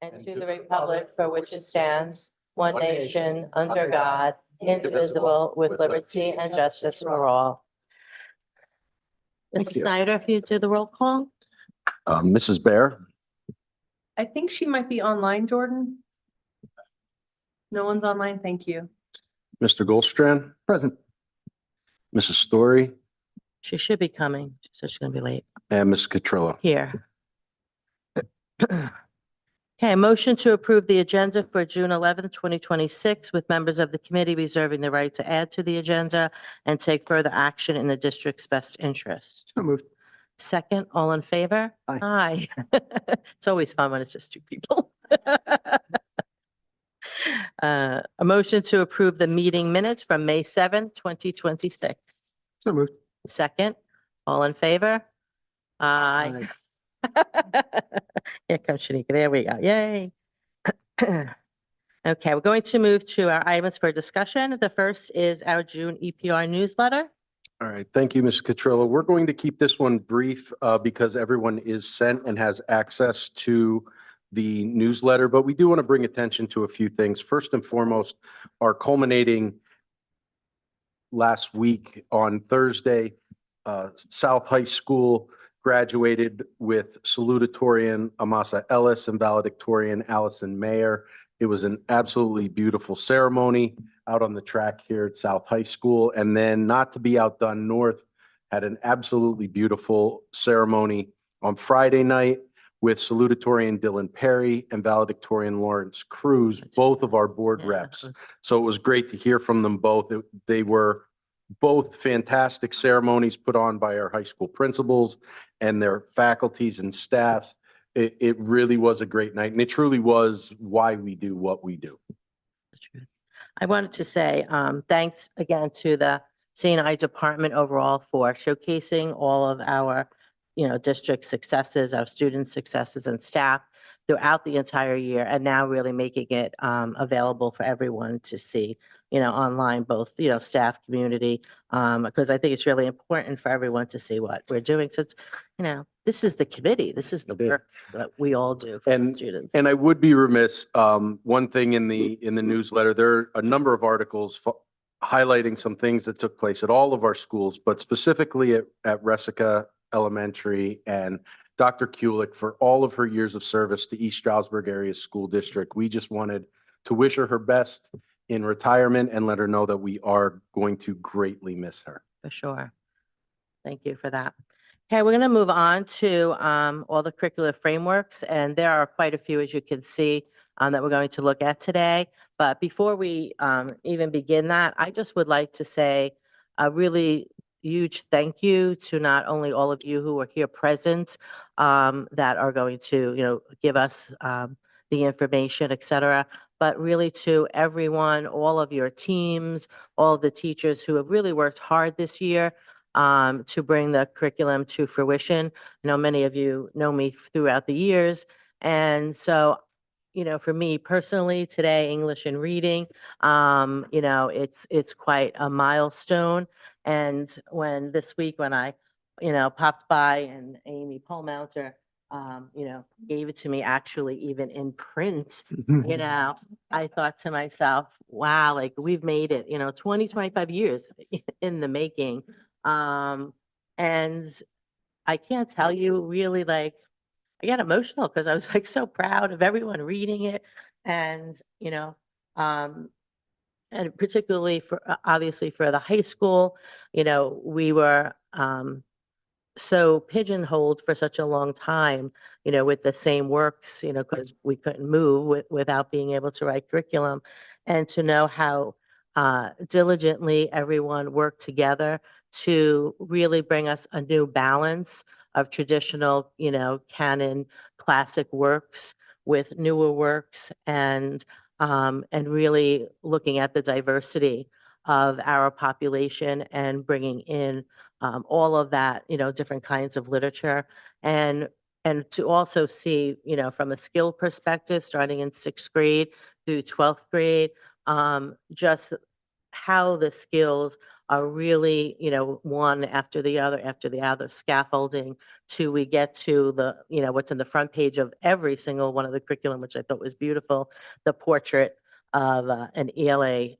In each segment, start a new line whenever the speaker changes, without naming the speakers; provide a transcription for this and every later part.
and to the republic for which it stands, one nation, under God, indivisible, with liberty and justice for all.
Thank
Mrs.
you.
Snyder, if you do the roll call?
Mrs. Bear,
I think she might be online, Jordan. No one's online. Thank you.
Mr. Goldstrand,
Present.
Mrs. Story,
She should be coming. She said she's gonna be late.
and Ms. Cotrillo.
Here. Okay, motion to approve the agenda for June 11th, 2026, with members of the committee reserving the right to add to the agenda and take further action in the district's best interest.
So moved.
Second, all in favor?
Aye.
Aye. It's always fun when it's just two people. A motion to approve the meeting minutes from May 7th, 2026.
So moved.
Second, all in favor? Aye. Here comes Shanika. There we go. Yay. Okay, we're going to move to our items for discussion. The first is our June EPR newsletter.
All right, thank you, Ms. Cotrillo. We're going to keep this one brief because everyone is sent and has access to the newsletter, but we do want to bring attention to a few things. First and foremost, our culminating last week on Thursday, South High School graduated with salutatorian Amasa Ellis and valedictorian Allison Mayer. It was an absolutely beautiful ceremony out on the track here at South High School. And then, not to be outdone, North had an absolutely beautiful ceremony on Friday night with salutatorian Dylan Perry and valedictorian Lawrence Cruz, both of our board reps. So it was great to hear from them both. They were both fantastic ceremonies put on by our high school principals and their faculties and staff. It really was a great night, and it truly was why we do what we do.
I wanted to say thanks again to the C&I department overall for showcasing all of our, district successes, our student successes and staff throughout the entire year, and now really making it available for everyone to see, online, both, staff, community, because I think it's really important for everyone to see what we're doing, since, this is the committee, this is the
It is.
work that we all do for the students.
And I would be remiss, one thing in the newsletter, there are a number of articles highlighting some things that took place at all of our schools, but specifically at Resica Elementary, and Dr. Kulik, for all of her years of service to East Stroudsburg Area School District. We just wanted to wish her her best in retirement and let her know that we are going to greatly miss her.
For sure. Thank you for that. Okay, we're going to move on to all the curricular frameworks, and there are quite a few, as you can see, that we're going to look at today. But before we even begin that, I just would like to say a really huge thank you to not only all of you who are here present that are going to, give us the information, et cetera, but really to everyone, all of your teams, all of the teachers who have really worked hard this year to bring the curriculum to fruition. I know many of you know me throughout the years. And so, for me personally today, English and reading, it's quite a milestone. And when this week, when I, popped by and Amy Polemounter, gave it to me actually even in print, I thought to myself, wow, like we've made it, 20, 25 years in the making. And I can't tell you really, like, I got emotional because I was like so proud of everyone reading it. And, and particularly for, obviously for the high school, we were so pigeonholed for such a long time, with the same works, because we couldn't move without being able to write curriculum. And to know how diligently everyone worked together to really bring us a new balance of traditional, canon classic works with newer works, and really looking at the diversity of our population and bringing in all of that, different kinds of literature, and to also see, from a skill perspective, starting in 6th grade through 12th grade, just how the skills are really, one after the other, scaffolding till we get to the, what's in the front page of every single one of the curriculum, which I thought was beautiful, the portrait of an ELA,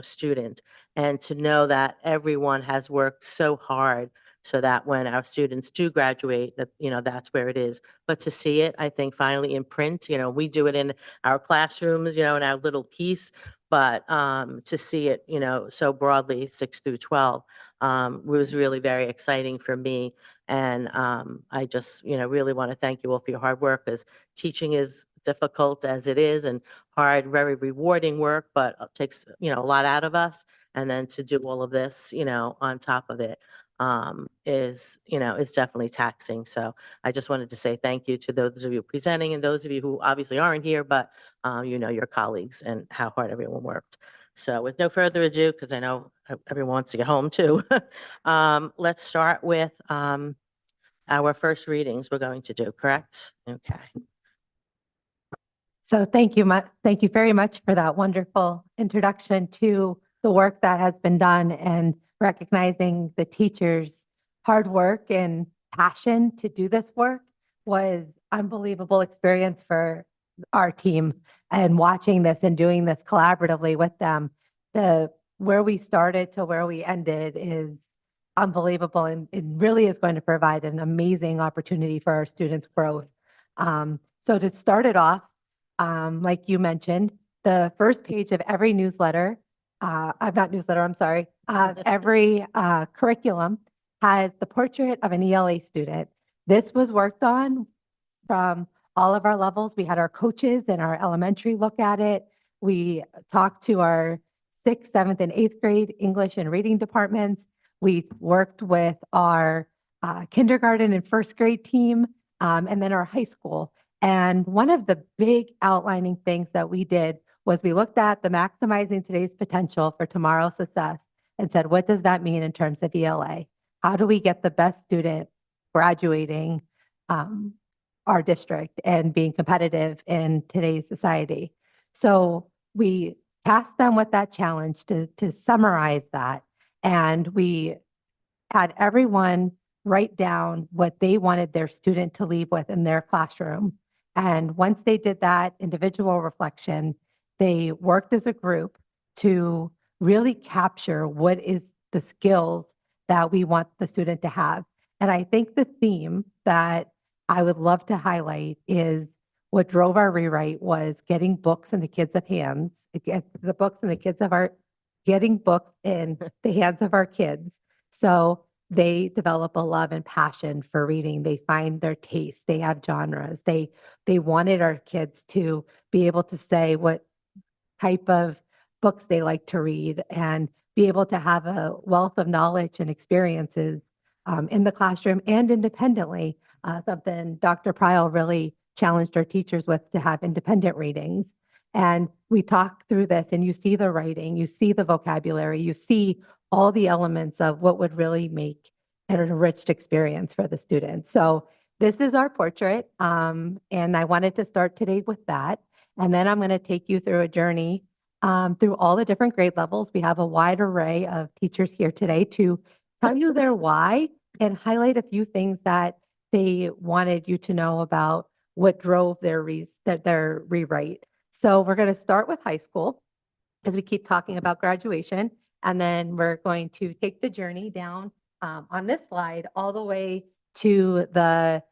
student. And to know that everyone has worked so hard so that when our students do graduate, that, that's where it is. But to see it, I think finally in print, we do it in our classrooms, in our little piece, but to see it, so broadly, 6 through 12, was really very exciting for me. And I just, really want to thank you all for your hard work, because teaching is difficult as it is and hard, very rewarding work, but it takes, a lot out of us. And then to do all of this, on top of it, is definitely taxing. So I just wanted to say thank you to those of you presenting and those of you who obviously aren't here, but your colleagues and how hard everyone worked. So with no further ado, because I know everyone wants to get home too, let's start with our first readings we're going to do, correct? Okay.
So thank you very much for that wonderful introduction to the work that has been done and recognizing the teachers' hard work and passion to do this work was unbelievable experience for our team, and watching this and doing this collaboratively with them. Where we started to where we ended is unbelievable, and it really is going to provide an amazing opportunity for our students' growth. So to start it off, like you mentioned, the first page of every newsletter, not newsletter, I'm sorry, every curriculum has the portrait of an ELA student. This was worked on from all of our levels. We had our coaches in our elementary look at it. We talked to our 6th, 7th, and 8th grade English and reading departments. We worked with our kindergarten and 1st grade team, and then our high school. And one of the big outlining things that we did was we looked at the maximizing today's potential for tomorrow's success and said, what does that mean in terms of ELA? How do we get the best student graduating our district and being competitive in today's society? So we tasked them with that challenge to summarize that. And we had everyone write down what they wanted their student to leave with in their classroom. And once they did that individual reflection, they worked as a group to really capture what is the skills that we want the student to have. And I think the theme that I would love to highlight is what drove our rewrite was getting books in the kids' of hands, the books in the kids of our, getting books in the hands of our kids. So they develop a love and passion for reading. They find their taste. They have genres. They wanted our kids to be able to say what type of books they like to read and be able to have a wealth of knowledge and experiences in the classroom and independently. Something Dr. Pryl really challenged our teachers with, to have independent readings. And we talk through this, and you see the writing, you see the vocabulary, you see all the elements of what would really make an enriched experience for the students. So this is our portrait, and I wanted to start today with that. And then I'm going to take you through a journey through all the different grade levels. We have a wide array of teachers here today to tell you their why and highlight a few things that they wanted you to know about what drove their rewrite. So we're going to start with high school, as we keep talking about graduation, and then we're going to take the journey down on this slide all the way to the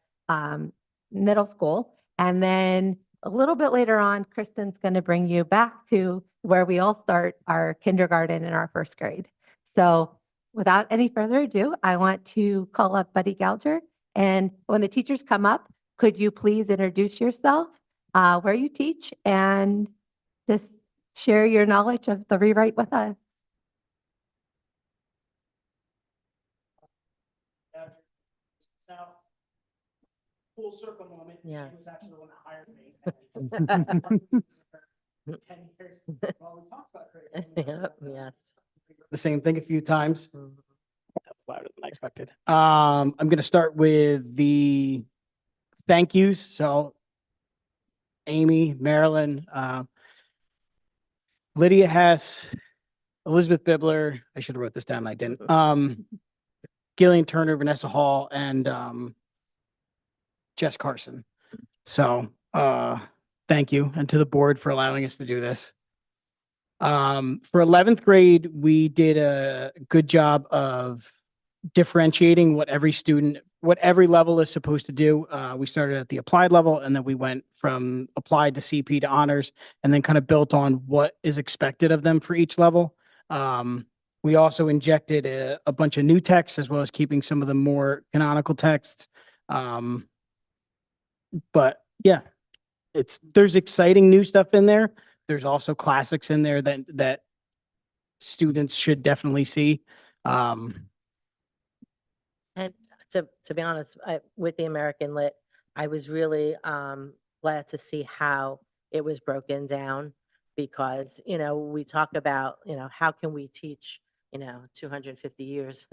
middle school. And then a little bit later on, Kristen's going to bring you back to where we all start our kindergarten and our 1st grade. So without any further ado, I want to call up Buddy Gouger. And when the teachers come up, could you please introduce yourself, where you teach, and just share your knowledge of the rewrite with us?
Full circle moment.
Yeah.
He was actually the one that hired me. 10 years. Well, we talked about curriculum.
Yep, yes.
The same thing a few times.
Mhm.
That was louder than I expected. I'm going to start with the thank yous. So Amy, Marilyn, Lydia Hess, Elizabeth Bibler, I should have wrote this down, I didn't. Gillian Turner, Vanessa Hall, and Jess Carson. So thank you, and to the board for allowing us to do this. For 11th grade, we did a good job of differentiating what every level is supposed to do. We started at the applied level, and then we went from applied to CP to honors, and then kind of built on what is expected of them for each level. We also injected a bunch of new texts, as well as keeping some of the more canonical texts. But yeah, there's exciting new stuff in there. There's also classics in there that students should definitely see.
And to be honest, with the American Lit, I was really glad to see how it was broken down because, we talk about, how can we teach, 250 years,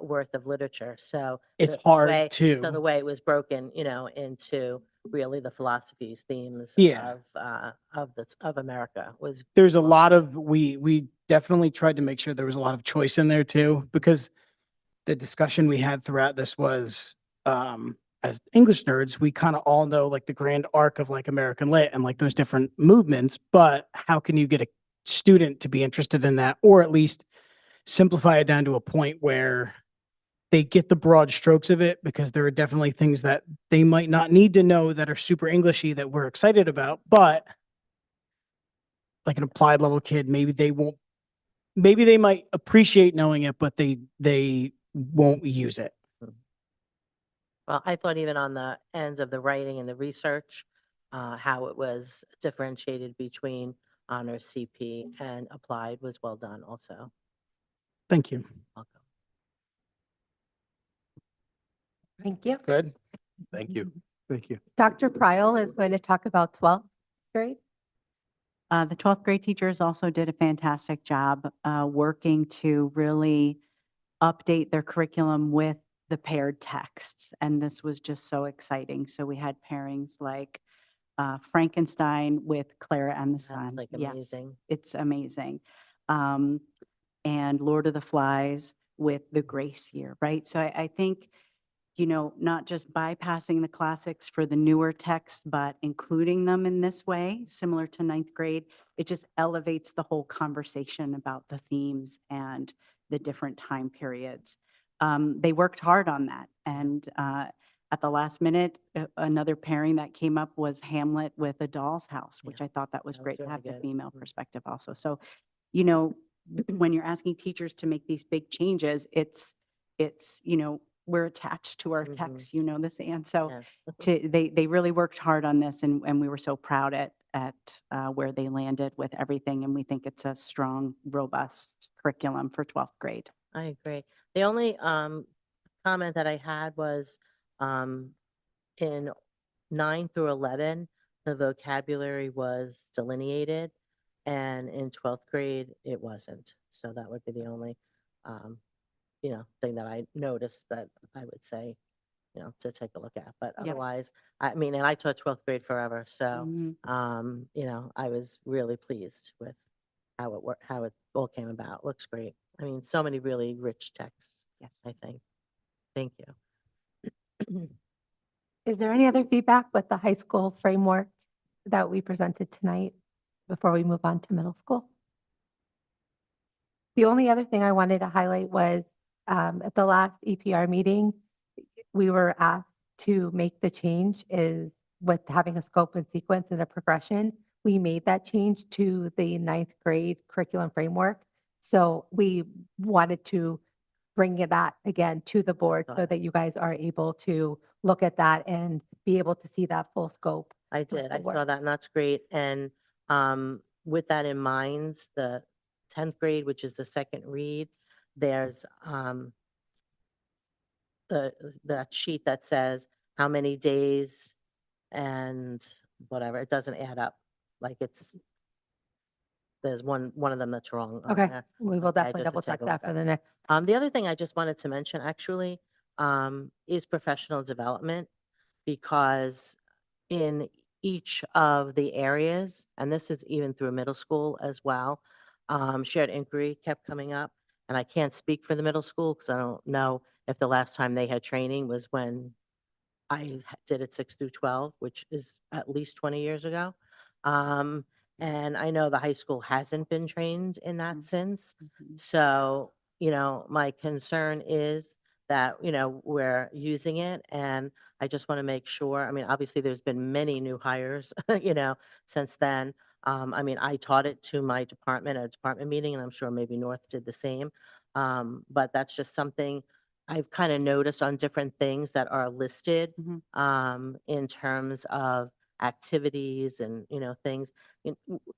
worth of literature. So
It's
the
hard
way-
to.
So the way it was broken, into really the philosophies, themes
Yeah.
of America was.
There's a lot of, we definitely tried to make sure there was a lot of choice in there too, because the discussion we had throughout this was, as English nerds, we kind of all know like the grand arc of like American Lit and like those different movements, but how can you get a student to be interested in that, or at least simplify it down to a point where they get the broad strokes of it, because there are definitely things that they might not need to know that are super Englishy that we're excited about, but like an applied level kid, maybe they might appreciate knowing it, but they won't use it.
Well, I thought even on the ends of the writing and the research, how it was differentiated between honors, CP, and applied was well done also.
Thank you.
Welcome.
Thank you.
Good.
Thank you. Thank you.
Dr. Pryl is going to talk about 12th grade.
The 12th grade teachers also did a fantastic job working to really update their curriculum with the paired texts. And this was just so exciting. So we had pairings like Frankenstein with Clara and the
That's
Sun.
like
Yes,
amazing.
it's amazing. And Lord of the Flies with the Grace Year, right? So I think, not just bypassing the classics for the newer text, but including them in this way, similar to 9th grade, it just elevates the whole conversation about the themes and the different time periods. They worked hard on that. And at the last minute, another pairing that came up was Hamlet with A Doll's House, which I thought that was
That was
great to
really
have the
good.
female
Mhm.
perspective also. So, when you're asking teachers to make these big changes, it's, we're attached to our
Mhm.
texts, this, and so
Yes.
they really worked hard on this, and we were so proud at where they landed with everything, and we think it's a strong, robust curriculum for 12th grade.
I agree. The only comment that I had was in 9 through 11, the vocabulary was delineated, and in 12th grade, it wasn't. So that would be the only, thing that I noticed that I would say, to take a look at. But
Yep.
otherwise, I mean, and I taught 12th grade forever, so
Mhm.
I was really pleased with how it worked, how it all came about. Looks great. I mean, so many really rich texts,
Yes.
I think. Thank you.
Is there any other feedback with the high school framework that we presented tonight before we move on to middle school? The only other thing I wanted to highlight was at the last EPR meeting, we were asked to make the change is with having a scope and sequence and a progression. We made that change to the 9th grade curriculum framework. So we wanted to bring that again to the board
Got
so
it.
that you guys are able to look at that and be able to see that full scope.
I
with
did.
the
I saw
work.
that, and that's great. And with that in mind, the 10th grade, which is the second read, there's that sheet that says how many days and whatever. It doesn't add up. Like there's one of them that's wrong on
Okay,
there.
we will
Okay,
definitely
just to
double
take
check
a
that
look
for
at.
the next.
The other thing I just wanted to mention actually is professional development, because in each of the areas, and this is even through middle school as well, Shared inquiry kept coming up. And I can't speak for the middle school because I don't know if the last time they had training was when did it 6 through 12, which is at least 20 years ago. Um, and I know the high school hasn't been trained in that since.
Mhm.
So, my concern is that, we're using it and I just want to make sure. I mean, obviously there's been many new hires, since then. I taught it to my department at a department meeting and I'm sure maybe North did the same. But that's just something I've kind of noticed on different things that are listed
Mhm.
in terms of activities and, things.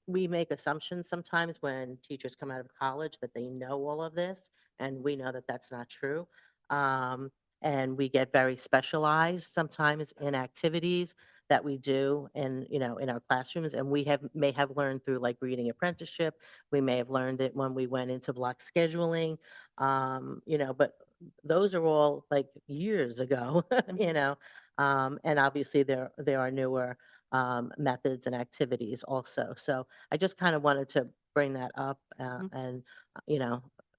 We make assumptions sometimes when teachers come out of college that they know all of this, and we know that that's not true. Um, and we get very specialized sometimes in activities that we do in our classrooms, and may have learned through like reading apprenticeship. We may have learned it when we went into block scheduling, but those are all like years ago, and obviously there are newer methods and activities also. So I just kind of wanted to bring that up,
Mhm.
and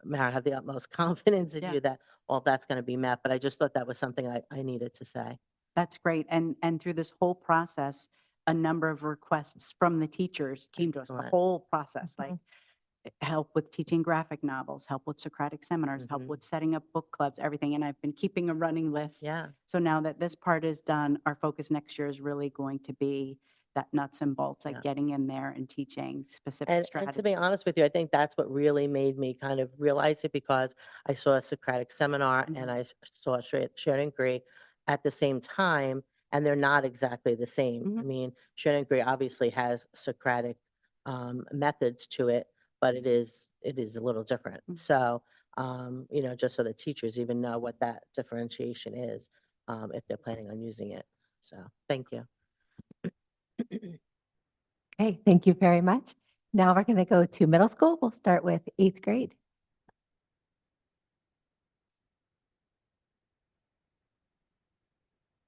Mara, I have the utmost confidence in
Yeah.
you that all that's going to be met. But I just thought that was something I needed to say.
That's great. And through this whole process, a number of requests from the teachers came to us, the
Excellent.
whole process, like
Mhm.
help with teaching graphic novels, help with Socratic seminars, help
Mhm.
with setting up book clubs, everything. And I've been keeping a running list.
Yeah.
So now that this part is done, our focus next year is really going to be that nuts and bolts, like
Yeah.
getting in there and teaching specific
And
strategies.
to be honest with you, I think that's what really made me kind of realize it because I saw a Socratic seminar and
Mhm.
I saw a shared inquiry at the same time, and they're not exactly the same. I
Mhm.
mean, shared inquiry obviously has Socratic methods to it, but it is a little different.
Mhm.
So, just so the teachers even know what that differentiation is, if they're planning on using it. So, thank you.
Okay, thank you very much. Now we're going to go to middle school. We'll start with 8th grade.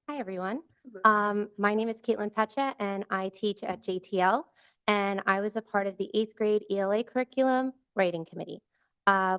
Hi, everyone. My name is Caitlin Pecha, and I teach at JTL, and I was a part of the 8th grade ELA curriculum writing committee.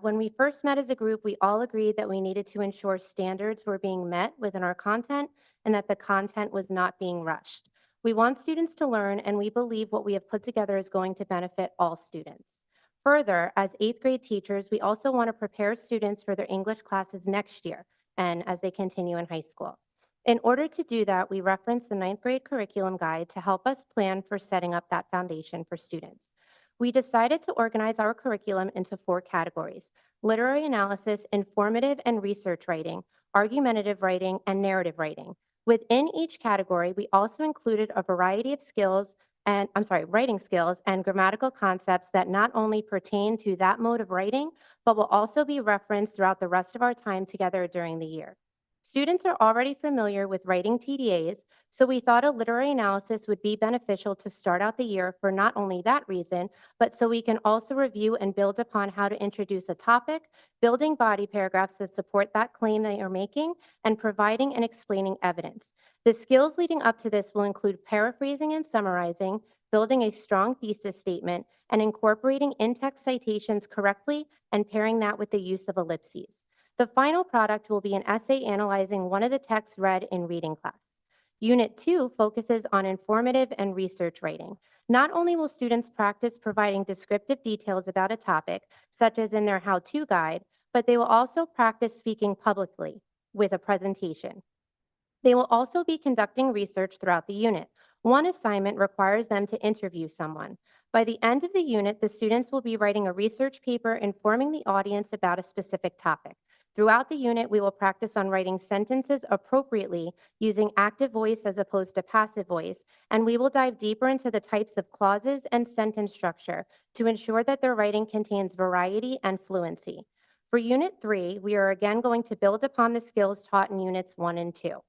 When we first met as a group, we all agreed that we needed to ensure standards were being met within our content and that the content was not being rushed. We want students to learn, and we believe what we have put together is going to benefit all students. Further, as 8th grade teachers, we also want to prepare students for their English classes next year and as they continue in high school. In order to do that, we reference the 9th grade curriculum guide to help us plan for setting up that foundation for students. We decided to organize our curriculum into 4 categories: literary analysis, informative and research writing, argumentative writing, and narrative writing. Within each category, we also included a variety of writing skills and grammatical concepts that not only pertain to that mode of writing, but will also be referenced throughout the rest of our time together during the year. Students are already familiar with writing TDAs, so we thought a literary analysis would be beneficial to start out the year for not only that reason, but so we can also review and build upon how to introduce a topic, building body paragraphs that support that claim that you're making, and providing and explaining evidence. The skills leading up to this will include paraphrasing and summarizing, building a strong thesis statement, and incorporating in-text citations correctly and pairing that with the use of ellipses. The final product will be an essay analyzing one of the texts read in reading class. Unit 2 focuses on informative and research writing. Not only will students practice providing descriptive details about a topic, such as in their how-to guide, but they will also practice speaking publicly with a presentation. They will also be conducting research throughout the unit. One assignment requires them to interview someone. By the end of the unit, the students will be writing a research paper informing the audience about a specific topic. Throughout the unit, we will practice on writing sentences appropriately using active voice as opposed to passive voice, and we will dive deeper into the types of clauses and sentence structure to ensure that their writing contains variety and fluency. For Unit 3, we are again going to build upon the skills taught in Units 1 and 2.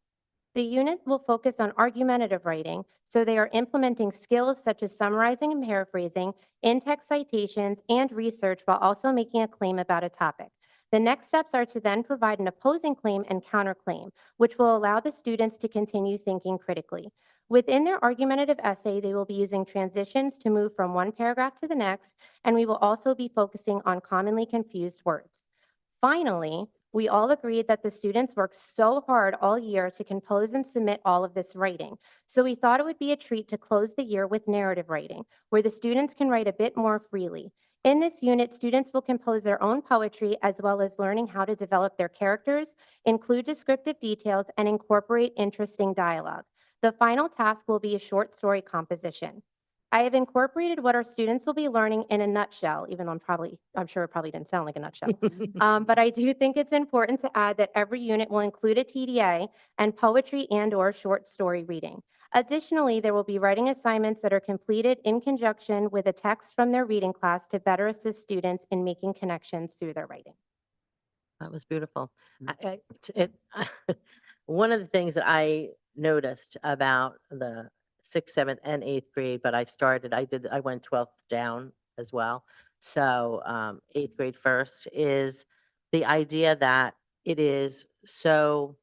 The unit will focus on argumentative writing, so they are implementing skills such as summarizing and paraphrasing, in-text citations, and research while also making a claim about a topic. The next steps are to then provide an opposing claim and counterclaim, which will allow the students to continue thinking critically. Within their argumentative essay, they will be using transitions to move from one paragraph to the next, and we will also be focusing on commonly confused words. Finally, we all agreed that the students worked so hard all year to compose and submit all of this writing. So we thought it would be a treat to close the year with narrative writing, where the students can write a bit more freely. In this unit, students will compose their own poetry as well as learning how to develop their characters, include descriptive details, and incorporate interesting dialogue. The final task will be a short story composition. I have incorporated what our students will be learning in a nutshell, even though I'm sure it probably didn't sound like a nutshell. But I do think it's important to add that every unit will include a TDA and poetry and/or short story reading. Additionally, there will be writing assignments that are completed in conjunction with a text from their reading class to better assist students in making connections through their writing.
That was beautiful. One of the things that I noticed about the sixth, seventh, and eighth grade, but I went 12th down as well. So eighth grade first is the idea that it is so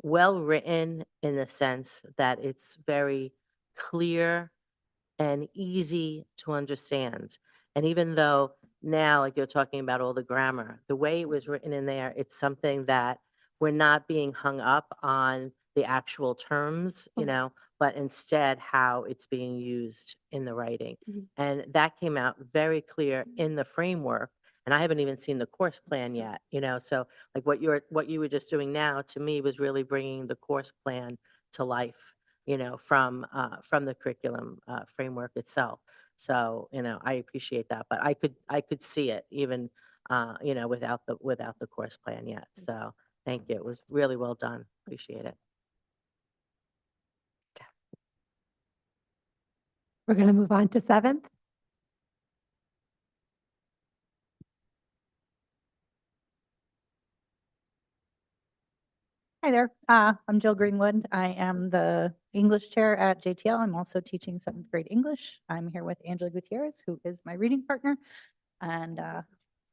well written in the sense that it's very clear and easy to understand. And even though now, like you're talking about all the grammar, the way it was written in there, it's something that we're not being hung up on the actual terms, but instead how it's being used in the writing.
Mhm.
And that came out very clear in the framework. And I haven't even seen the course plan yet, so like what you were just doing now to me was really bringing the course plan to life, from the curriculum framework itself. So, I appreciate that, but I could see it even, without the course plan yet. So thank you. It was really well done. Appreciate it.
We're going to move on to seventh.
Hi there. I'm Jill Greenwood. I am the English chair at JTL. I'm also teaching seventh grade English. I'm here with Angela Gutierrez, who is my reading partner and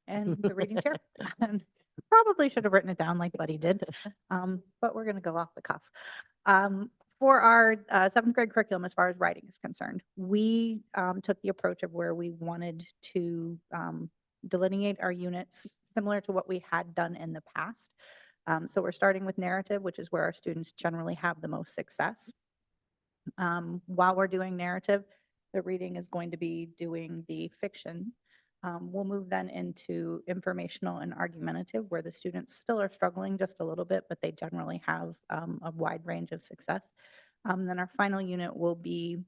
the reading chair. And probably should have written it down like Buddy did, but we're going to go off the cuff. For our seventh grade curriculum, as far as writing is concerned, we took the approach of where we wanted to delineate our units similar to what we had done in the past. So we're starting with narrative, which is where our students generally have the most success. While we're doing narrative, the reading is going to be doing the fiction. We'll move then into informational and argumentative, where the students still are struggling just a little bit, but they generally have a wide range of success. Then our final unit will be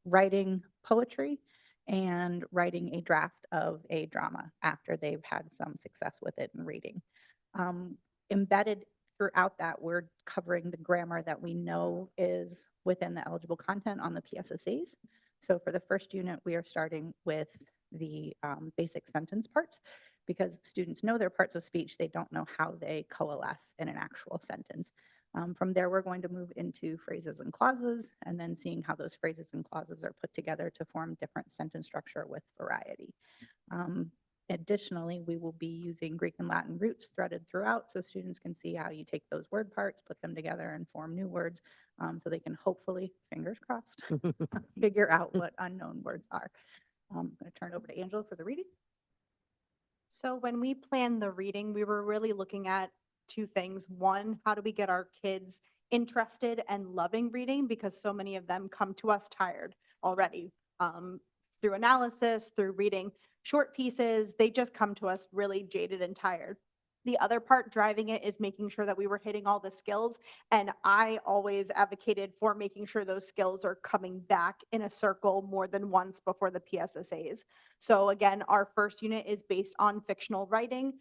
writing poetry and writing a draft of a drama after they've had some success with it in reading. Embedded throughout that, we're covering the grammar that we know is within the eligible content on the PSSAs. So for the first unit, we are starting with the basic sentence parts, because students know their parts of speech, they don't know how they coalesce in an actual sentence. From there, we're going to move into phrases and clauses, and then seeing how those phrases and clauses are put together to form different sentence structure with variety. Additionally, we will be using Greek and Latin roots threaded throughout, so students can see how you take those word parts, put them together, and form new words, so they can hopefully, fingers crossed, figure out what unknown words are. I'm going to turn it over to Angela for the reading.
So when we planned the reading, we were really looking at two things. One, how do we get our kids interested and loving reading? Because so many of them come to us tired already, through analysis, through reading short pieces. They just come to us really jaded and tired. The other part driving it is making sure that we were hitting all the skills. And I always advocated for making sure those skills are coming back in a circle more than once before the PSSAs. So again, our first unit is based on fictional writing.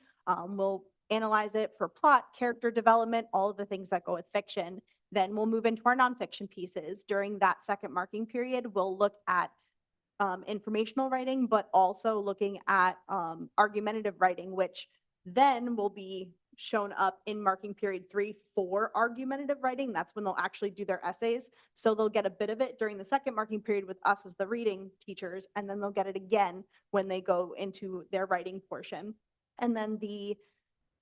We'll analyze it for plot, character development, all of the things that go with fiction. Then we'll move into our nonfiction pieces. During that second marking period, we'll look at informational writing, but also looking at argumentative writing, which then will be shown up in marking period 3 for argumentative writing. That's when they'll actually do their essays. So they'll get a bit of it during the second marking period with us as the reading teachers, and then they'll get it again when they go into their writing portion. And then the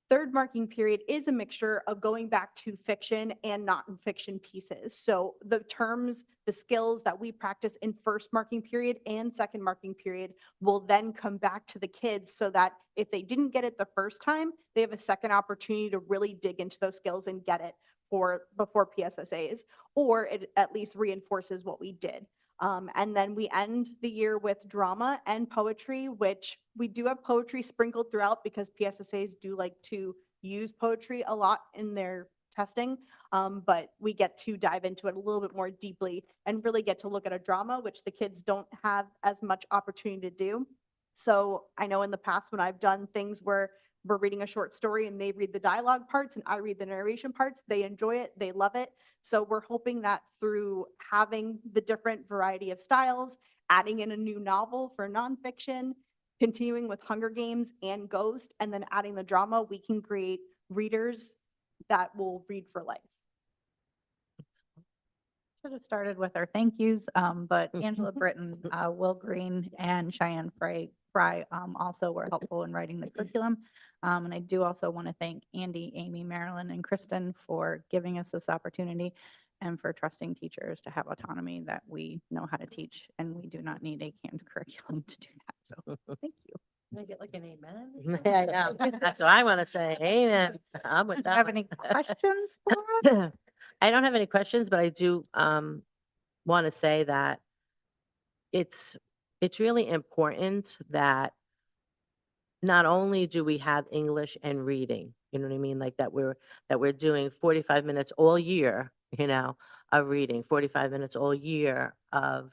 third marking period is a mixture of going back to fiction and nonfiction pieces. So the terms, the skills that we practice in first marking period and second marking period will then come back to the kids so that if they didn't get it the first time, they have a second opportunity to really dig into those skills and get it before PSSAs, or it at least reinforces what we did. And then we end the year with drama and poetry, which we do have poetry sprinkled throughout because PSSAs do like to use poetry a lot in their testing. But we get to dive into it a little bit more deeply and really get to look at a drama, which the kids don't have as much opportunity to do. So I know in the past when I've done things where we're reading a short story and they read the dialogue parts and I read the narration parts, they enjoy it, they love it. So we're hoping that through having the different variety of styles, adding in a new novel for nonfiction, continuing with Hunger Games and Ghost, and then adding the drama, we can create readers that will read for life.
Should have started with our thank yous, but Angela Britton, Will Green, and Cheyenne Fry also were helpful in writing the curriculum. And I do also want to thank Andy, Amy, Marilyn, and Kristen for giving us this opportunity and for trusting teachers to have autonomy that we know how to teach, and we do not need a canned curriculum to do that. So thank you.
Can I get like an amen?
Yeah, I know. That's what I want to say. Amen. I'm with
Do you
that
have
one.
any questions for us?
I don't have any questions, but I do want to say that it's really important that not only do we have English and reading, you know what I mean? Like that we're doing 45 minutes all year, of reading, 45 minutes all year of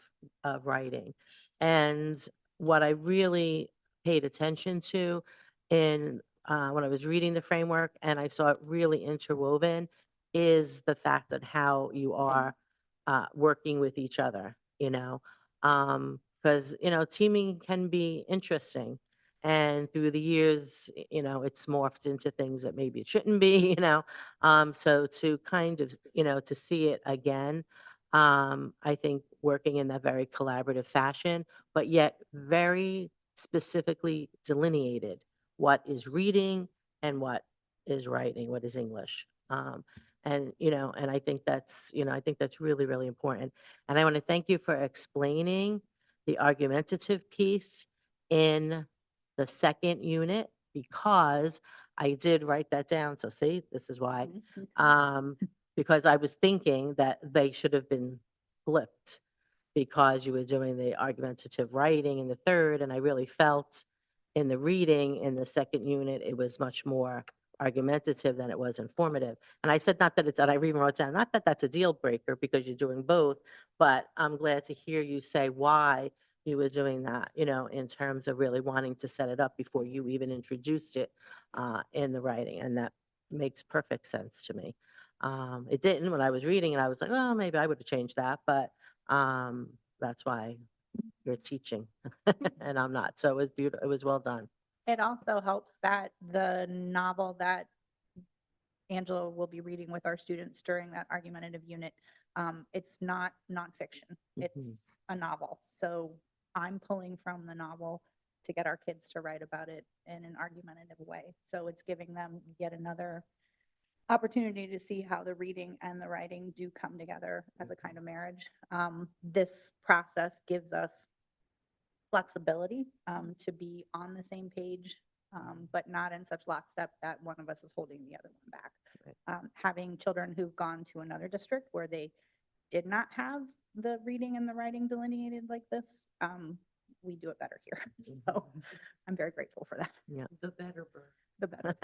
writing. And what I really paid attention to in when I was reading the framework and I saw it really interwoven is the fact that how you are working with each other, because, teaming can be interesting. And through the years, it's morphed into things that maybe it shouldn't be, So to kind of, to see it again, I think working in that very collaborative fashion, but yet very specifically delineated what is reading and what is writing, what is English. And I think that's really, really important. And I want to thank you for explaining the argumentative piece in the second unit because I did write that down. So see, this is why. Because I was thinking that they should have been flipped because you were doing the argumentative writing in the third, and I really felt in the reading in the second unit, it was much more argumentative than it was informative. And I said, not that it's, that I even wrote down, not that that's a deal breaker because you're doing both, but I'm glad to hear you say why you were doing that, in terms of really wanting to set it up before you even introduced it in the writing. And that makes perfect sense to me. It didn't when I was reading and I was like, oh, maybe I would have changed that, but that's why you're teaching and I'm not. So it was beautiful. It was well done.
It also helps that the novel that Angela will be reading with our students during that argumentative unit, it's not nonfiction. It's a novel. So I'm pulling from the novel to get our kids to write about it in an argumentative way. So it's giving them yet another opportunity to see how the reading and the writing do come together as a kind of marriage. This process gives us flexibility to be on the same page, but not in such lockstep that one of us is holding the other one back. Having children who've gone to another district where they did not have the reading and the writing delineated like this, we do it better here. So I'm very grateful for that.
Yeah.
The better bird.
The better.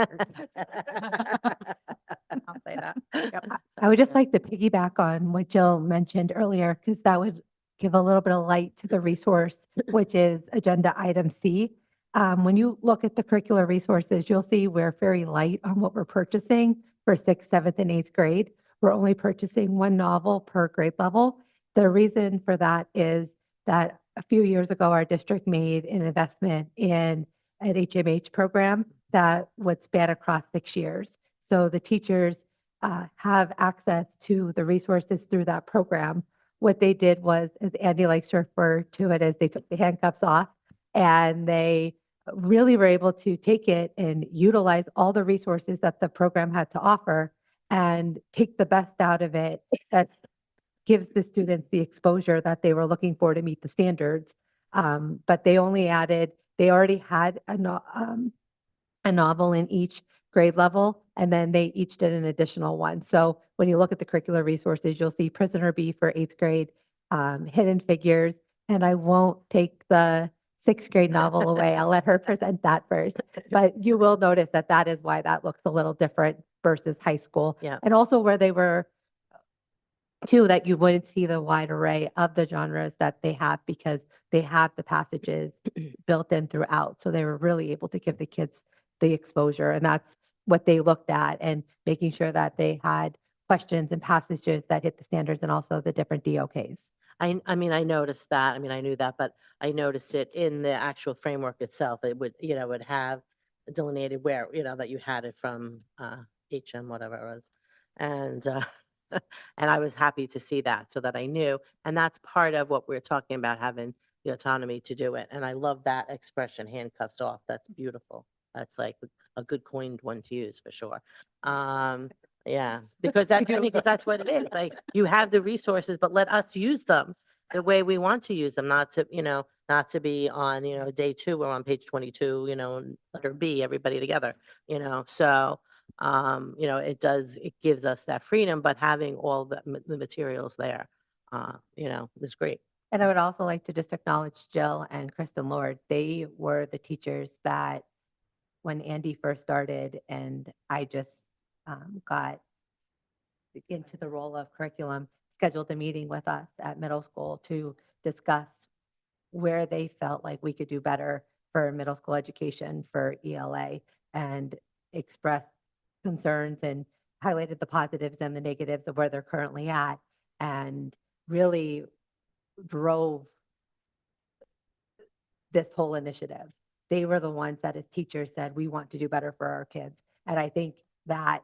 I'll say that. Yep.
I would just like to piggyback on what Jill mentioned earlier, because that would give a little bit of light to the resource, which is agenda item C. When you look at the curricular resources, you'll see we're very light on what we're purchasing for 6th, 7th, and 8th grade. We're only purchasing one novel per grade level. The reason for that is that a few years ago, our district made an investment in an HMH program that would span across 6 years. So the teachers have access to the resources through that program. What they did was, as Andy likes to refer to it, as they took the handcuffs off and they really were able to take it and utilize all the resources that the program had to offer and take the best out of it that gives the students the exposure that they were looking for to meet the standards. But they already had a novel in each grade level, and then they each did an additional one. So when you look at the curricular resources, you'll see Prisoner B for 8th grade, Hidden Figures, and I won't take the 6th grade novel away. I'll let her present that first. But you will notice that that is why that looks a little different versus high school.
Yeah.
And also where they were too, that you wouldn't see the wide array of the genres that they have because they have the passages built in throughout. So they were really able to give the kids the exposure. And that's what they looked at and making sure that they had questions and passages that hit the standards and also the different DOKs.
I mean, I noticed that. I mean, I knew that, but I noticed it in the actual framework itself. It would, would have delineated where, that you had it from HM, whatever it was. And and I was happy to see that so that I knew. And that's part of what we're talking about, having the autonomy to do it. And I love that expression, handcuffs off. That's beautiful. That's like a good coined one to use for sure. Yeah, because because that's what it is. Like you have the resources, but let us use them the way we want to use them, not to, not to be on, day 2, we're on page 22, and letter B, everybody together, so, it gives us that freedom, but having all the materials there, is great.
And I would also like to just acknowledge Jill and Kristen Lord. They were the teachers that when Andy first started and I just got into the role of curriculum, scheduled a meeting with us at middle school to discuss where they felt like we could do better for middle school education for ELA and expressed concerns and highlighted the positives and the negatives of where they're currently at and really drove this whole initiative. They were the ones that as teachers said, we want to do better for our kids. And I think that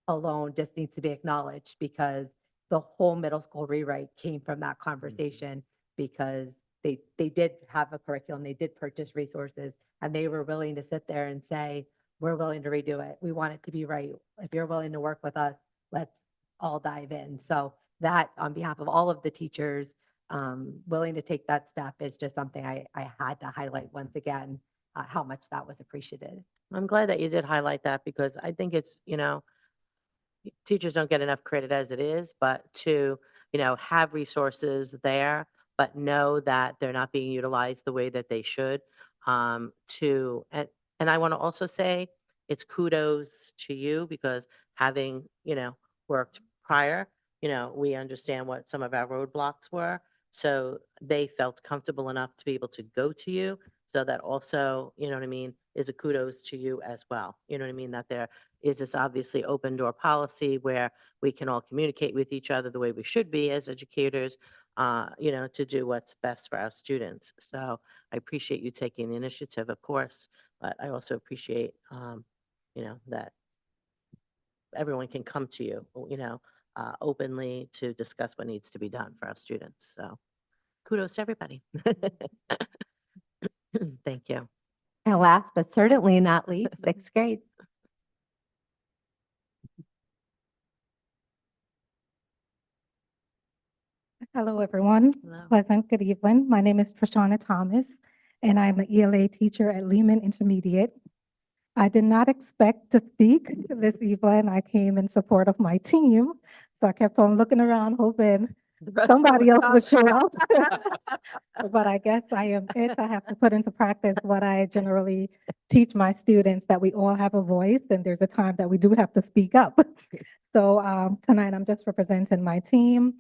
alone just needs to be acknowledged because the whole middle school rewrite came from that conversation because they did have a curriculum, they did purchase resources, and they were willing to sit there and say, we're willing to redo it. We want it to be right. If you're willing to work with us, let's all dive in. So that on behalf of all of the teachers, willing to take that step is just something I had to highlight once again, how much that was appreciated.
I'm glad that you did highlight that because I think it's, teachers don't get enough credit as it is, but to, have resources there, but know that they're not being utilized the way that they should. And I want to also say it's kudos to you because having, worked prior, we understand what some of our roadblocks were. So they felt comfortable enough to be able to go to you. So that also, you know what I mean, is a kudos to you as well. You know what I mean? That there is this obviously open door policy where we can all communicate with each other the way we should be as educators, to do what's best for our students. So I appreciate you taking the initiative, of course, but I also appreciate, that everyone can come to you, openly to discuss what needs to be done for our students. So kudos to everybody. Thank you.
And last but certainly not least, 6th grade.
Hello, everyone.
Hello.
Pleasant good evening. My name is Trishana Thomas, and I'm an ELA teacher at Lehman Intermediate. I did not expect to speak this evening. I came in support of my team, so I kept on looking around, hoping somebody else would show up. But I guess I am it. I have to put into practice what I generally teach my students, that we all have a voice, and there's a time that we do have to speak up. So tonight, I'm just representing my team.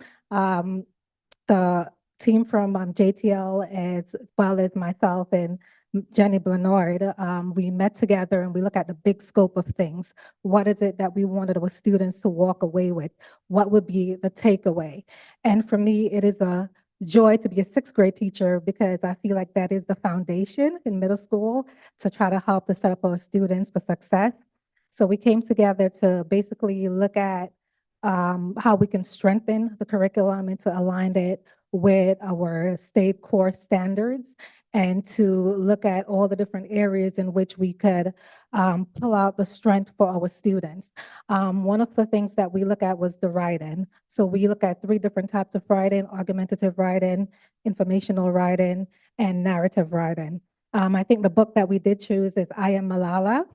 The team from JTL as well as myself and Jenny Blanard, we met together and we look at the big scope of things. What is it that we wanted our students to walk away with? What would be the takeaway? And for me, it is a joy to be a 6th grade teacher because I feel like that is the foundation in middle school to try to help to set up our students for success. So we came together to basically look at how we can strengthen the curriculum and to align it with our state core standards and to look at all the different areas in which we could pull out the strength for our students. One of the things that we look at was the writing. So we look at 3 different types of writing: argumentative writing, informational writing, and narrative writing. I think the book that we did choose is I Am Malala,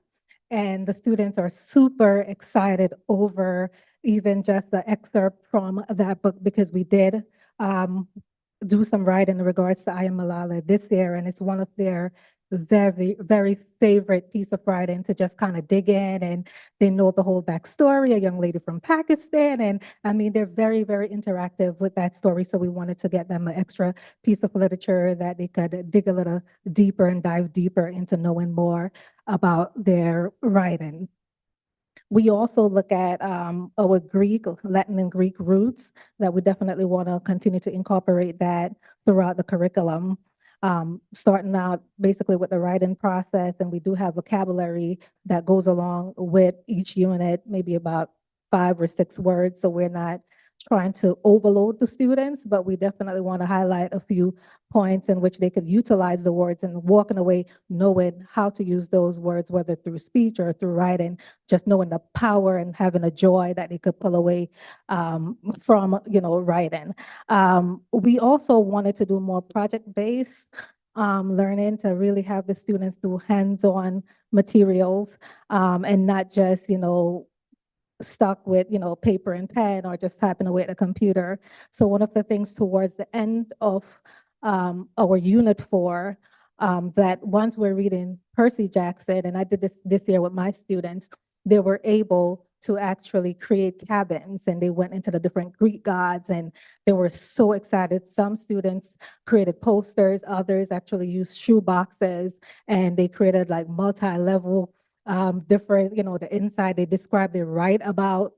and the students are super excited over even just the excerpt from that book, because we did do some writing in regards to I Am Malala this year, and it's one of their very, very favorite piece of writing to just kind of dig in, and they know the whole backstory, a young lady from Pakistan, and I mean, they're very, very interactive with that story, so we wanted to get them an extra piece of literature that they could dig a little deeper and dive deeper into knowing more about their writing. We also look at our Greek, Latin and Greek roots, that we definitely want to continue to incorporate that throughout the curriculum. Starting out basically with the writing process, and we do have vocabulary that goes along with each unit, maybe about 5 or 6 words, so we're not trying to overload the students, but we definitely want to highlight a few points in which they could utilize the words and walking away knowing how to use those words, whether through speech or through writing, just knowing the power and having a joy that they could pull away from, writing. We also wanted to do more project-based learning, to really have the students do hands-on materials and not just, stuck with, paper and pen or just typing away at a computer. So one of the things towards the end of our unit 4, that once we're reading Percy Jackson, and I did this year with my students, they were able to actually create cabins, and they went into the different Greek gods, and they were so excited. Some students created posters, others actually used shoe boxes, and they created like multi-level different, the inside, they write about,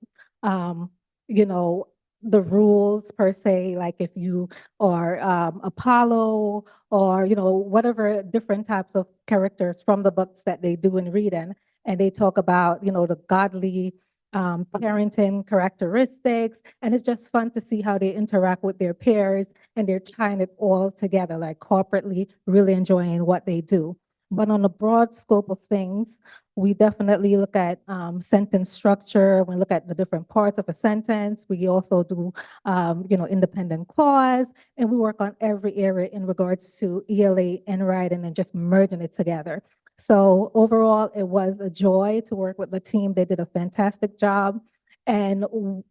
the rules per se, like if you are Apollo or, whatever different types of characters from the books that they do in reading. And they talk about, the godly parenting characteristics. And it's just fun to see how they interact with their peers, and they're tying it all together, like corporately, really enjoying what they do. But on a broad scope of things, we definitely look at sentence structure. We look at the different parts of a sentence. We also do, independent clause, and we work on every area in regards to ELA and writing and just merging it together. So overall, it was a joy to work with the team. They did a fantastic job. And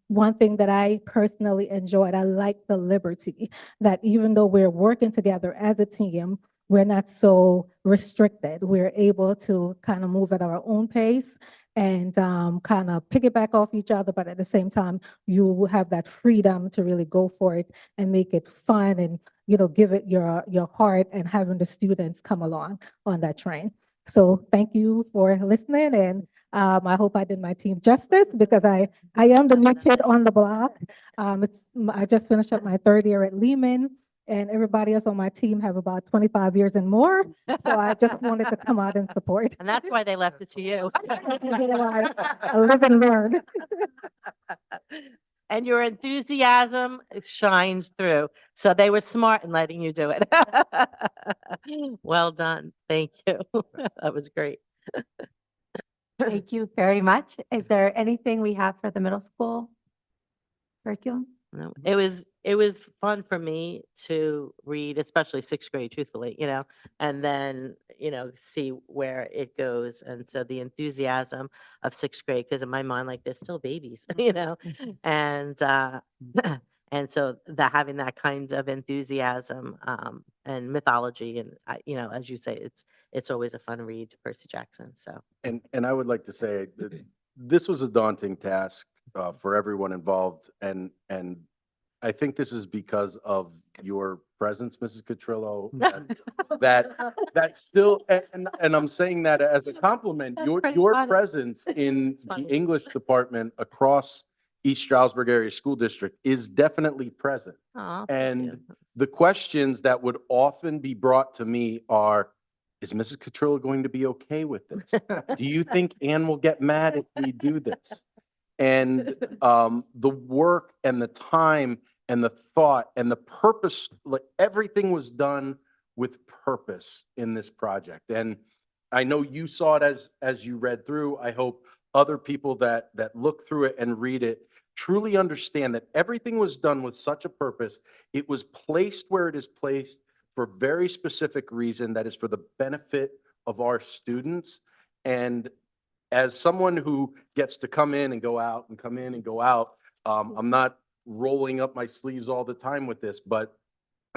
one thing that I personally enjoyed, I like the liberty that even though we're working together as a team, we're not so restricted. We're able to kind of move at our own pace and kind of piggyback off each other, but at the same time, you have that freedom to really go for it and make it fun and, give it your heart, and having the students come along on that train. So thank you for listening, and I hope I did my team justice, because I am the new kid on the block. I just finished up my 3rd year at Lehman, and everybody else on my team have about 25 years and more. So I just wanted to come out and support.
And that's why they left it to you.
I live and learn.
And your enthusiasm shines through. So they were smart in letting you do it. Well done. Thank you. That was great.
Thank you very much. Is there anything we have for the middle school curriculum?
No, it was fun for me to read, especially 6th grade, truthfully, and then, see where it goes. And so the enthusiasm of 6th grade, because in my mind, like, they're still babies, and, and so having that kind of enthusiasm, and mythology, and, as you say, it's always a fun read, Percy Jackson. So,
And I would like to say that this was a daunting task for everyone involved, and I think this is because of your presence, Mrs. Catrillo, that still, and I'm saying that as a compliment.
That's
Your
pretty funny.
presence in
It's funny.
the English department across East Stroudsburg Area School District is definitely present.
Aw, thank
And
you.
the questions that would often be brought to me are, is Mrs. Catrillo going to be okay with this? Do you think Ann will get mad if we do this? And the work and the time and the thought and the purpose, like everything was done with purpose in this project. And I know you saw it as you read through. I hope other people that look through it and read it truly understand that everything was done with such a purpose. It was placed where it is placed for a very specific reason, that is for the benefit of our students. And as someone who gets to come in and go out and come in and go out, I'm not rolling up my sleeves all the time with this, but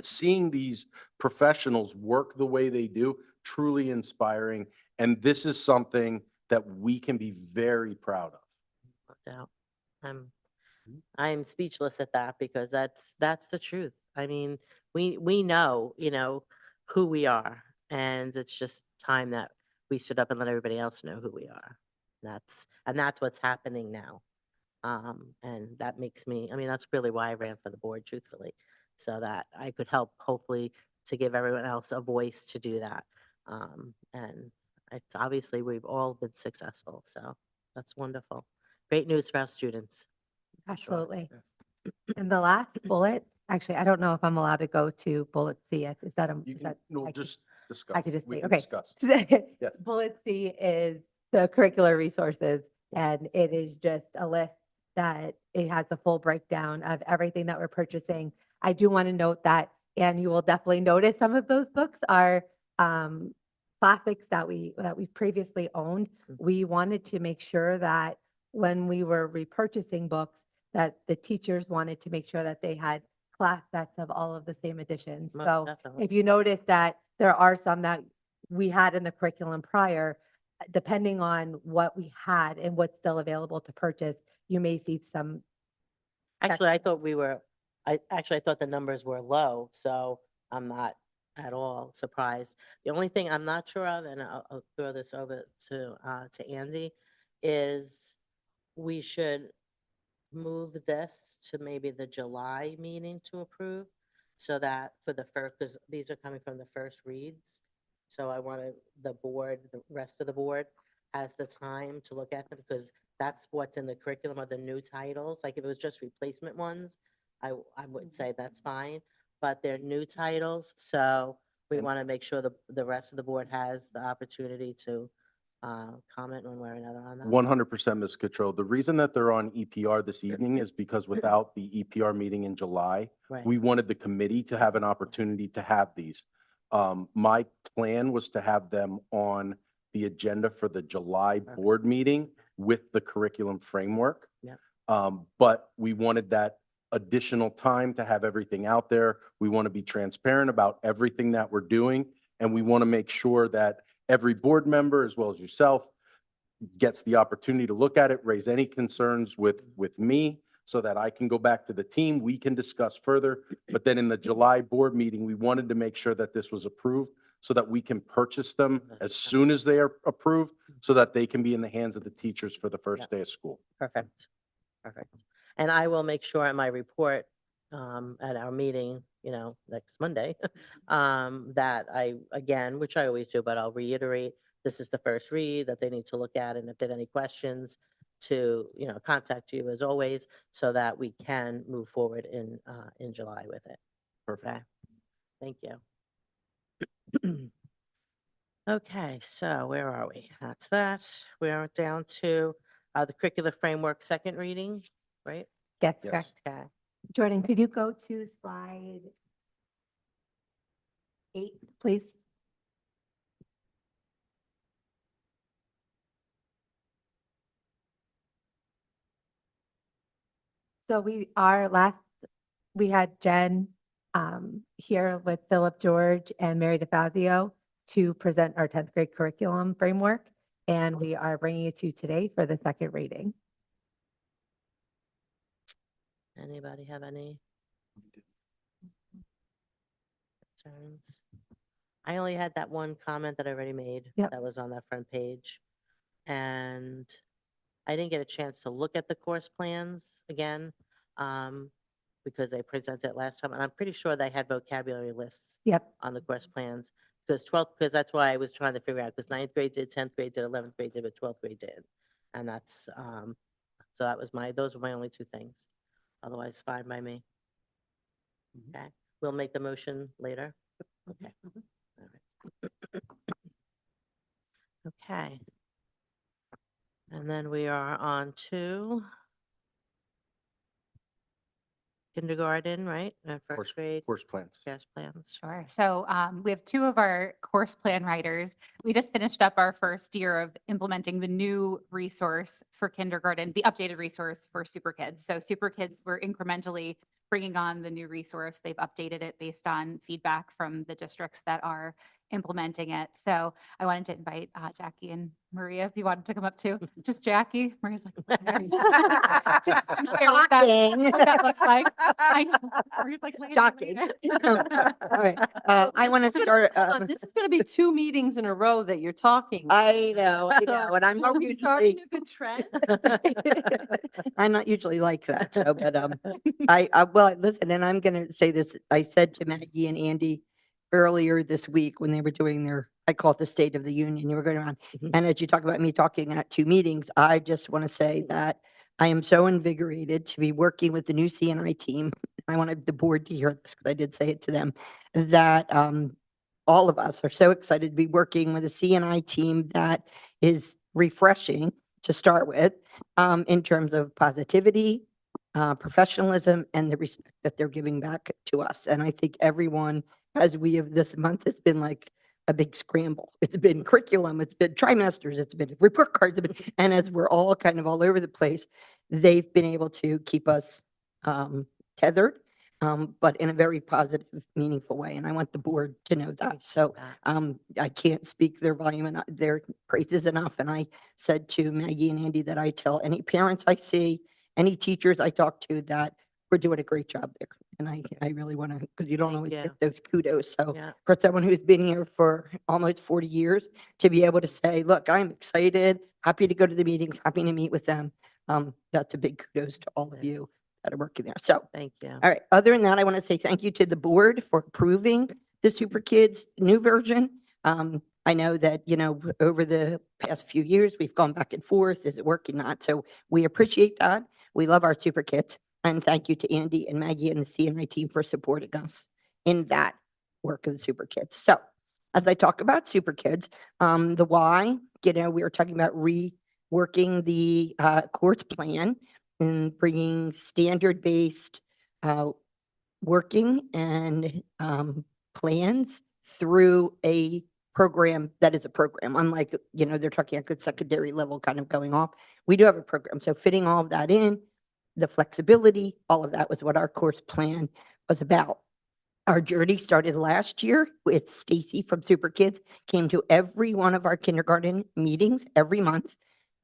seeing these professionals work the way they do, truly inspiring. And this is something that we can be very proud of.
No doubt. I'm speechless at that, because that's the truth. I mean, we know, who we are, and it's just time that we stood up and let everybody else know who we are. That's what's happening now. And that makes me, I mean, that's really why I ran for the board, truthfully, so that I could help, hopefully, to give everyone else a voice to do that. And it's obviously we've all been successful, so that's wonderful. Great news for our students. for sure.
Absolutely. And the last bullet, actually, I don't know if I'm allowed to go to bullet C. Is that,
You
is
can,
that?
no,
I could-
just discuss.
I could just
We
say,
can
okay.
discuss. Yes.
Bullet C is the curricular resources, and it is just a list that it has a full breakdown of everything that we're purchasing. I do want to note that, and you will definitely notice some of those books are classics that we previously owned. We wanted to make sure that when we were repurchasing books, that the teachers wanted to make sure that they had class sets of all of the same editions.
Most
So
definitely.
if you notice that there are some that we had in the curriculum prior, depending on what we had and what's still available to purchase, you may see some.
Actually, I thought I thought the numbers were low, so I'm not at all surprised. The only thing I'm not sure of, and I'll throw this over to Andy, is we should move this to maybe the July meeting to approve, so that for the first, because these are coming from the first reads. So I wanted the rest of the board has the time to look at them, because that's what's in the curriculum, are the new titles. Like if it was just replacement ones, I would say that's fine, but they're new titles, so we
And-
want to make sure the rest of the board has the opportunity to comment one way or another on that.
100%, Ms. Cottrell. The reason that they're on EPR this evening is because without the EPR meeting in July,
Right.
we wanted the committee to have an opportunity to have these. My plan was to have them on the agenda for the July
Perfect.
board meeting with the curriculum framework.
Yep.
But we wanted that additional time to have everything out there. We want to be transparent about everything that we're doing, and we want to make sure that every board member, as well as yourself, gets the opportunity to look at it, raise any concerns with me, so that I can go back to the team, we can discuss further. But then in the July board meeting, we wanted to make sure that this was approved so that we can purchase them as soon as they are approved, so that they can be in the hands of the teachers for the first
Yep.
day of school.
Perfect. Perfect. And I will make sure in my report at our meeting, next Monday, that again, which I always do, but I'll reiterate, this is the first read that they need to look at, and if they have any questions, to, contact you as always, so that we can move forward in July with it.
Perfect.
Okay. Thank you. Okay, so where are we? That's that. We are down to the curricular framework second reading, right?
Yes,
Yes.
correct.
Okay.
Jordan, could you go to slide 8, please? So we had Jen here with Philip George and Mary DeFazio to present our 10th grade curriculum framework, and we are bringing it to you today for the second reading.
Anybody have any concerns? I only had that one comment that I already made.
Yep.
That was on that front page. And I didn't get a chance to look at the course plans again, because they presented it last time, and I'm pretty sure they had vocabulary lists
Yep.
on the course plans. Because that's why I was trying to figure out, because 9th grade did, 10th grade did, 11th grade did, but 12th grade did. And that's, so those were my only two things. Otherwise, fine by me. Okay, we'll make the motion later. Okay. All right. Okay. And then we are on to kindergarten, right?
Course-
First grade,
Course plans.
cash plans.
Sure. So we have two of our course plan writers. We just finished up our first year of implementing the new resource for kindergarten, the updated resource for Super Kids. So Super Kids, we're incrementally bringing on the new resource. They've updated it based on feedback from the districts that are implementing it. So I wanted to invite Jackie and Maria, if you wanted to come up too. Just Jackie. Maria's like, Just share what that looks like. I know. Maria's like, "Look at
Shocking.
Maria."
All right, I want to start,
This is gonna be 2 meetings in a row that you're talking.
I know, and I'm
Are we starting
usually,
a good trend?
I'm not usually like that, so, but, well, listen, and I'm gonna say this, I said to Maggie and Andy earlier this week when they were doing their, I call it the State of the Union, you were going around,
Mhm.
and as you talk about me talking at 2 meetings, I just want to say that I am so invigorated to be working with the new CNI team. I wanted the board to hear this, because I did say it to them, that, all of us are so excited to be working with a CNI team that is refreshing to start with, in terms of positivity, professionalism, and the respect that they're giving back to us. And I think everyone, as we have this month, has been like a big scramble. It's been curriculum, it's been trimesters, it's been report cards, and as we're all kind of all over the place, they've been able to keep us tethered, but in a very positive, meaningful way. And I want the board to know that. So I can't speak their volume and their praises enough. And I said to Maggie and Andy that I tell any parents I see, any teachers I talk to, that we're doing a great job there. And I really want to, because you don't
Thank
always
you.
get those kudos. So
Yeah.
for someone who's been here for almost 40 years, to be able to say, look, I'm excited, happy to go to the meetings, happy to meet with them. That's a big kudos to all of
Yes.
you that are working there. So,
Thank you.
all right, other than that, I want to say thank you to the board for approving the Super Kids new version. I know that, over the past few years, we've gone back and forth. Is it working, not? So we appreciate that. We love our Super Kids. And thank you to Andy and Maggie and the CNI team for supporting us in that work of the Super Kids. So as I talk about Super Kids, the why, we were talking about reworking the course plan and bringing standard-based working and plans through a program that is a program, unlike, they're talking at the secondary level kind of going off. We do have a program. So fitting all of that in, the flexibility, all of that was what our course plan was about. Our journey started last year with Stacy from Super Kids, came to every one of our kindergarten meetings every month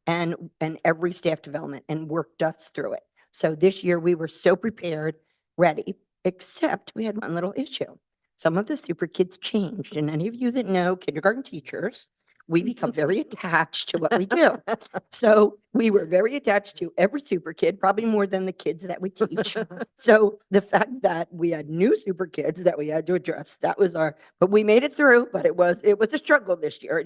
and every staff development and worked us through it. So this year we were so prepared, ready, except we had one little issue. Some of the Super Kids changed, and any of you that know kindergarten teachers, we become very attached to what we do. So we were very attached to every Super Kid, probably more than the kids that we teach. So the fact that we had new Super Kids that we had to address, that was but we made it through, but it was a struggle this year,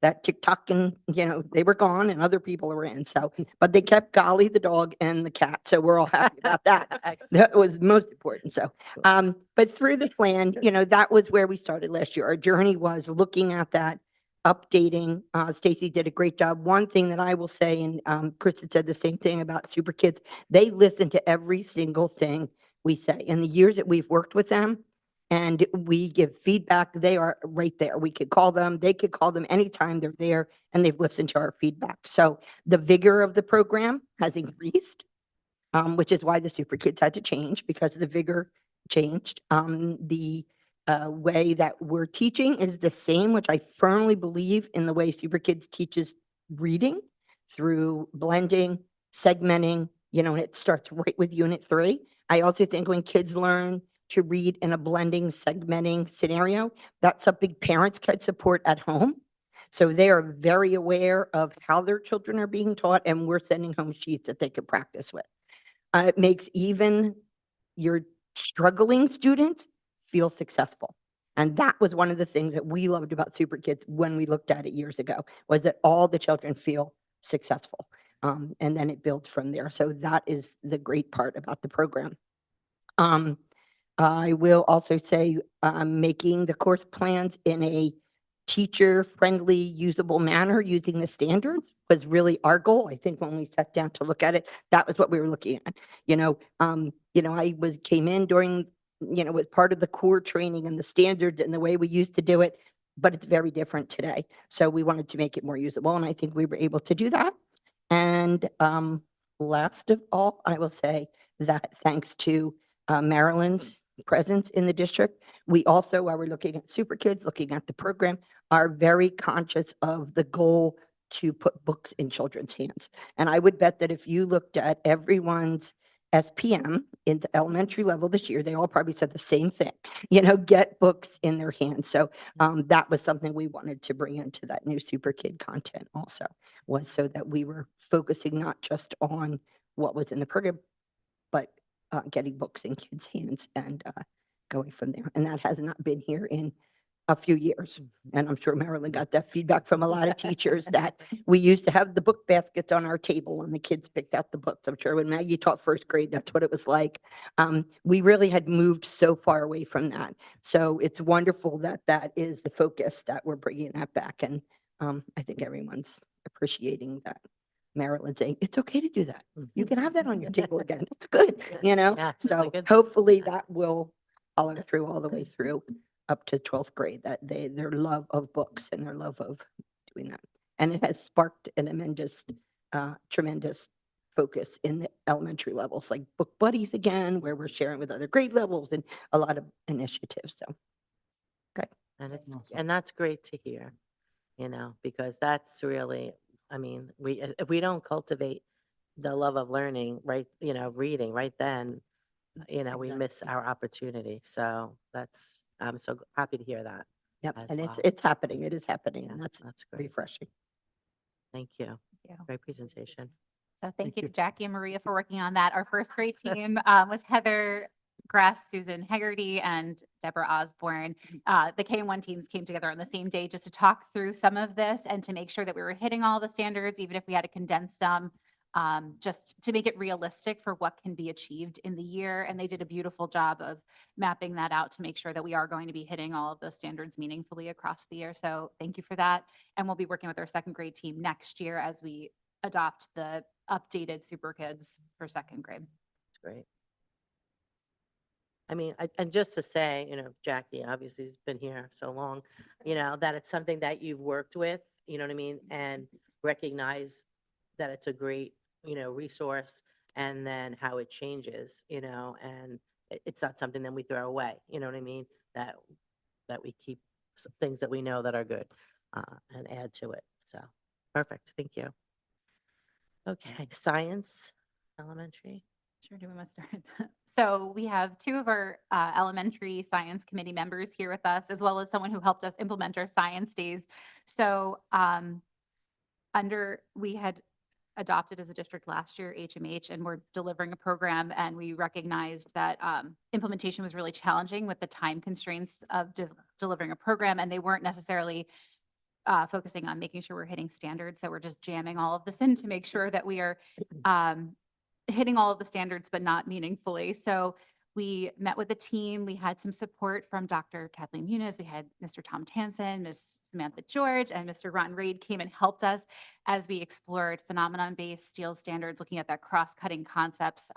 that TikTok and, they were gone and other people were in. So, but they kept Golly the dog and the cat. So we're all happy about that. That was most important. So, but through the plan, that was where we started last year. Our journey was looking at that, updating. Stacy did a great job. One thing that I will say, and Kristen said the same thing about Super Kids, they listen to every single thing we say. In the years that we've worked with them and we give feedback, they are right there. We could call them, they could call them anytime they're there, and they've listened to our feedback. So the vigor of the program has increased, which is why the Super Kids had to change, because the vigor changed. The way that we're teaching is the same, which I firmly believe in the way Super Kids teaches reading through blending, segmenting, and it starts right with Unit 3. I also think when kids learn to read in a blending, segmenting scenario, that's something parents can support at home. So they are very aware of how their children are being taught, and we're sending home sheets that they can practice with. It makes even your struggling students feel successful. And that was one of the things that we loved about Super Kids when we looked at it years ago, was that all the children feel successful. And then it builds from there. So that is the great part about the program. I will also say, making the course plans in a teacher-friendly, usable manner using the standards was really our goal. I think when we sat down to look at it, that was what we were looking at. Came in during, was part of the core training and the standard and the way we used to do it, but it's very different today. So we wanted to make it more usable, and I think we were able to do that. And last of all, I will say that thanks to Maryland's presence in the district, we also, while we're looking at Super Kids, looking at the program, are very conscious of the goal to put books in children's hands. And I would bet that if you looked at everyone's SPM in the elementary level this year, they all probably said the same thing, get books in their hands. So that was something we wanted to bring into that new Super Kid content also, was so that we were focusing not just on what was in the program, but getting books in kids' hands and going from there. And that has not been here in a few years. And I'm sure Marilyn got that feedback from a lot of teachers that we used to have the book baskets on our table and the kids picked out the books. I'm sure when Maggie taught first grade, that's what it was like. We really had moved so far away from that. So it's wonderful that that is the focus, that we're bringing that back. And I think everyone's appreciating that. Marilyn saying, it's okay to do that. You can have that on your table again. That's good,
Yeah, it's a
So
good-
hopefully that will follow through all the way through up to 12th grade, that their love of books and their love of doing that. And it has sparked an tremendous focus in the elementary levels, like book buddies again, where we're sharing with other grade levels and a lot of initiatives. So
And that's great to hear, because that's really, if we don't cultivate the love of learning, right, reading right then, we miss our opportunity. So I'm so happy to hear that.
yep,
as
and
well.
it's happening. It is happening,
Yeah,
and that's
great.
refreshing.
Thank you.
you.
Great presentation.
So thank you to Jackie and Maria for working on that. Our first grade team was Heather Grass, Susan Hegarty, and Deborah Osborne. The K1 teams came together on the same day just to talk through some of this and to make sure that we were hitting all the standards, even if we had to condense some, just to make it realistic for what can be achieved in the year. And they did a beautiful job of mapping that out to make sure that we are going to be hitting all of those standards meaningfully across the year. So thank you for that. And we'll be working with our second grade team next year as we adopt the updated Super Kids for second grade.
It's great. And just to say, Jackie obviously has been here so long, that it's something that you've worked with, you know what I mean? And recognize that it's a great, resource, and then how it changes, and it's not something that we throw away, you know what I mean? That we keep things that we know that are good and add to it. So perfect. Thank you. Okay, science, elementary.
Sure, do we want to start? So we have two of our elementary science committee members here with us, as well as someone who helped us implement our science days. So we had adopted as a district last year, HMH, and we're delivering a program, and we recognized that implementation was really challenging with the time constraints of delivering a program, and they weren't necessarily focusing on making sure we're hitting standards. So we're just jamming all of this in to make sure that we are hitting all of the standards, but not meaningfully. So we met with the team. We had some support from Dr. Kathleen Muniz. We had Mr. Tom Tansen, Ms. Samantha George, and Mr. Ron Reed came and helped us as we explored phenomenon-based steel standards, looking at that cross-cutting concepts.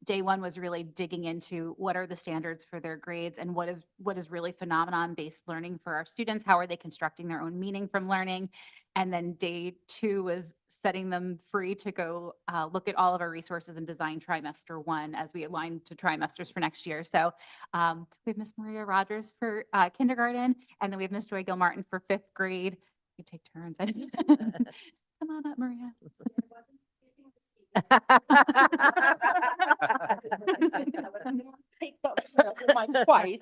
Day one was really digging into what are the standards for their grades and what is really phenomenon-based learning for our students. How are they constructing their own meaning from learning? And then day two was setting them free to go look at all of our resources and design trimester one as we align to trimesters for next year. So we have Miss Maria Rogers for kindergarten, and then we have Miss Joy Gilmartin for fifth grade. You take turns. Come on up, Maria.
Twice.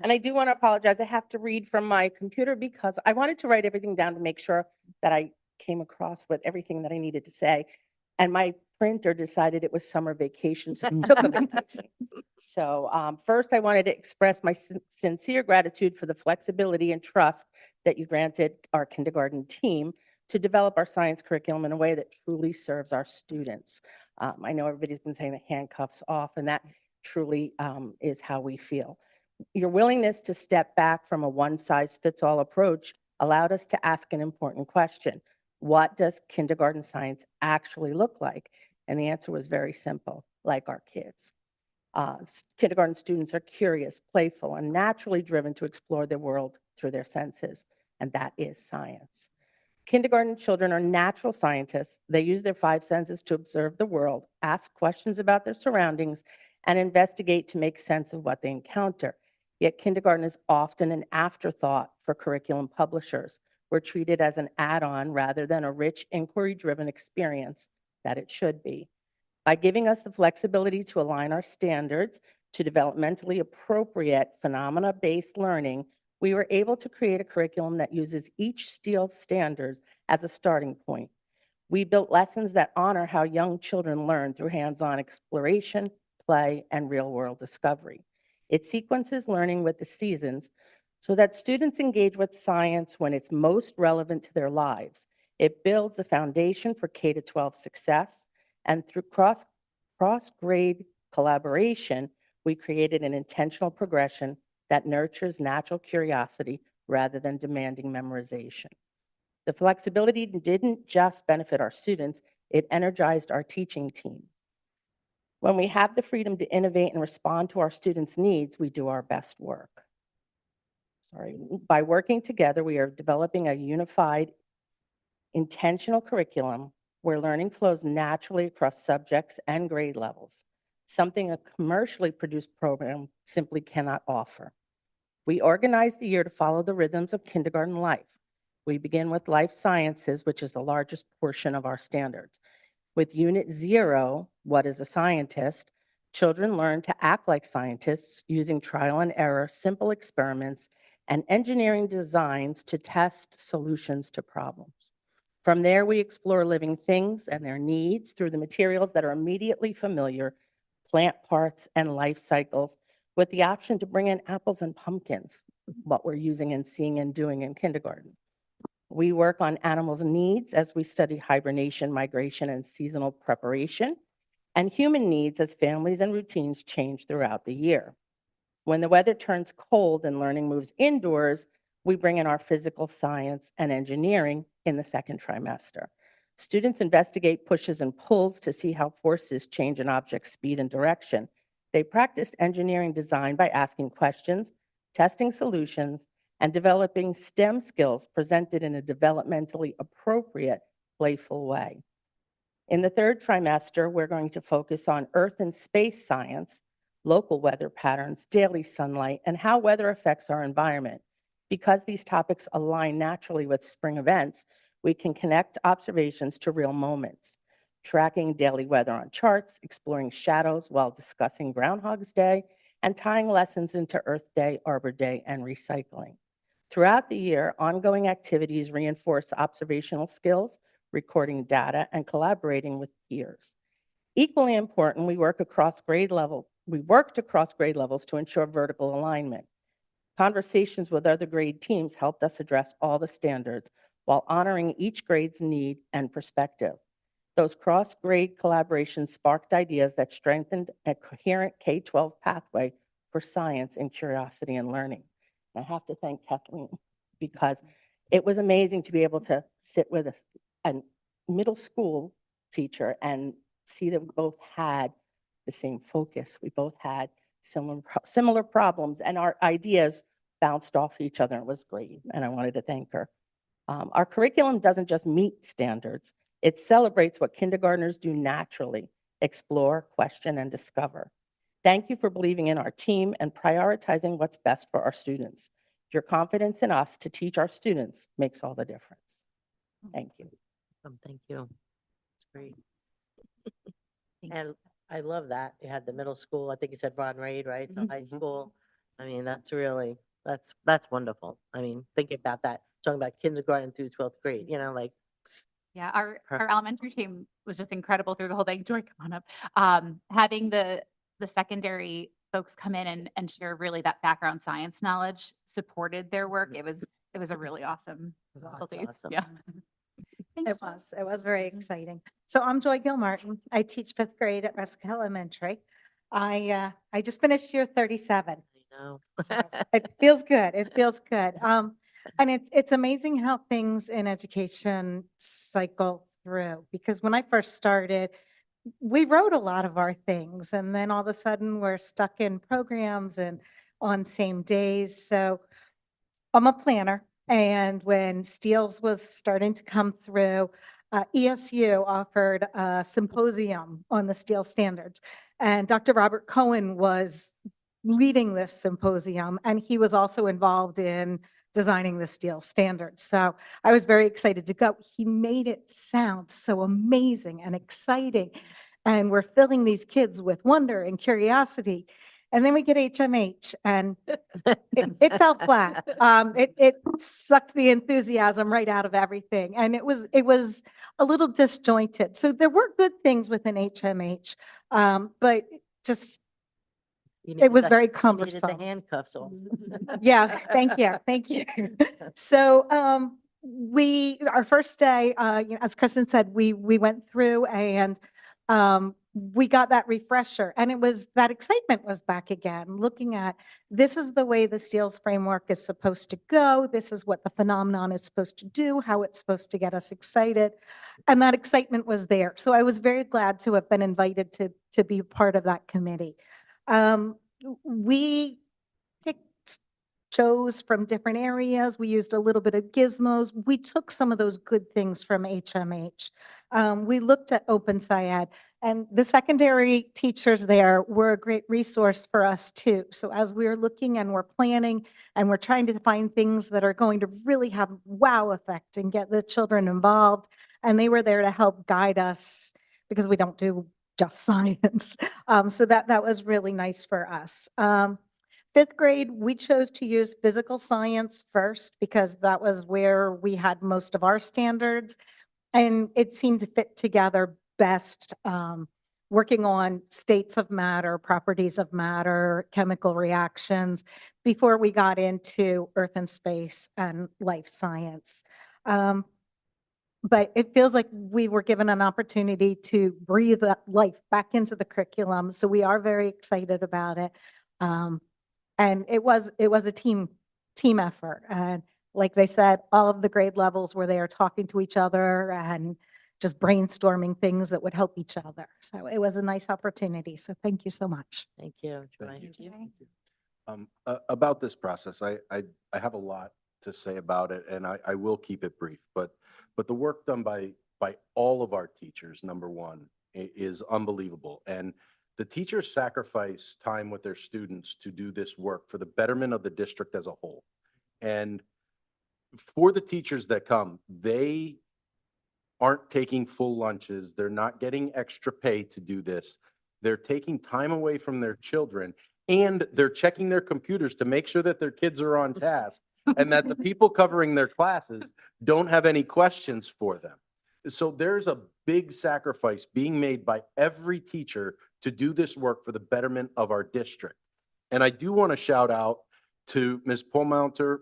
And I do want to apologize. I have to read from my computer because I wanted to write everything down to make sure that I came across with everything that I needed to say. And my printer decided it was summer vacation, so it took a vacation. So first, I wanted to express my sincere gratitude for the flexibility and trust that you granted our kindergarten team to develop our science curriculum in a way that truly serves our students. I know everybody's been saying the handcuffs off and that, truly is how we feel. Your willingness to step back from a one-size-fits-all approach allowed us to ask an important question. What does kindergarten science actually look like? And the answer was very simple, like our kids. Kindergarten students are curious, playful, and naturally driven to explore the world through their senses, and that is science. Kindergarten children are natural scientists. They use their five senses to observe the world, ask questions about their surroundings, and investigate to make sense of what they encounter. Yet kindergarten is often an afterthought for curriculum publishers. We're treated as an add-on rather than a rich, inquiry-driven experience that it should be. By giving us the flexibility to align our standards to developmentally appropriate phenomena-based learning, we were able to create a curriculum that uses each STEEL standards as a starting point. We built lessons that honor how young children learn through hands-on exploration, play, and real-world discovery. It sequences learning with the seasons so that students engage with science when it's most relevant to their lives. It builds a foundation for K-12 success, and through cross-grade collaboration, we created an intentional progression that nurtures natural curiosity rather than demanding memorization. The flexibility didn't just benefit our students, it energized our teaching team. When we have the freedom to innovate and respond to our students' needs, we do our best work. By working together, we are developing a unified, intentional curriculum where learning flows naturally across subjects and grade levels, something a commercially produced program simply cannot offer. We organize the year to follow the rhythms of kindergarten life. We begin with life sciences, which is the largest portion of our standards. With Unit 0, What is a Scientist?, children learn to act like scientists using trial and error, simple experiments, and engineering designs to test solutions to problems. From there, we explore living things and their needs through the materials that are immediately familiar, plant parts and life cycles, with the option to bring in apples and pumpkins, what we're using and seeing and doing in kindergarten. We work on animals' needs as we study hibernation, migration, and seasonal preparation, and human needs as families and routines change throughout the year. When the weather turns cold and learning moves indoors, we bring in our physical science and engineering in the second trimester. Students investigate pushes and pulls to see how forces change an object's speed and direction. They practice engineering design by asking questions, testing solutions, and developing STEM skills presented in a developmentally appropriate, playful way. In the third trimester, we're going to focus on earth and space science, local weather patterns, daily sunlight, and how weather affects our environment. Because these topics align naturally with spring events, we can connect observations to real moments, tracking daily weather on charts, exploring shadows while discussing Groundhog's Day, and tying lessons into Earth Day, Arbor Day, and recycling. Throughout the year, ongoing activities reinforce observational skills, recording data, and collaborating with peers. Equally important, we worked across grade levels to ensure vertical alignment. Conversations with other grade teams helped us address all the standards while honoring each grade's need and perspective. Those cross-grade collaborations sparked ideas that strengthened a coherent K-12 pathway for science and curiosity and learning. And I have to thank Kathleen because it was amazing to be able to sit with a middle school teacher and see that we both had the same focus. We both had similar problems, and our ideas bounced off each other. It was great, and I wanted to thank her. Our curriculum doesn't just meet standards. It celebrates what kindergartners do naturally: explore, question, and discover. Thank you for believing in our team and prioritizing what's best for our students. Your confidence in us to teach our students makes all the difference. Thank you.
Thank you. It's great. And I love that. You had the middle school, I think you said Ron Reed, right? The high school. I mean, that's really, that's wonderful. I mean, thinking about that, talking about kindergarten through 12th grade, like,
Yeah, our
Perfect.
elementary team was just incredible through the whole thing. Joy, come on up. Having the secondary folks come in and share really that background science knowledge supported their work. It was a really awesome.
That's
days.
awesome.
Yeah.
It was very exciting. So I'm Joy Gilmartin. I teach fifth grade at Rescue Elementary.
I just finished year 37.
I know.
It feels good. It feels good. And it's amazing how things in education cycle through, because when I first started, we wrote a lot of our things, and then all of a sudden we're stuck in programs and on same days. So I'm a planner, and when Steels was starting to come through, ESU offered a symposium on the steel standards. And Dr. Robert Cohen was leading this symposium, and he was also involved in designing the steel standards. So I was very excited to go. He made it sound so amazing and exciting. And we're filling these kids with wonder and curiosity. And then we get HMH, and it fell flat. It sucked the enthusiasm right out of everything, and it was a little disjointed. So there were good things within HMH, but just
You
it was
needed
very
you needed
cumbersome.
the handcuffs on.
Yeah, thank you, thank you. So our first day, as Kristen said, we went through and we got that refresher, and that excitement was back again, looking at this is the way the Steels framework is supposed to go. This is what the phenomenon is supposed to do, how it's supposed to get us excited. And that excitement was there. So I was very glad to have been invited to be part of that committee. We chose from different areas. We used a little bit of gizmos. We took some of those good things from HMH. We looked at Open SciEd, and the secondary teachers there were a great resource for us too. So as we were looking and we're planning and we're trying to find things that are going to really have wow effect and get the children involved, and they were there to help guide us because we don't do just science. So that was really nice for us. Fifth grade, we chose to use physical science first because that was where we had most of our standards. And it seemed to fit together best, working on states of matter, properties of matter, chemical reactions, before we got into earth and space and life science. But it feels like we were given an opportunity to breathe that life back into the curriculum. So we are very excited about it. And it was a team effort. And like they said, all of the grade levels were there talking to each other and just brainstorming things that would help each other. So it was a nice opportunity. So thank you so much.
Thank you, Joy.
About this process, I have a lot to say about it, and I will keep it brief, but the work done by all of our teachers, number one, is unbelievable. And the teachers sacrifice time with their students to do this work for the betterment of the district as a whole. And for the teachers that come, they aren't taking full lunches. They're not getting extra pay to do this. They're taking time away from their children, and they're checking their computers to make sure that their kids are on task and that the people covering their classes don't have any questions for them. So there's a big sacrifice being made by every teacher to do this work for the betterment of our district. And I do want to shout out to Ms. Pulmounter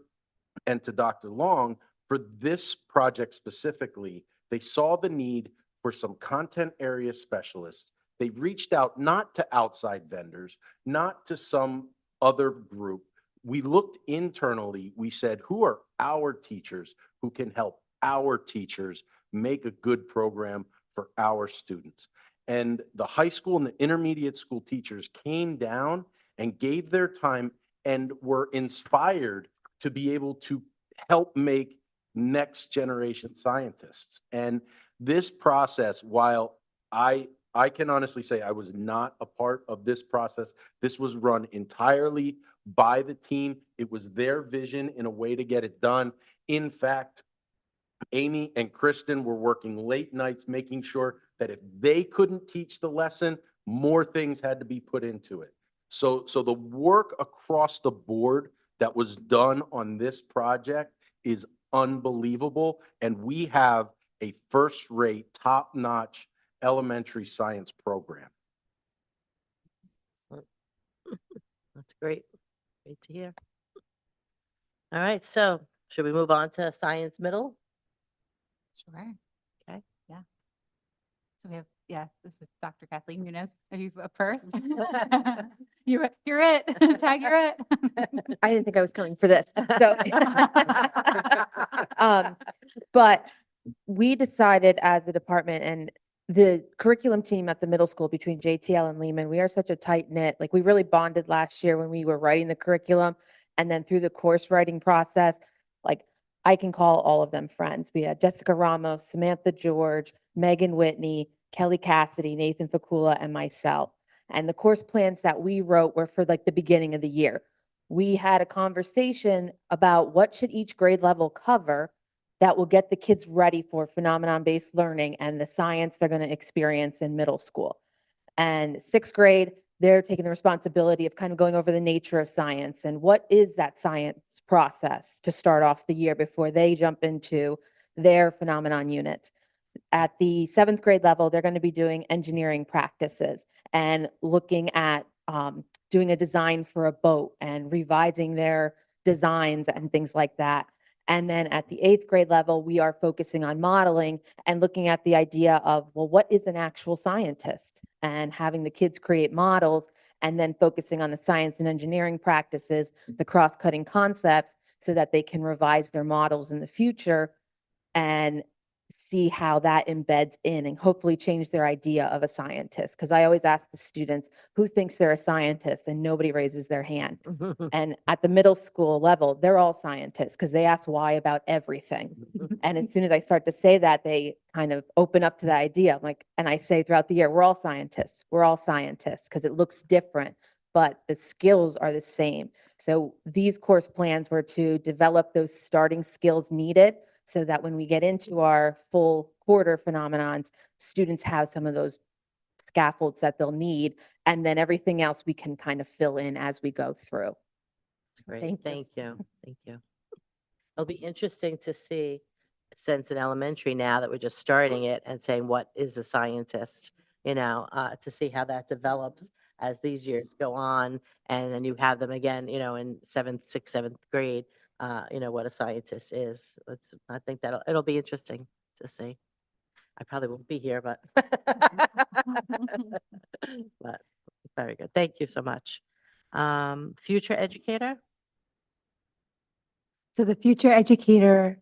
and to Dr. Long for this project specifically. They saw the need for some content area specialists. They reached out not to outside vendors, not to some other group. We looked internally. We said, who are our teachers who can help our teachers make a good program for our students? And the high school and the intermediate school teachers came down and gave their time and were inspired to be able to help make next generation scientists. And this process, while I can honestly say I was not a part of this process, this was run entirely by the team. It was their vision in a way to get it done. In fact, Amy and Kristen were working late nights, making sure that if they couldn't teach the lesson, more things had to be put into it. So the work across the board that was done on this project is unbelievable. And we have a first-rate, top-notch elementary science program.
That's great. Great to hear. All right, so should we move on to science middle?
Sure.
Okay.
Yeah. So we have yeah, this is Dr. Kathleen Muniz. Are you up first? You're it. Tag, you're it.
I didn't think I was coming for this. So, but we decided as a department and the curriculum team at the middle school between JTL and Lehman, we are such a tight knit. Like we really bonded last year when we were writing the curriculum and then through the course writing process, like I can call all of them friends. We had Jessica Ramos, Samantha George, Megan Whitney, Kelly Cassidy, Nathan Fakula, and myself. And the course plans that we wrote were for like the beginning of the year. We had a conversation about what should each grade level cover that will get the kids ready for phenomenon-based learning and the science they're going to experience in middle school. And sixth grade, they're taking the responsibility of kind of going over the nature of science and what is that science process to start off the year before they jump into their phenomenon units. At the seventh grade level, they're going to be doing engineering practices and looking at doing a design for a boat and revising their designs and things like that. And then at the eighth grade level, we are focusing on modeling and looking at the idea of, well, what is an actual scientist? And having the kids create models and then focusing on the science and engineering practices, the cross-cutting concepts, so that they can revise their models in the future and see how that embeds in and hopefully change their idea of a scientist. Because I always ask the students, who thinks they're a scientist? And nobody raises their hand. And at the middle school level, they're all scientists because they ask why about everything. And as soon as I start to say that, they kind of open up to the idea. I'm like, and I say throughout the year, we're all scientists. We're all scientists because it looks different, but the skills are the same. So these course plans were to develop those starting skills needed so that when we get into our full quarter phenomenons, students have some of those scaffolds that they'll need, and then everything else we can kind of fill in as we go through.
Great, thank you, thank you. It'll be interesting to see, since in elementary now that we're just starting it and saying, what is a scientist? To see how that develops as these years go on, and then you have them again, in sixth, seventh grade, what a scientist is. I think it'll be interesting to see. I probably won't be here, but but very good. Thank you so much. Future educator?
So the future educator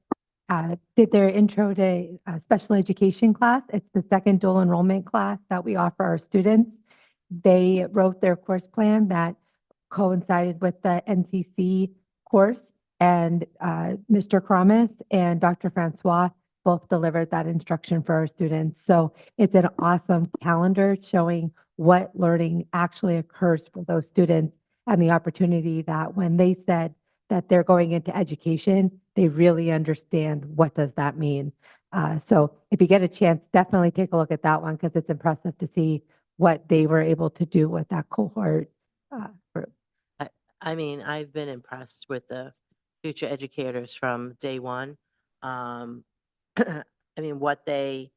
did their intro to special education class. It's the second dual enrollment class that we offer our students. They wrote their course plan that coincided with the NCC course, and Mr. Kramis and Dr. Francois both delivered that instruction for our students. So it's an awesome calendar showing what learning actually occurs for those students and the opportunity that when they said that they're going into education, they really understand what does that mean. So if you get a chance, definitely take a look at that one because it's impressive to see what they were able to do with that cohort group.
I mean, I've been impressed with the future educators from day one. I mean, what the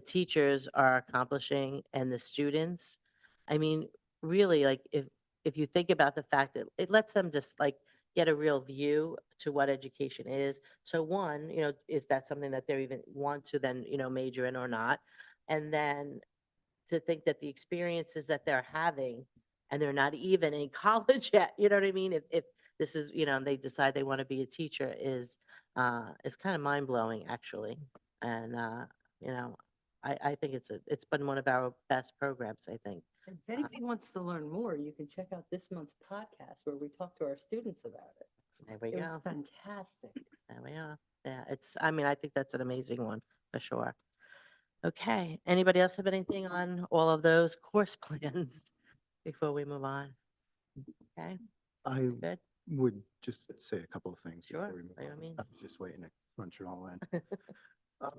teachers are accomplishing and the students. I mean, really, like if you think about the fact that it lets them just like get a real view to what education is. So one, is that something that they even want to then, major in or not? And then to think that the experiences that they're having and they're not even in college yet, you know what I mean? If this is, and they decide they want to be a teacher is kind of mind blowing actually. And, I think it's been one of our best programs, I think.
If anybody wants to learn more, you can check out this month's podcast where we talk to our students about it.
There we
It was
go.
fantastic.
There we are. Yeah, I think that's an amazing one for sure. Okay, anybody else have anything on all of those course plans before we move on? Okay,
I
good,
would just say a couple of things.
Sure,
before we move
by all
on.
means.
I was just waiting to punch it all in.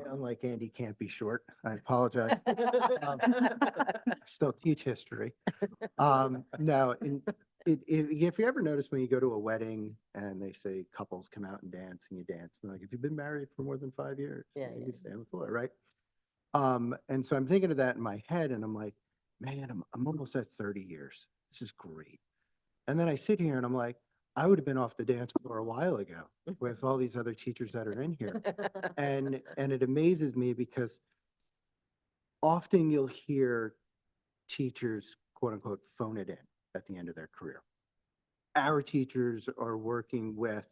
Unlike Andy, can't be short. I apologize. I still teach history. No, if you ever notice when you go to a wedding and they say couples come out and dance and you dance, and like, if you've been married for more than 5 years,
Yeah,
you stay on the floor, right? And so I'm thinking of that in my head and I'm like, man, I'm almost at 30 years. This is great. And then I sit here and I'm like, I would have been off the dance floor a while ago with all these other teachers that are in here. And it amazes me because often you'll hear teachers, quote unquote, phone it in at the end of their career. Our teachers are working with,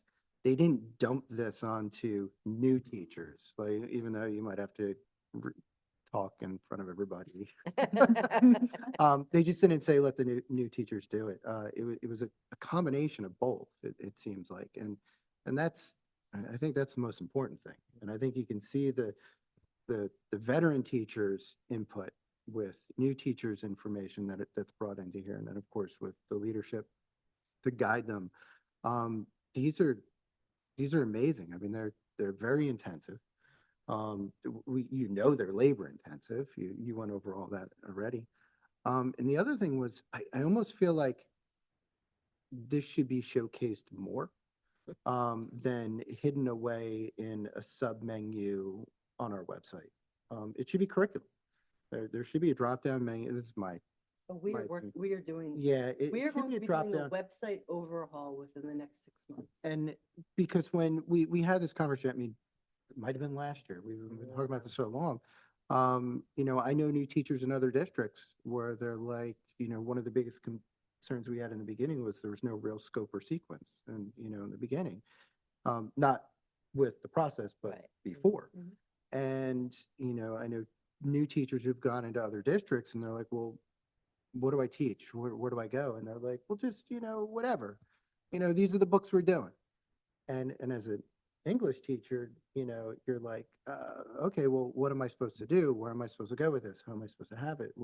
they didn't dump this onto new teachers, like, even though you might have to talk in front of everybody. They just didn't say, let the new teachers do it. It was a combination of both, it seems like. And that's, I think that's the most important thing. And I think you can see the veteran teachers' input with new teachers' information that's brought into here. And then, of course, with the leadership to guide them. These are amazing. I mean, they're very intensive. You know, they're labor intensive. You went over all that already. And the other thing was, I almost feel like this should be showcased more than hidden away in a sub menu on our website. It should be curriculum. There should be a drop down menu. This is my,
We are
opinion.
we are doing.
yeah, it
We are
should
going
be
to
a
be
drop
doing a
down.
website overhaul within the next 6 months.
And because when we had this conversation, I mean, it might have been last year, we've been talking about this so long. You know, I know new teachers in other districts where they're like, you know, one of the biggest concerns we had in the beginning was there was no real scope or sequence. And, you know, in the beginning, not with the process, but
Right.
before.
Mhm.
And, you know, I know new teachers who've gone into other districts and they're like, well, what do I teach? Where do I go? And they're like, well, just, you know, whatever. You know, these are the books we're doing. And as an English teacher, you know, you're like, okay, well, what am I supposed to do? Where am I supposed to go with this? How am I supposed to have it?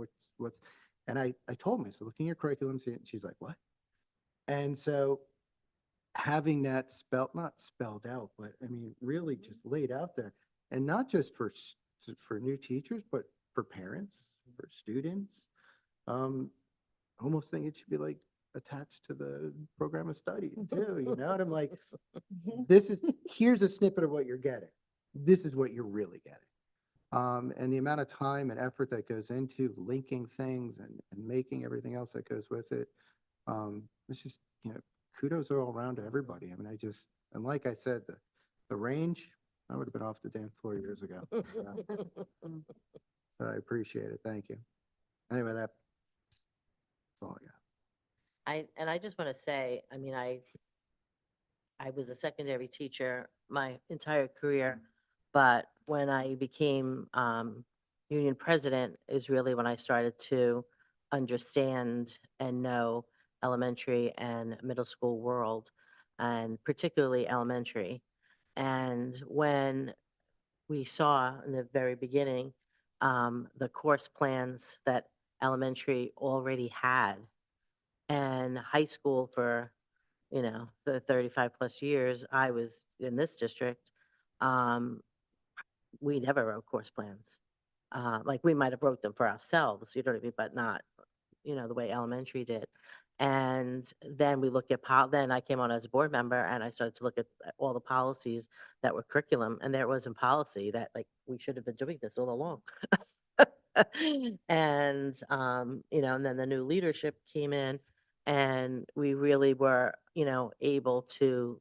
And I told me, so look in your curriculum. She's like, what? And so having that not spelled out, but I mean, really just laid out there, and not just for new teachers, but for parents, for students. I almost think it should be like attached to the program of study too, you know? And I'm like, here's a snippet of what you're getting. This is what you're really getting. And the amount of time and effort that goes into linking things and making everything else that goes with it. It's just, you know, kudos all around to everybody. I mean, and like I said, the range, I would have been off the dance floor years ago. So I appreciate it. Thank you. Anyway, that's all I got.
I just want to say, I mean, I was a secondary teacher my entire career, but when I became union president is really when I started to understand and know elementary and middle school world, and particularly elementary. And when we saw in the very beginning the course plans that elementary already had, and high school for, you know, the 35 plus years I was in this district, um, we never wrote course plans. Like we might have wrote them for ourselves, you know what I mean, but not, you know, the way elementary did. And then we look at, then I came on as a board member and I started to look at all the policies that were curriculum, and there was in policy that like, we should have been doing this all along. And, you know, and then the new leadership came in and we really were, you know, able to,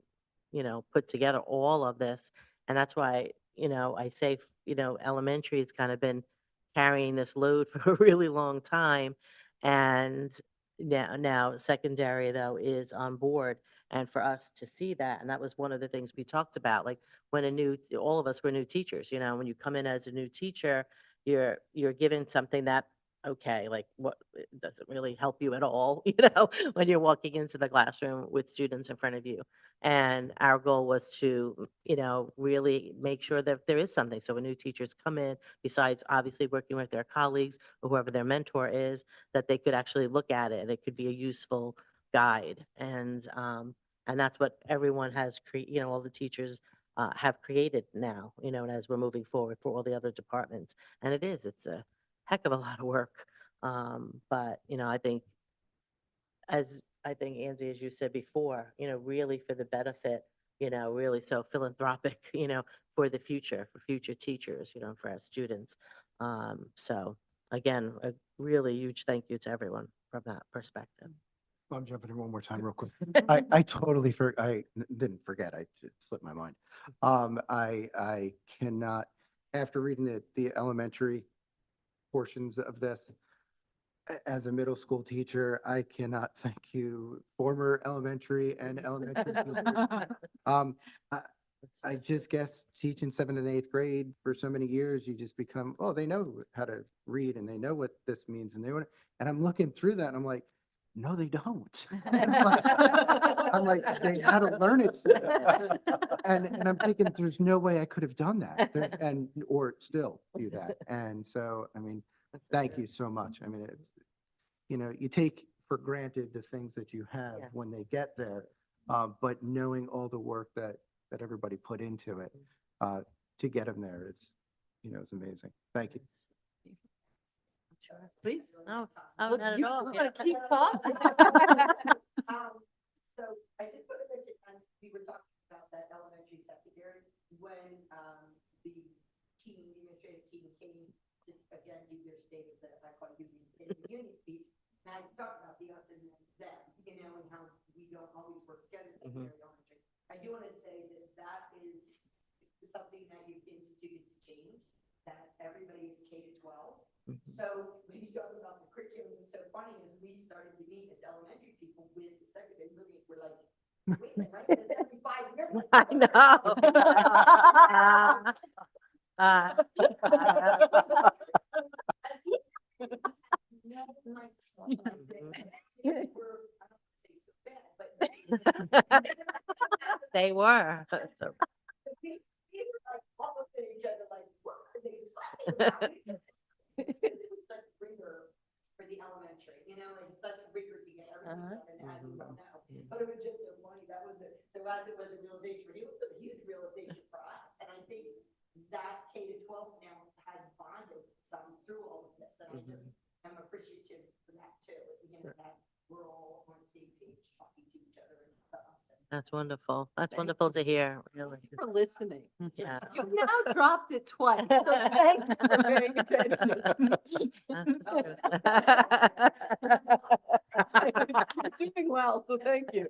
you know, put together all of this. And that's why, you know, I say, you know, elementary has kind of been carrying this load for a really long time. And now secondary though is on board, and for us to see that, and that was one of the things we talked about, like when all of us were new teachers, you know, when you come in as a new teacher, you're given something that, okay, like what, it doesn't really help you at all, you know, when you're walking into the classroom with students in front of you. And our goal was to, you know, really make sure that there is something. So when new teachers come in, besides obviously working with their colleagues or whoever their mentor is, that they could actually look at it and it could be a useful guide. And that's what everyone has you know, all the teachers have created now, you know, and as we're moving forward for all the other departments. And it's a heck of a lot of work. But, you know, I think, Angie, as you said before, you know, really for the benefit, you know, really so philanthropic, you know, for the future, for future teachers, you know, for our students. So again, a really huge thank you to everyone from that perspective.
I'm jumping in one more time real quick. I totally didn't forget. It slipped my mind. I cannot, after reading the elementary portions of this. As a middle school teacher, I cannot thank you, former elementary and elementary teachers. I, I just guess teaching 7th and 8th grade for so many years, you just become, oh, they know how to read and they know what this means and they want, and I'm looking through that and I'm like, no, they don't. I'm like, they had to learn it. And I'm thinking, there's no way I could have done that and, or still do that. And so, I mean, thank you so much. I mean, it's, you know, you take for granted the things that you have
Yes.
when they get there. But knowing all the work that everybody put into it, to get them there, it's, you know, it's amazing. Thank you.
Please.
Oh,
Look,
not at
you
all.
wanna keep talking?
So I just want to mention, and we were talking about that elementary secondary, when the administrative team came to, again, do their state of the, I call it union, state of the union speech. Now, you talk about the us and them, you know, and how we don't always work together, secondary, elementary. I do want to say that that is something that you've instituted to change, that everybody is K to 12. So when you talk about the curriculum, it's so funny, as we started to meet as elementary people with the secondary movement, we're like, wait a minute, right? That's every 5 years.
I know. They were. So-
For the elementary, you know, like such rigor to get everything done and how you don't know. But it was just so funny, that was it. So as it was a realization for you, it was a huge realization for us. And I think that K to 12 now has bonded some through all of this. And I just am appreciative for that too. You know, that we're all on the same page talking to each other and to us.
That's wonderful. That's wonderful to hear, really.
For listening.
Yeah.
You've now dropped it twice, so thank you for paying attention. You're doing well, so thank you.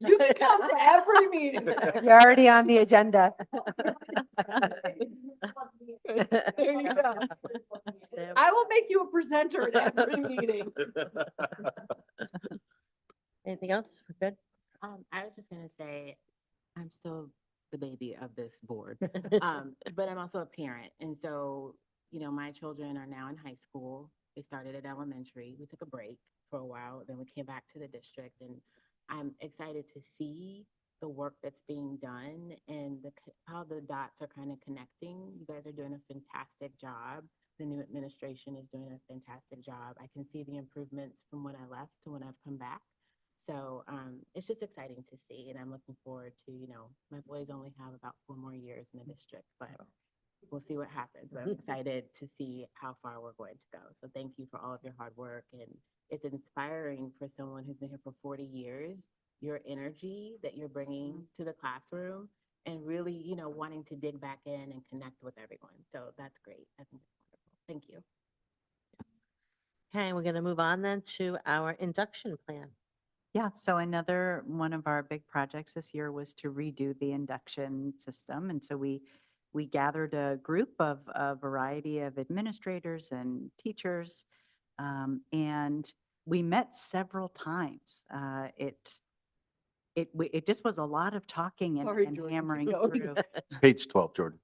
You can come to every meeting.
You're already on the agenda.
There you go. I will make you a presenter at every meeting.
Anything else? We're good?
I was just gonna say, I'm still the baby of this board, but I'm also a parent. And so, you know, my children are now in high school. They started at elementary. We took a break for a while, then we came back to the district, and I'm excited to see the work that's being done and how the dots are kind of connecting. You guys are doing a fantastic job. The new administration is doing a fantastic job. I can see the improvements from when I left to when I've come back. So it's just exciting to see, and I'm looking forward to, you know, my boys only have about 4 more years in the district, but we'll see what happens. But I'm excited to see how far we're going to go. So thank you for all of your hard work, and it's inspiring for someone who's been here for 40 years, your energy that you're bringing to the classroom and really, you know, wanting to dig back in and connect with everyone. So that's great. I think it's wonderful. Thank you.
Okay, we're going to move on then to our induction plan.
Yeah, so another one of our big projects this year was to redo the induction system. And so we gathered a group of a variety of administrators and teachers, and we met several times. It just was a lot of talking
Sorry,
and
Jordan,
hammering
keep going.
through.
Page 12, Jordan.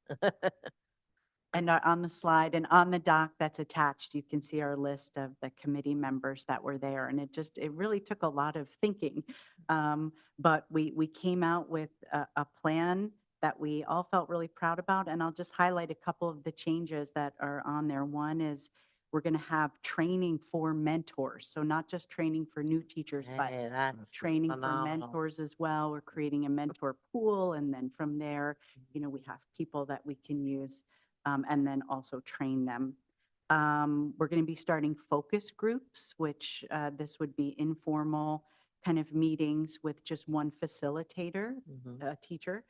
And on the slide and on the doc that's attached, you can see our list of the committee members that were there. And it really took a lot of thinking. But we came out with a plan that we all felt really proud about. And I'll just highlight a couple of the changes that are on there. One is we're going to have training for mentors. So not just training for new teachers, but
Hey, that's
training for
phenomenal.
mentors as well. We're creating a mentor pool. And then from there, you know, we have people that we can use. And then also train them. We're going to be starting focus groups, which this would be informal kind of meetings with just one facilitator, a teacher,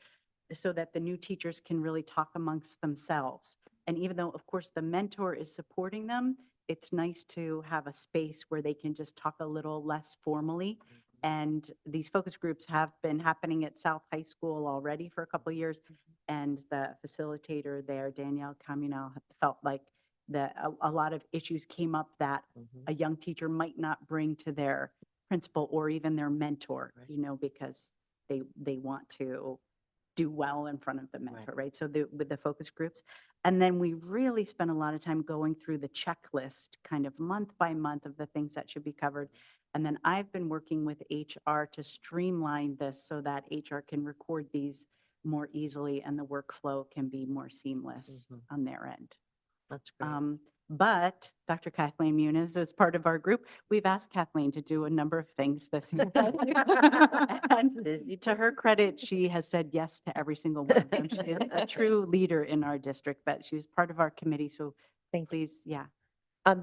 so that the new teachers can really talk amongst themselves. And even though, of course, the mentor is supporting them, it's nice to have a space where they can just talk a little less formally. And these focus groups have been happening at South High School already for a couple of years. And the facilitator there, Danielle Camunel, felt like that a lot of issues came up that a young teacher might not bring to their principal or even their mentor, you know, because they want to do well in front of the mentor, right? So with the focus groups. And then we really spent a lot of time going through the checklist kind of month by month of the things that should be covered. And then I've been working with HR to streamline this so that HR can record these more easily and the workflow can be more seamless on their end.
That's great.
But Dr. Kathleen Muniz is part of our group. We've asked Kathleen to do a number of things this year. And to her credit, she has said yes to every single one of them. She is a true leader in our district, but she was part of our committee. So please, yeah.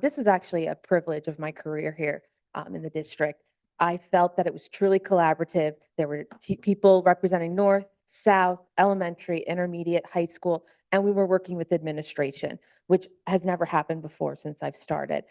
This was actually a privilege of my career here in the district. I felt that it was truly collaborative. There were people representing North, South, elementary, intermediate, high school, and we were working with administration, which has never happened before since I've started.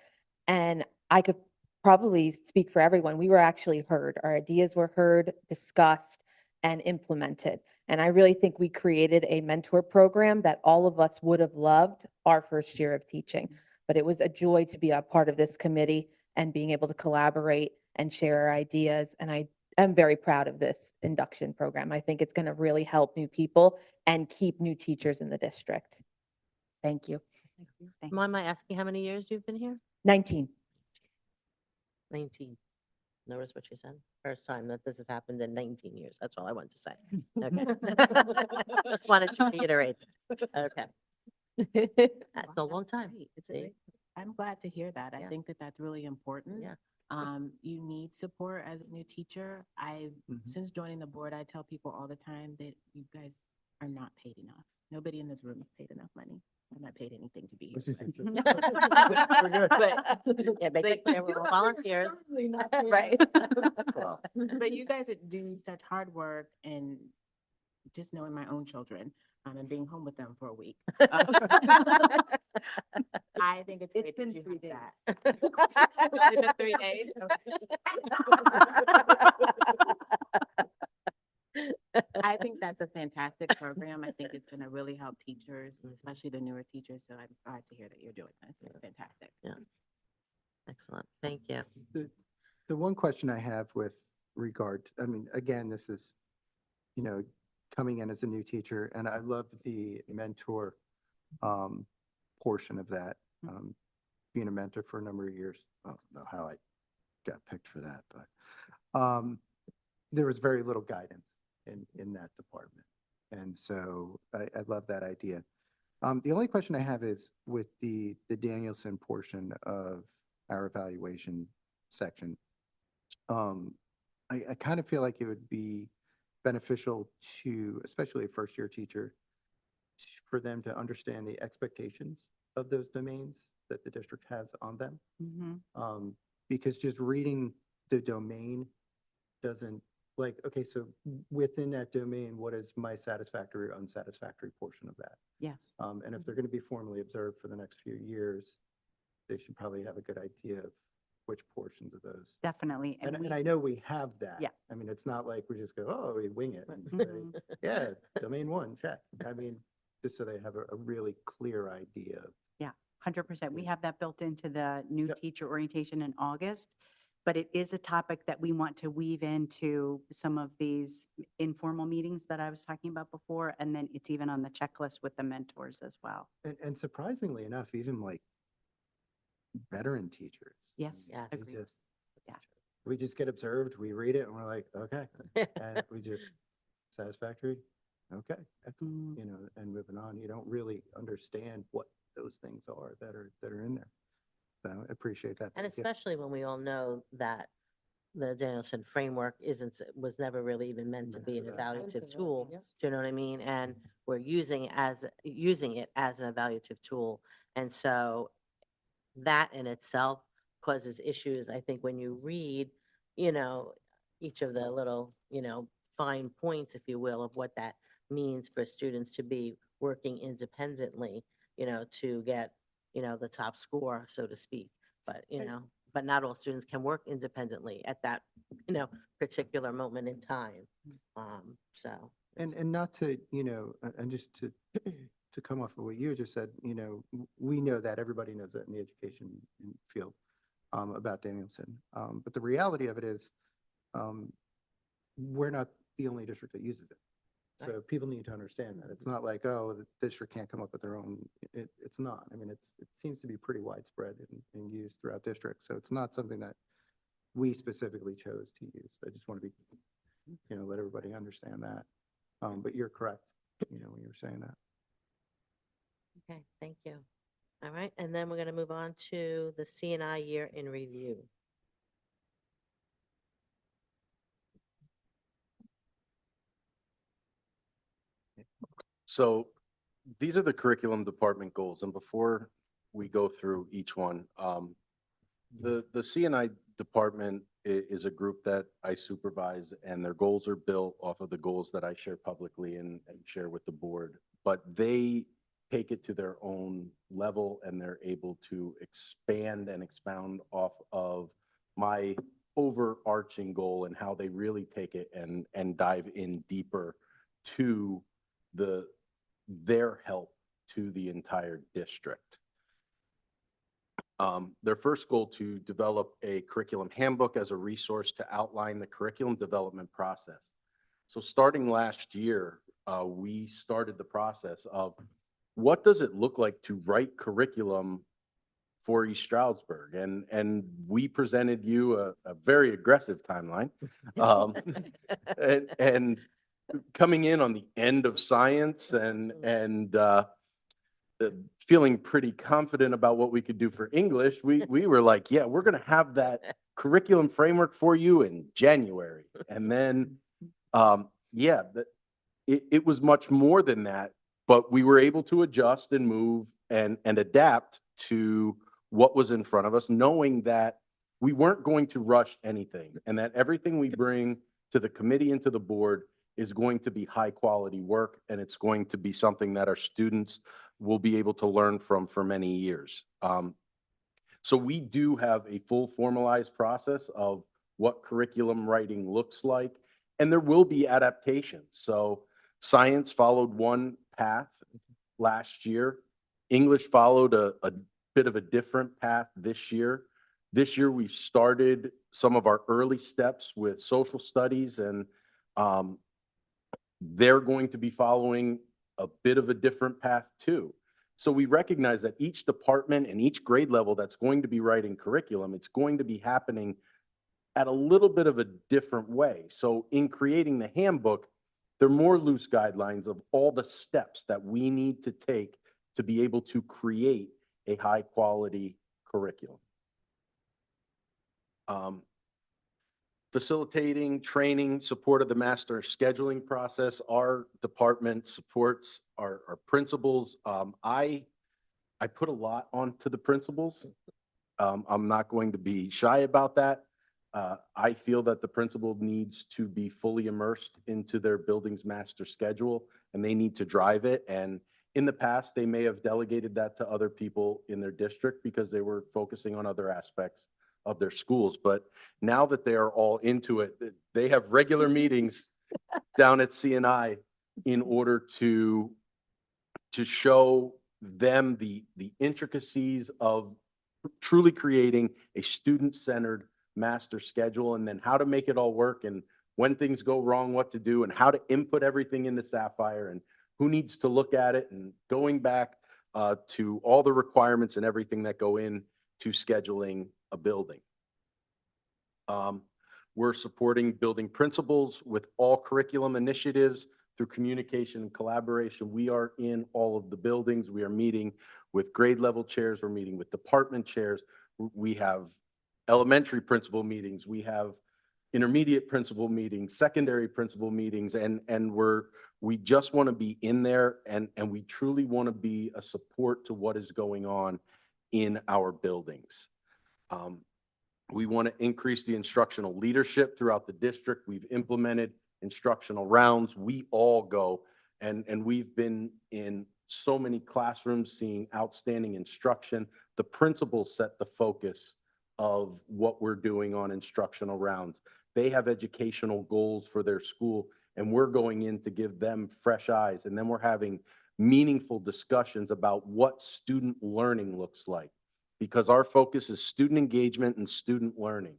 And I could probably speak for everyone. We were actually heard. Our ideas were heard, discussed, and implemented. And I really think we created a mentor program that all of us would have loved our first year of teaching. But it was a joy to be a part of this committee and being able to collaborate and share our ideas. And I am very proud of this induction program. I think it's going to really help new people and keep new teachers in the district. Thank you.
Mind my asking how many years you've been here?
19.
19. Notice what she said? First time that this has happened in 19 years. That's all I wanted to say. Okay. Just wanted to reiterate. Okay. That's a long time.
It's
See?
I'm glad to hear that. I
Yeah.
think that that's really important.
Yeah.
You need support as a new teacher. Since joining the board, I tell people all the time that you guys are not paid enough. Nobody in this room is paid enough money. I'm not paid anything to be here.
We're good. Yeah, make it clear we're all volunteers.
Right.
Wow.
But you guys do such hard work, and just knowing my own children and being home with them for a week. I think it's great that you have that. It's been 3 days. I think that's a fantastic program. I think it's going to really help teachers, especially the newer teachers. So I'm glad to hear that you're doing this. It's fantastic.
Yeah. Excellent. Thank you.
The one question I have with regard, I mean, again, this is, you know, coming in as a new teacher, and I love the mentor portion of that. Being a mentor for a number of years, I don't know how I got picked for that, but there was very little guidance in that department. And so I love that idea. The only question I have is with the Danielson portion of our evaluation section. I kind of feel like it would be beneficial to, especially a first-year teacher, for them to understand the expectations of those domains that the district has on them. Because just reading the domain doesn't, like, okay, so within that domain, what is my satisfactory or unsatisfactory portion of that?
Yes.
And if they're going to be formally observed for the next few years, they should probably have a good idea of which portions of those.
Definitely.
And I know we have that.
Yeah.
I mean, it's not like we just go, oh, we wing it and say, yeah, domain one, check. I mean, just so they have a really clear idea.
Yeah, 100%. We have that built into the new teacher orientation in August, but it is a topic that we want to weave into some of these informal meetings that I was talking about before. And then it's even on the checklist with the mentors as well.
And surprisingly enough, even like veteran teachers.
Yes.
Yes.
we
Agreed.
just-
Yeah.
We just get observed, we read it and we're like, okay. And we just satisfactory. Okay.
Mm.
You know, and moving on, you don't really understand what those things are that are in there. So I appreciate that.
And
Thank you.
especially when we all know that the Danielson framework was never really even meant to be an evaluative tool. Do you know what I mean? And we're using it as an evaluative tool. And so that in itself causes issues, I think, when you read, you know, each of the little, you know, fine points, if you will, of what that means for students to be working independently, you know, to get, you know, the top score, so to speak. But, you know, but not all students can work independently at that, you know, particular moment in time. So.
And not to, you know, and just to to come off of what you just said, we know that, everybody knows that in the education field, about Danielson. But the reality of it is, we're not the only district that uses it. So people need to understand that. It's not like, oh, the district can't come up with their own. It's not. I mean, it seems to be pretty widespread and used throughout districts. So it's not something that we specifically chose to use. I just want to be, let everybody understand that. But you're correct, when you were saying that.
Okay, thank you. All right, and then we're going to move on to the CNI year in review.
So these are the curriculum department goals, and before we go through each one, the CNI department is a group that I supervise, and their goals are built off of the goals that I share publicly and share with the board, but they take it to their own level, and they're able to expand and expound off of my overarching goal and how they really take it and dive in deeper to their help to the entire district. Their first goal to develop a curriculum handbook as a resource to outline the curriculum development process. So starting last year, we started the process of what does it look like to write curriculum for East Stroudsburg? And we presented you a very aggressive timeline. And coming in on the end of science and feeling pretty confident about what we could do for English, we were like, yeah, we're going to have that curriculum framework for you in January. And then, it was much more than that, but we were able to adjust and move and adapt to what was in front of us, knowing that we weren't going to rush anything and that everything we bring to the committee and to the board is going to be high quality work, and it's going to be something that our students will be able to learn from for many years. So we do have a full formalized process of what curriculum writing looks like, and there will be adaptations. So science followed one path last year. English followed a bit of a different path this year. This year, we've started some of our early steps with social studies, and they're going to be following a bit of a different path too. So we recognize that each department and each grade level that's going to be writing curriculum, it's going to be happening at a little bit of a different way. So in creating the handbook, there are more loose guidelines of all the steps that we need to take to be able to create a high quality curriculum. Facilitating, training, support of the master scheduling process. Our department supports our principals. I put a lot onto the principals. I'm not going to be shy about that. I feel that the principal needs to be fully immersed into their building's master schedule, and they need to drive it. And in the past, they may have delegated that to other people in their district because they were focusing on other aspects of their schools. But now that they are all into it, they have regular meetings down at CNI in order to show them the intricacies of truly creating a student-centered master schedule, and then how to make it all work, and when things go wrong, what to do, and how to input everything into Sapphire, and who needs to look at it, and going back to all the requirements and everything that go in to scheduling a building. We're supporting building principals with all curriculum initiatives through communication and collaboration. We are in all of the buildings. We are meeting with grade level chairs. We're meeting with department chairs. We have elementary principal meetings. We have intermediate principal meetings, secondary principal meetings, and we just want to be in there, and we truly want to be a support to what is going on in our buildings. We want to increase the instructional leadership throughout the district. We've implemented instructional rounds. We all go, and we've been in so many classrooms seeing outstanding instruction. The principals set the focus of what we're doing on instructional rounds. They have educational goals for their school, and we're going in to give them fresh eyes. And then we're having meaningful discussions about what student learning looks like, because our focus is student engagement and student learning.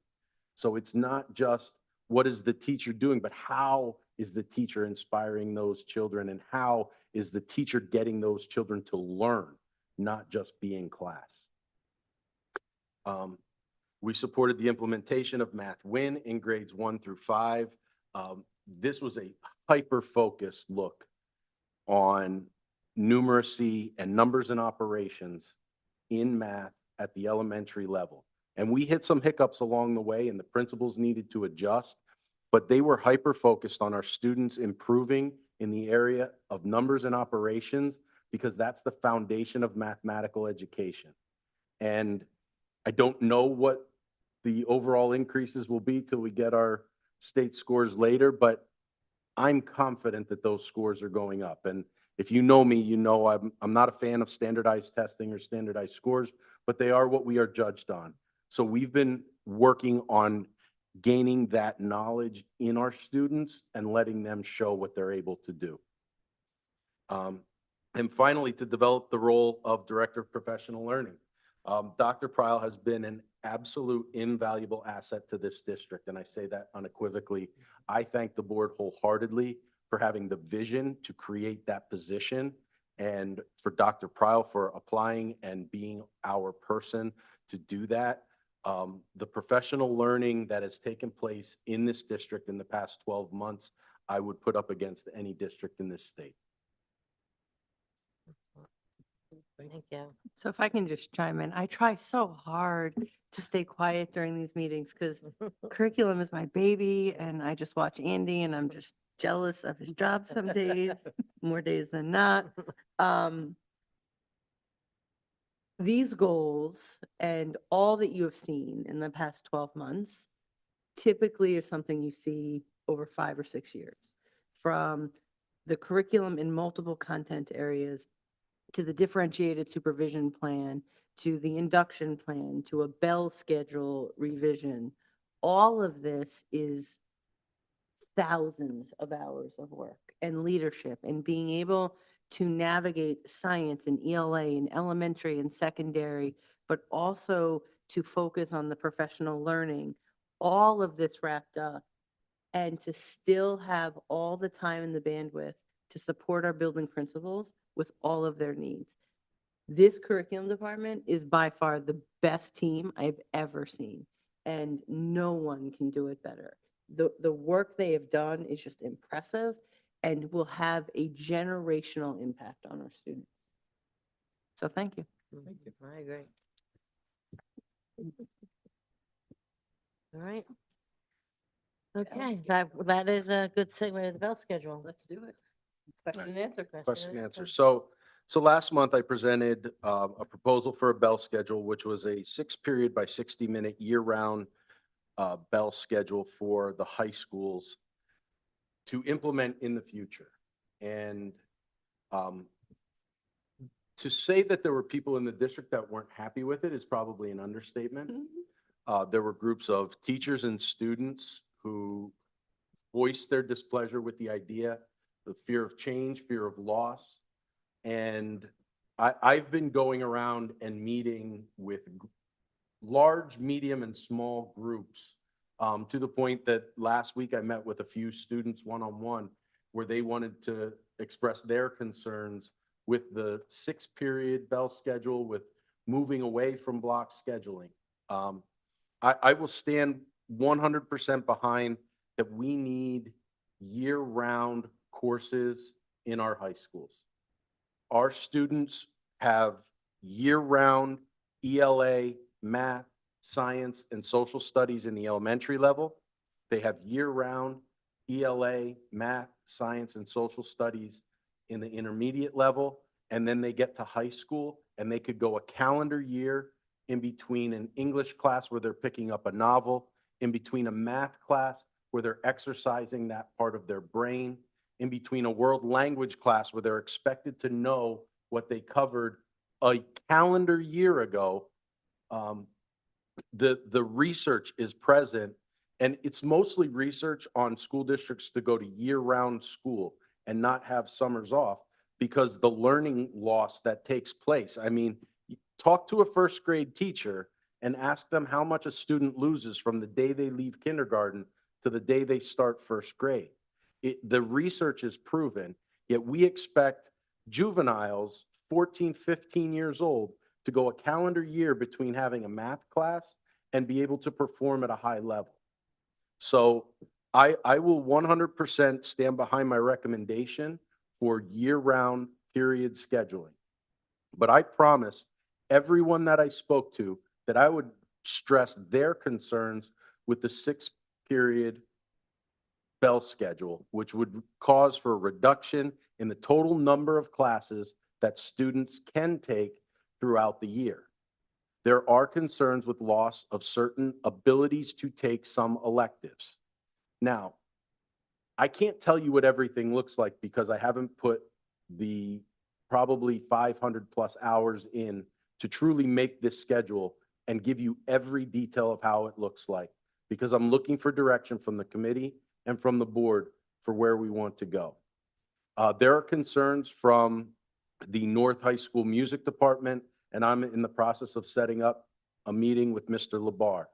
So it's not just what is the teacher doing, but how is the teacher inspiring those children, and how is the teacher getting those children to learn, not just be in class. We supported the implementation of Math Win in grades 1 through 5. This was a hyper-focused look on numeracy and numbers and operations in math at the elementary level. And we hit some hiccups along the way, and the principals needed to adjust, but they were hyper-focused on our students improving in the area of numbers and operations, because that's the foundation of mathematical education. And I don't know what the overall increases will be till we get our state scores later, but I'm confident that those scores are going up. And if you know me, you know I'm not a fan of standardized testing or standardized scores, but they are what we are judged on. So we've been working on gaining that knowledge in our students and letting them show what they're able to do. And finally, to develop the role of Director of Professional Learning. Dr. Pryl has been an absolute invaluable asset to this district, and I say that unequivocally. I thank the board wholeheartedly for having the vision to create that position, and for Dr. Pryl for applying and being our person to do that. The professional learning that has taken place in this district in the past 12 months, I would put up against any district in this state.
Thank you.
So if I can just chime in, I try so hard to stay quiet during these meetings because curriculum is my baby, and I just watch Andy and I'm just jealous of his job some days, more days than not. These goals and all that you have seen in the past 12 months typically are something you see over 5 or 6 years, from the curriculum in multiple content areas to the differentiated supervision plan, to the induction plan, to a bell schedule revision. All of this is thousands of hours of work and leadership, and being able to navigate science and ELA and elementary and secondary, but also to focus on the professional learning. All of this wrapped up, and to still have all the time and the bandwidth to support our building principals with all of their needs. This curriculum department is by far the best team I've ever seen, and no one can do it better. The work they have done is just impressive and will have a generational impact on our students. So thank you.
Thank you. I agree. All right. Okay, that is a good segue to the bell schedule.
Let's do it. Question and answer.
Question and answer. So last month I presented a proposal for a bell schedule, which was a 6-period by 60-minute year-round bell schedule for the high schools to implement in the future. And to say that there were people in the district that weren't happy with it is probably an understatement. There were groups of teachers and students who voiced their displeasure with the idea, the fear of change, fear of loss. And I've been going around and meeting with large, medium, and small groups to the point that last week I met with a few students one-on-one where they wanted to express their concerns with the 6-period bell schedule, with moving away from block scheduling. I will stand 100% behind that we need year-round courses in our high schools. Our students have year-round ELA, math, science, and social studies in the elementary level. They have year-round ELA, math, science, and social studies in the intermediate level. And then they get to high school and they could go a calendar year in between an English class where they're picking up a novel, in between a math class where they're exercising that part of their brain, in between a world language class where they're expected to know what they covered a calendar year ago. The research is present, and it's mostly research on school districts to go to year-round school and not have summers off. because the learning loss that takes place. I mean, talk to a first grade teacher and ask them how much a student loses from the day they leave kindergarten to the day they start first grade. The research is proven, yet we expect juveniles, 14, 15 years old, to go a calendar year between having a math class and be able to perform at a high level. So I will 100% stand behind my recommendation for year-round period scheduling. But I promised everyone that I spoke to that I would stress their concerns with the 6-period bell schedule, which would cause for a reduction in the total number of classes that students can take throughout the year. There are concerns with loss of certain abilities to take some electives. Now, I can't tell you what everything looks like because I haven't put the probably 500 plus hours in to truly make this schedule and give you every detail of how it looks like, because I'm looking for direction from the committee and from the board for where we want to go. There are concerns from the North High School Music Department, and I'm in the process of setting up a meeting with Mr. Labar.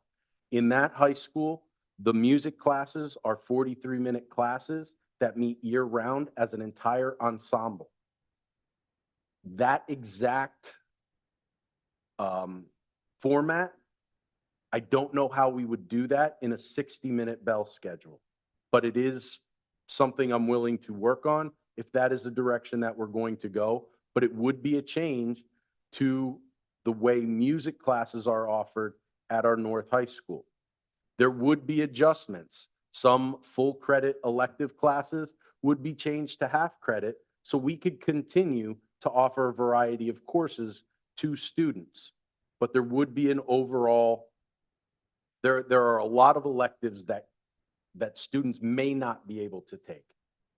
In that high school, the music classes are 43-minute classes that meet year-round as an entire ensemble. That exact format, I don't know how we would do that in a 60-minute bell schedule, but it is something I'm willing to work on if that is the direction that we're going to go. But it would be a change to the way music classes are offered at our North High School. There would be adjustments. Some full credit elective classes would be changed to half credit so we could continue to offer a variety of courses to students. But there would be an overall, there are a lot of electives that students may not be able to take.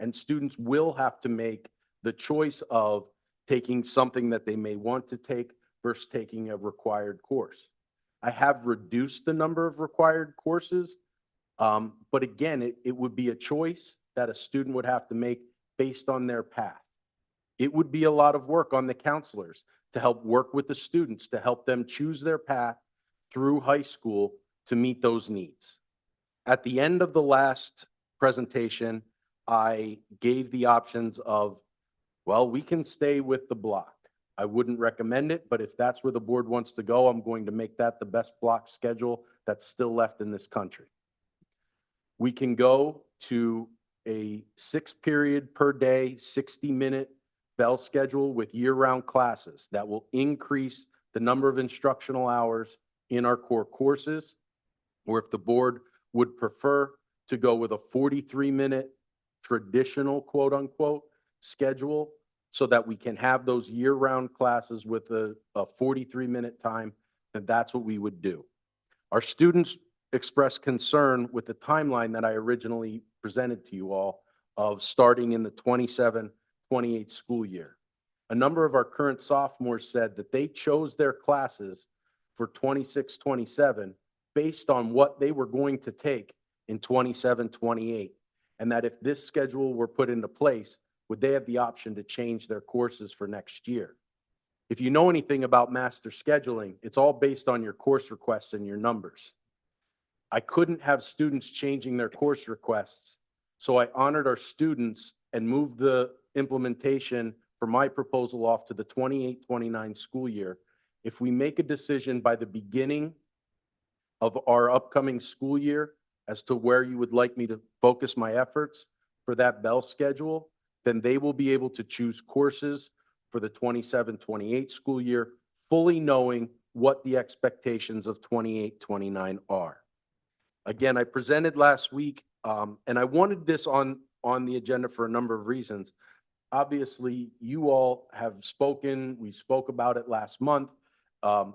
And students will have to make the choice of taking something that they may want to take versus taking a required course. I have reduced the number of required courses, but again, it would be a choice that a student would have to make based on their path. It would be a lot of work on the counselors to help work with the students, to help them choose their path through high school to meet those needs. At the end of the last presentation, I gave the options of, well, we can stay with the block. I wouldn't recommend it, but if that's where the board wants to go, I'm going to make that the best block schedule that's still left in this country. We can go to a 6-period per day, 60-minute bell schedule with year-round classes that will increase the number of instructional hours in our core courses. Or if the board would prefer to go with a 43-minute traditional quote unquote schedule so that we can have those year-round classes with a 43-minute time, then that's what we would do. Our students expressed concern with the timeline that I originally presented to you all of starting in the 27-28 school year. A number of our current sophomores said that they chose their classes for 26-27 based on what they were going to take in 27-28, and that if this schedule were put into place, would they have the option to change their courses for next year? If you know anything about master scheduling, it's all based on your course requests and your numbers. I couldn't have students changing their course requests, so I honored our students and moved the implementation for my proposal off to the 28-29 school year. If we make a decision by the beginning of our upcoming school year as to where you would like me to focus my efforts for that bell schedule, then they will be able to choose courses for the 27-28 school year, fully knowing what the expectations of 28-29 are. Again, I presented last week, and I wanted this on the agenda for a number of reasons. Obviously, you all have spoken. We spoke about it last month.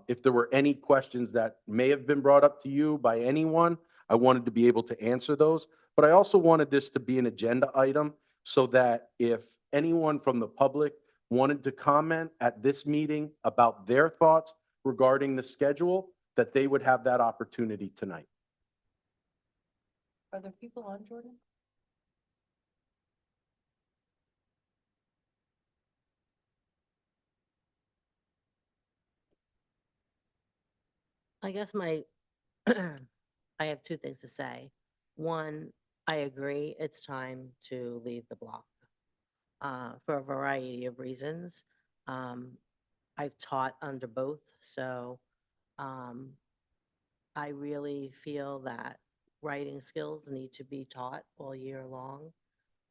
If there were any questions that may have been brought up to you by anyone, I wanted to be able to answer those. But I also wanted this to be an agenda item so that if anyone from the public wanted to comment at this meeting about their thoughts regarding the schedule, that they would have that opportunity tonight.
Are there people on, Jordan? I guess I have two things to say. One, I agree, it's time to leave the block for a variety of reasons. Um, I've taught under both, so um, I really feel that writing skills need to be taught all year long.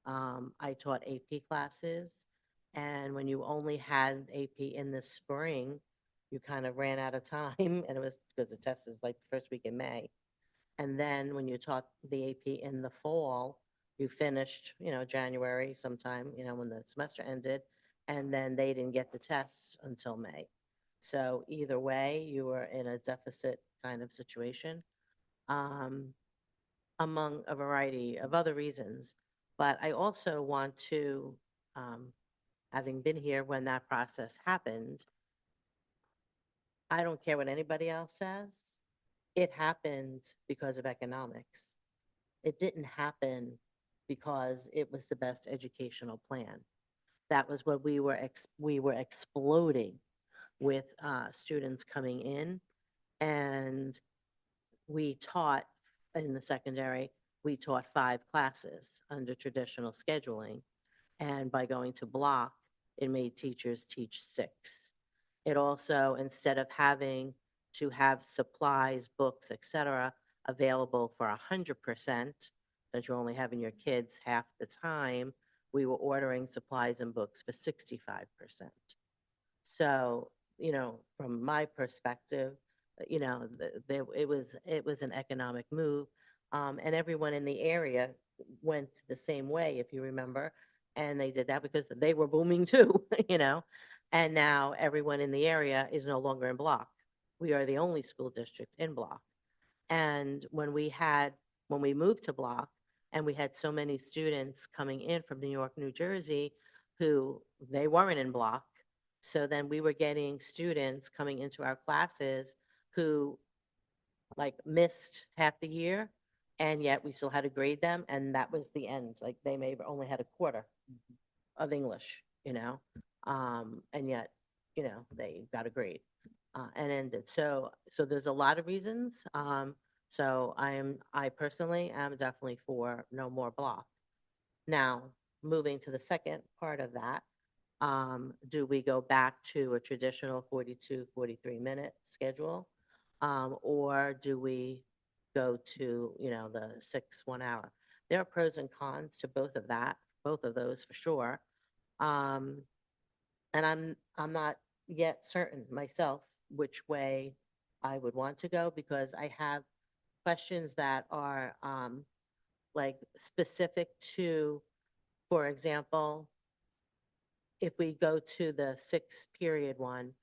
I taught AP classes, and when you only had AP in the spring, you kind of ran out of time, and it was because the test is like the first week in May. And then when you taught the AP in the fall, you finished, January sometime, when the semester ended, and then they didn't get the tests until May. So either way, you were in a deficit kind of situation, um, among a variety of other reasons. But I also want to, having been here when that process happened, I don't care what anybody else says. It happened because of economics. It didn't happen because it was the best educational plan. That was what we were exploding with students coming in, and we taught in the secondary. We taught 5 classes under traditional scheduling, and by going to block, it made teachers teach 6. It also, instead of having to have supplies, books, et cetera, available for 100%, that you're only having your kids half the time, we were ordering supplies and books for 65%. So, from my perspective, it was an economic move. And everyone in the area went the same way, if you remember. And they did that because they were booming too, you know? And now everyone in the area is no longer in block. We are the only school district in block. And when we moved to block and we had so many students coming in from New York, New Jersey, who they weren't in block. So then we were getting students coming into our classes who like missed half the year, and yet we still had to grade them. And that was the end. Like they may have only had a quarter of English, and yet, they got a grade and ended. So there's a lot of reasons. So I personally am definitely for no more block. Now, moving to the second part of that, do we go back to a traditional 42, 43-minute schedule? Or do we go to, the 6 1 hour? There are pros and cons to both of those for sure. Um, and I'm not yet certain myself which way I would want to go because I have questions that are like specific to, for example, if we go to the 6 period one,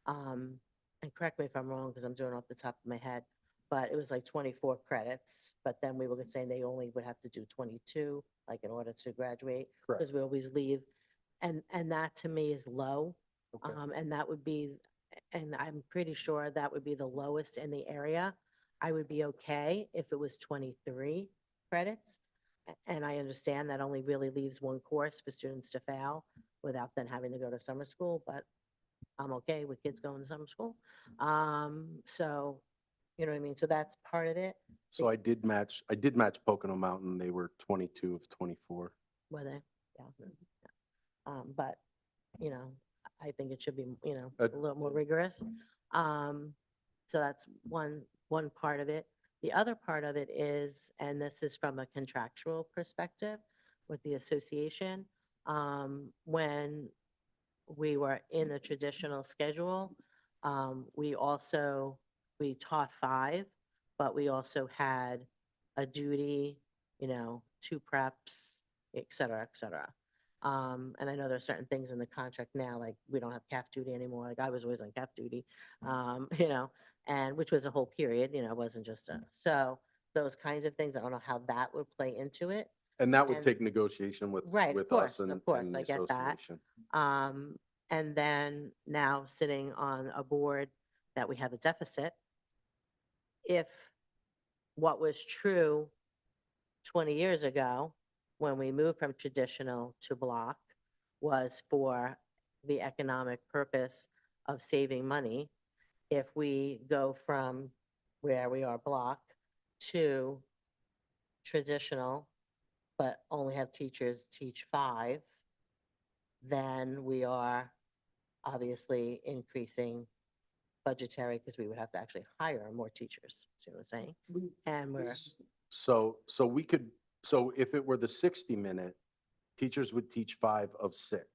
um, and correct me if I'm wrong because I'm doing it off the top of my head, but it was like 24 credits. But then we were saying they only would have to do 22, like in order to graduate,
Correct.
because we always leave, and that to me is low.
Okay.
And that would be, and I'm pretty sure that would be the lowest in the area. I would be okay if it was 23 credits. And I understand that only really leaves one course for students to fail without then having to go to summer school, but I'm okay with kids going to summer school. So, you know what I mean? So that's part of it.
So I did match Pocono Mountain. They were 22 of 24.
Were they? Yeah. But, I think it should be, a little more rigorous. So that's one part of it. The other part of it is, and this is from a contractual perspective with the association, when we were in the traditional schedule, we taught 5, but we also had a duty, 2 preps, et cetera, et cetera. And I know there are certain things in the contract now, like we don't have CAF duty anymore. Like I was always on CAF duty, and which was a whole period, it wasn't just so those kinds of things. I don't know how that would play into it.
And that would
And-
take negotiation with
Right,
with
of
us
course,
and
I
the
get that.
association.
And then now sitting on a board that we have a deficit, if what was true 20 years ago when we moved from traditional to block was for the economic purpose of saving money, if we go from where we are block, to traditional, but only have teachers teach 5, then we are obviously increasing budgetary because we would have to actually hire more teachers. See what I'm saying? And we're,
So if it were the 60-minute, teachers would teach 5 of 6.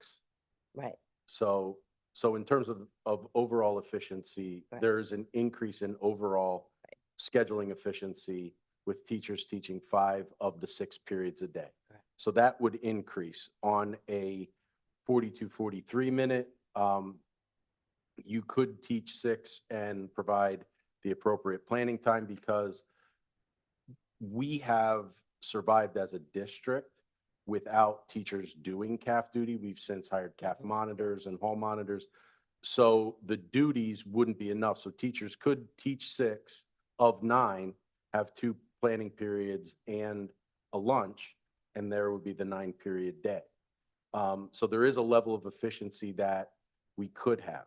right,
So in terms of overall efficiency,
Right.
there is an increase in overall scheduling efficiency with teachers teaching 5 of the 6 periods a day.
Correct.
So that would increase on a 42, 43-minute. You could teach 6 and provide the appropriate planning time because we have survived as a district without teachers doing CAF duty. We've since hired CAF monitors and hall monitors. So the duties wouldn't be enough. So teachers could teach 6 of 9, have 2 planning periods and a lunch, and there would be the 9-period day. So there is a level of efficiency that we could have.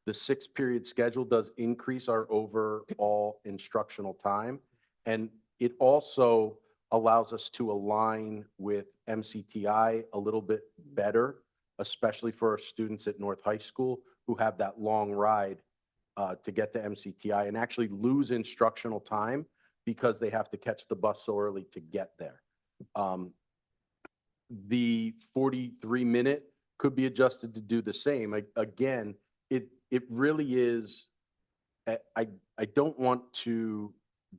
The 6-period schedule does increase our overall instructional time, and it also allows us to align with MCTI a little bit better, especially for our students at North High School who have that long ride to get to MCTI and actually lose instructional time because they have to catch the bus so early to get there. The 43-minute could be adjusted to do the same. Again, it really is, I don't want to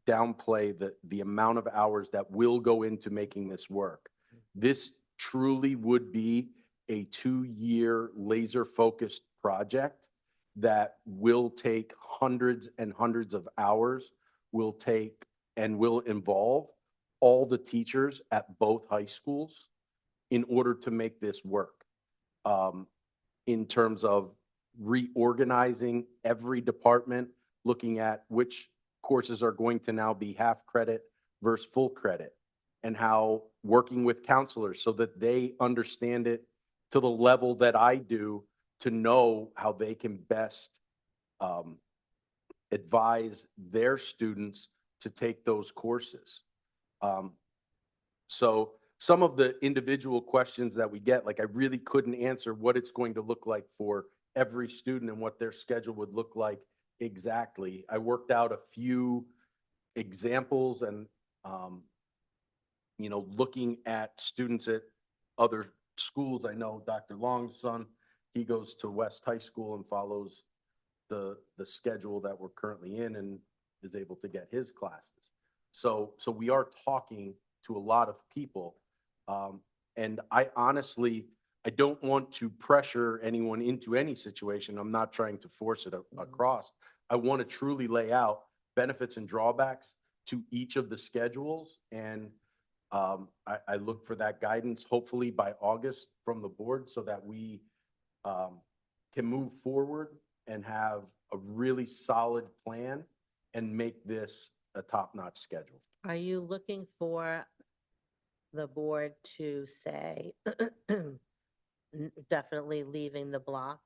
downplay the amount of hours that will go into making this work. This truly would be a 2-year laser-focused project that will take hundreds and hundreds of hours, will take and will involve all the teachers at both high schools in order to make this work. In terms of reorganizing every department, looking at which courses are going to now be half credit versus full credit, and how working with counselors so that they understand it to the level that I do to know how they can best advise their students to take those courses. So some of the individual questions that we get, like I really couldn't answer what it's going to look like for every student and what their schedule would look like exactly. I worked out a few examples and, looking at students at other schools. I know Dr. Long's son, he goes to West High School and follows the schedule that we're currently in and is able to get his classes. So we are talking to a lot of people. And I honestly, I don't want to pressure anyone into any situation. I'm not trying to force it across. I want to truly lay out benefits and drawbacks to each of the schedules. And I look for that guidance, hopefully by August from the board, so that we can move forward and have a really solid plan and make this a top-notch schedule.
are you looking for the board to say, definitely leaving the block,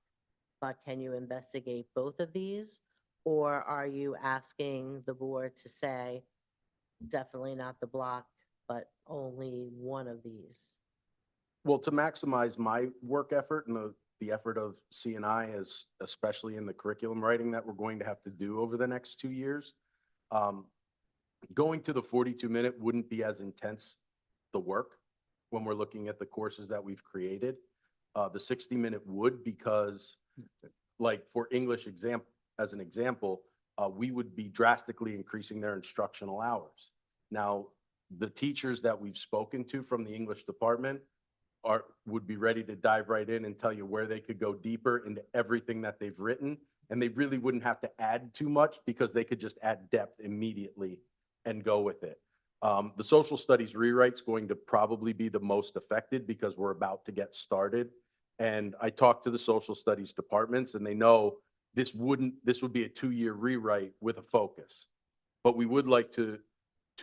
but can you investigate both of these? Or are you asking the board to say, definitely not the block, but only one of these?
Well, to maximize my work effort and the effort of C&I, is especially in the curriculum writing that we're going to have to do over the next 2 years, going to the 42-minute wouldn't be as intense the work when we're looking at the courses that we've created. The 60-minute would, because like for English as an example, we would be drastically increasing their instructional hours. Now, the teachers that we've spoken to from the English department would be ready to dive right in and tell you where they could go deeper into everything that they've written. And they really wouldn't have to add too much because they could just add depth immediately and go with it. The social studies rewrite's going to probably be the most affected because we're about to get started. And I talked to the social studies departments and they know this would be a 2-year rewrite with a focus. But we would like to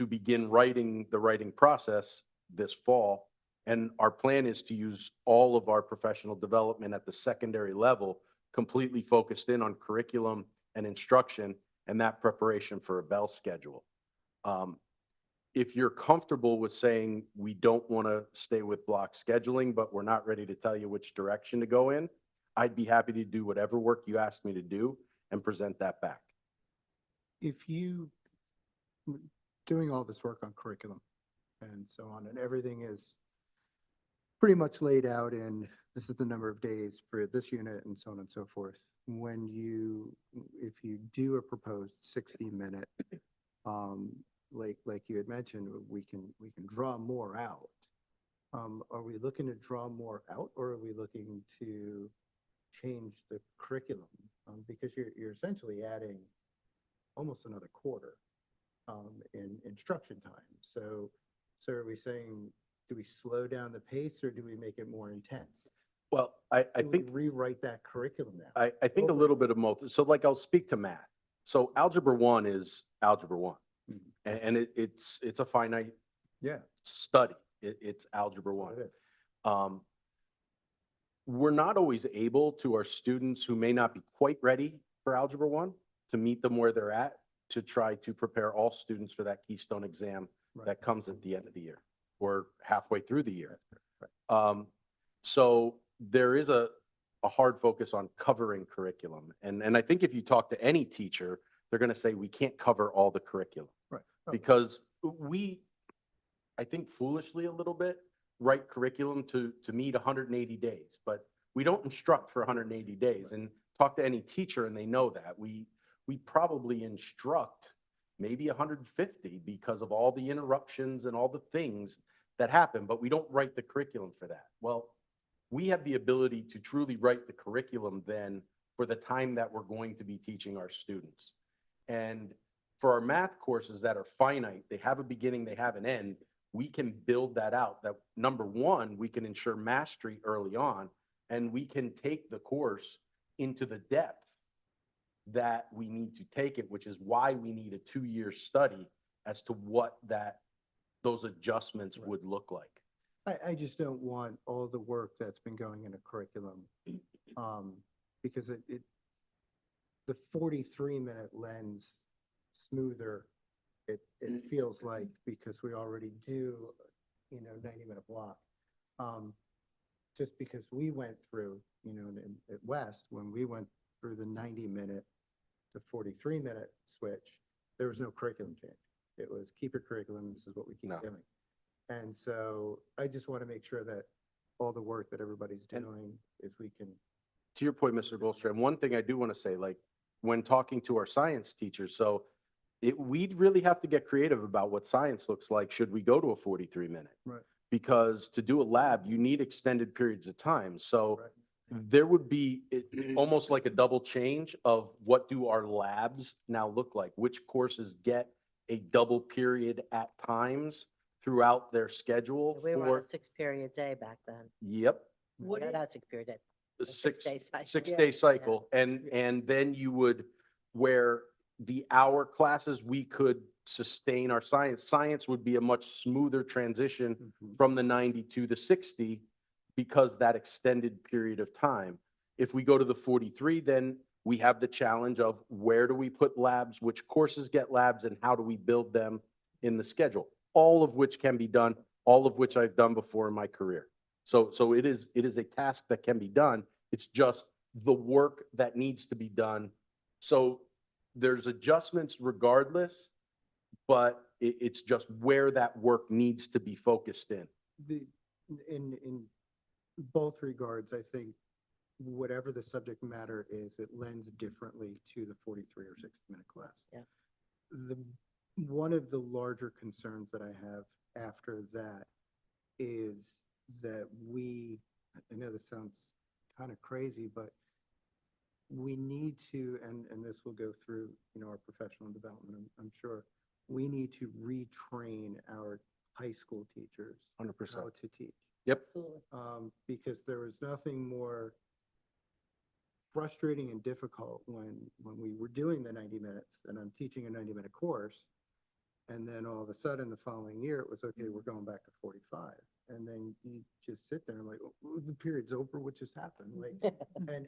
begin the writing process this fall. And our plan is to use all of our professional development at the secondary level, completely focused in on curriculum and instruction, and that preparation for a bell schedule. If you're comfortable with saying we don't want to stay with block scheduling, but we're not ready to tell you which direction to go in, I'd be happy to do whatever work you asked me to do and present that back.
If you, doing all this work on curriculum and so on, and everything is pretty much laid out in, this is the number of days for this unit and so on and so forth. When you, if you do a proposed 60-minute, like you had mentioned, we can draw more out. Are we looking to draw more out, or are we looking to change the curriculum? Because you're essentially adding almost another quarter in instruction time. So are we saying, do we slow down the pace, or do we make it more intense?
Well, I
Do we
think
rewrite that curriculum now?
I think a little bit of multi. So like I'll speak to math. So algebra 1 is algebra 1, and it's a finite
Yeah.
study. It's algebra
That's what
1.
it is.
We're not always able to our students who may not be quite ready for algebra 1 to meet them where they're at, to try to prepare all students for that Keystone exam
Right.
that comes at the end of the year or halfway through the year. So there is a hard focus on covering curriculum. And I think if you talk to any teacher, they're going to say we can't cover all the curriculum.
Right. Oh,
Because we, I think foolishly a little bit, write curriculum to meet 180 days, but we don't instruct for 180 days. And talk to any teacher and they know that. We probably instruct maybe 150 because of all the interruptions and all the things that happen, but we don't write the curriculum for that. Well, we have the ability to truly write the curriculum then for the time that we're going to be teaching our students. And for our math courses that are finite, they have a beginning, they have an end, we can build that out. That number one, we can ensure mastery early on, and we can take the course into the depth that we need to take it, which is why we need a 2-year study as to what those adjustments would look like.
I just don't want all the work that's been going into curriculum, because the 43-minute lens smoother, it feels like, because we already do, 90-minute block. Just because we went through, at West, when we went through the 90-minute to 43-minute switch, there was no curriculum change. It was keep your curriculum, this is what we keep doing. And so I just want to make sure that all the work that everybody's doing, if we can.
To your point, Mr. Goldstrom, one thing I do want to say, like when talking to our science teachers, so we'd really have to get creative about what science looks like. Should we go to a 43-minute?
Right.
Because to do a lab, you need extended periods of time. So there would be almost like a double change of what do our labs now look like? Which courses get a double period at times throughout their schedule?
We were on a 6-period day back then.
Yep.
Yeah, that's 6-period day.
A
A 6-day cycle.
6-day cycle. And then you would, where the hour classes, we could sustain our science. Science would be a much smoother transition from the 90 to the 60 because that extended period of time. If we go to the 43, then we have the challenge of where do we put labs, which courses get labs, and how do we build them in the schedule? All of which can be done, all of which I've done before in my career. So it is a task that can be done. It's just the work that needs to be done. So there's adjustments regardless, but it's just where that work needs to be focused in.
In both regards, I think whatever the subject matter is, it lends differently to the 43 or 60-minute class.
Yeah.
One of the larger concerns that I have after that is that I know this sounds kind of crazy, but we need to, and this will go through, our professional development, I'm sure, we need to retrain our high school teachers
100%.
how to teach.
Yep.
Absolutely.
Because there was nothing more frustrating and difficult when we were doing the 90 minutes and I'm teaching a 90-minute course. And then all of a sudden the following year, it was, okay, we're going back to 45. And then you just sit there and like, oh, the period's over, what just happened? Like, and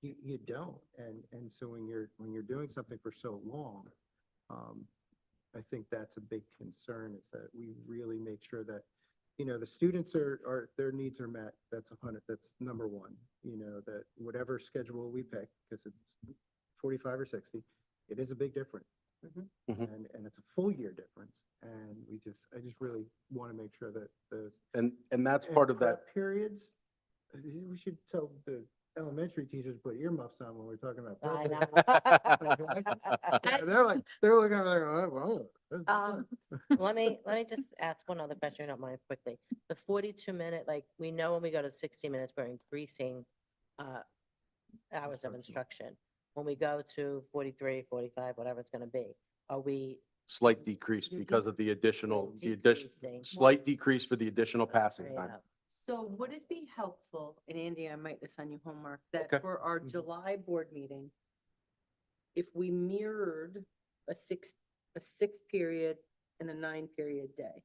you don't. And so when you're doing something for so long, I think that's a big concern, is that we really make sure that, the students their needs are met. That's number one, that whatever schedule we pick, because it's 45 or 60, it is a big difference.
Mhm.
And it's a full year difference. And I just really want to make sure that those.
And that's
and
part of that.
prep Periods, we should tell the elementary teachers to put earmuffs on when we're talking about.
I
prep.
know.
They're looking at me like, oh, wow.
Let me just ask one other question, if you don't mind, quickly. The 42-minute, like, we know when we go to 60 minutes, we're increasing hours of instruction. When we go to 43, 45, whatever it's gonna be, are we
Slight decrease because of the additional,
decreasing?
slight decrease for the additional passing
Straight
time.
up?
So would it be helpful, and Andy, I might assign you homework, that
Okay.
for our July board meeting, if we mirrored a six period and a 9-period day,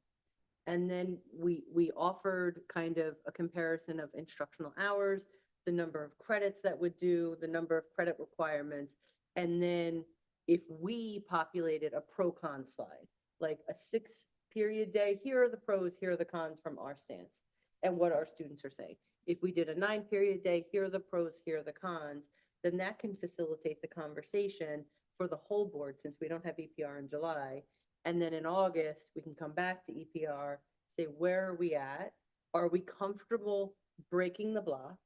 and then we offered kind of a comparison of instructional hours, the number of credits that would do, the number of credit requirements, and then if we populated a pro-con slide, like a 6-period day, here are the pros, here are the cons from our stance, and what our students are saying. If we did a 9-period day, here are the pros, here are the cons, then that can facilitate the conversation for the whole board, since we don't have EPR in July. And then in August, we can come back to EPR, say, where are we at? Are we comfortable breaking the block?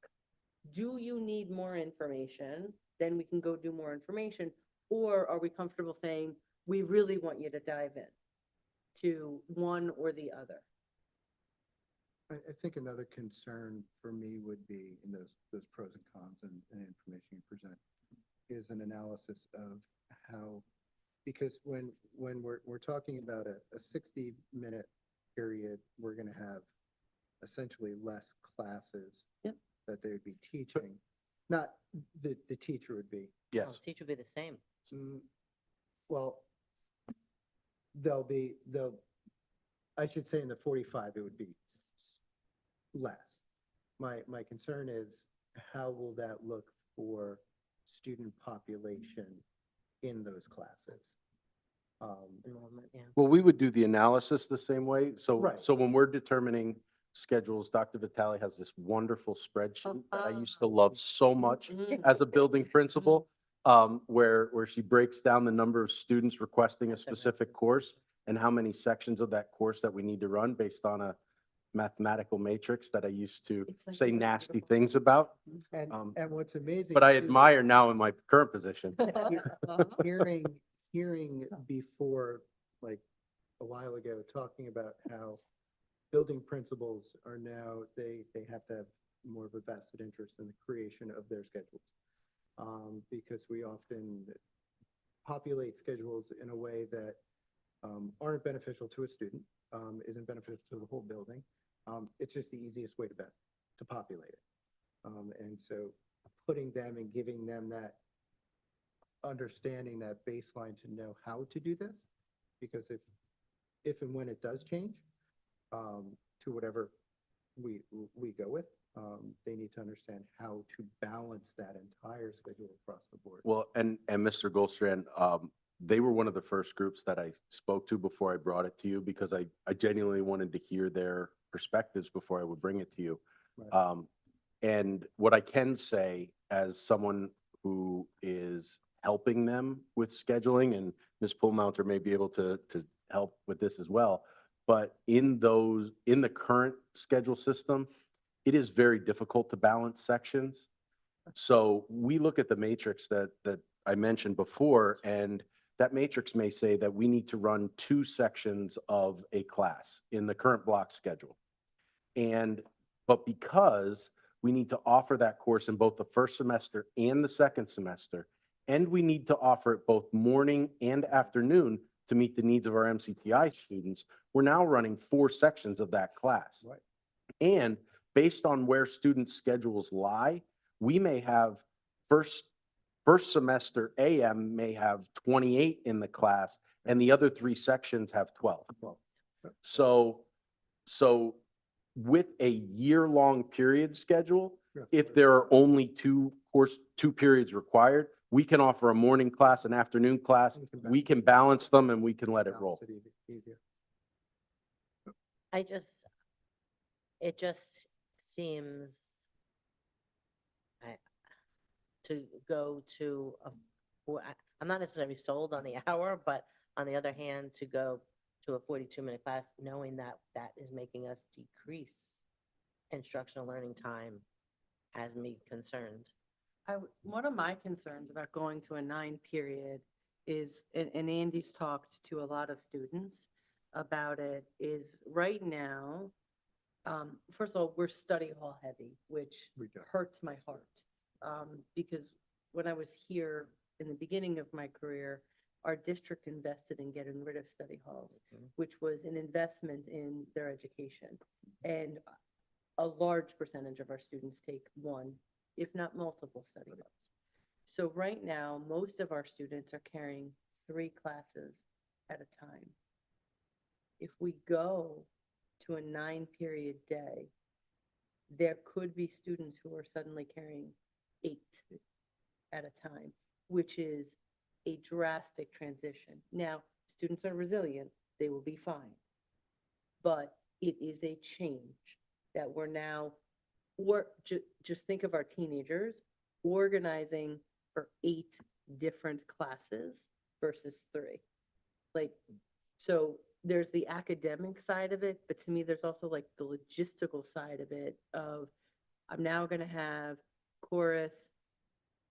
Do you need more information? Then we can go do more information. Or are we comfortable saying, we really want you to dive in to one or the other?
I think another concern for me would be in those pros and cons and information you present is an analysis of how, because when we're talking about a 60-minute period, we're going to have essentially less classes
Yep.
that they would be teaching. Not the teacher would be.
Yes.
No, teacher would be the same.
Well, I should say in the 45, it would be less. My concern is, how will that look for student population in those classes?
Enrollment, yeah.
Well, we would do the analysis the same way. So,
Right.
so when we're determining schedules, Dr. Vitale has this wonderful spreadsheet that I used to love so much as a building principal, where she breaks down the number of students requesting a specific course and how many sections of that course that we need to run based on a mathematical matrix that I used to
It's like
say
a
nasty
beautiful-
thing about.
And what's amazing.
But I
too,
admire now in my current position.
hearing before, like a while ago, talking about how building principals are now, they have to have more of a vested interest in the creation of their schedules. Because we often populate schedules in a way that aren't beneficial to a student, isn't beneficial to the whole building. It's just the easiest way to populate it. And so putting them and giving them that understanding, that baseline to know how to do this, because if and when it does change to whatever we go with, they need to understand how to balance that entire schedule across the board.
Well, and Mr. Goldstrand, they were one of the first groups that I spoke to before I brought it to you, because I genuinely wanted to hear their perspectives before I would bring it to you.
Right.
And what I can say, as someone who is helping them with scheduling, and Ms. Pullmounter may be able to help with this as well, but in the current schedule system, it is very difficult to balance sections. So we look at the matrix that I mentioned before, and that matrix may say that we need to run 2 sections of a class in the current block schedule. But because we need to offer that course in both the first semester and the second semester, and we need to offer it both morning and afternoon to meet the needs of our MCTI students, we're now running 4 sections of that class.
Right.
And based on where students' schedules lie, we may have first semester AM may have 28 in the class, and the other 3 sections have 12.
Well,
So with a year-long period schedule,
yeah.
if there are only 2 course, 2 periods required. We can offer a morning class, an afternoon class. We can balance them and we can let it roll.
Easier.
It just seems to go to I'm not necessarily sold on the hour, but on the other hand, to go to a 42-minute class, knowing that that is making us decrease instructional learning time has me concerned.
One of my concerns about going to a 9 period is, and Andy's talked to a lot of students about it, is right now, first of all, we're study hall heavy, which
We do.
hurts my heart. Because when I was here in the beginning of my career, our district invested in getting rid of study halls, which was an investment in their education. And a large percentage of our students take one, if not multiple study halls. So right now, most of our students are carrying 3 classes at a time. If we go to a 9-period day, there could be students who are suddenly carrying 8 at a time, which is a drastic transition. Now, students are resilient, they will be fine. But it is a change that we're now, or just think of our teenagers organizing for 8 different classes versus 3. Like, so there's the academic side of it, but to me, there's also like the logistical side of it of, I'm now gonna have chorus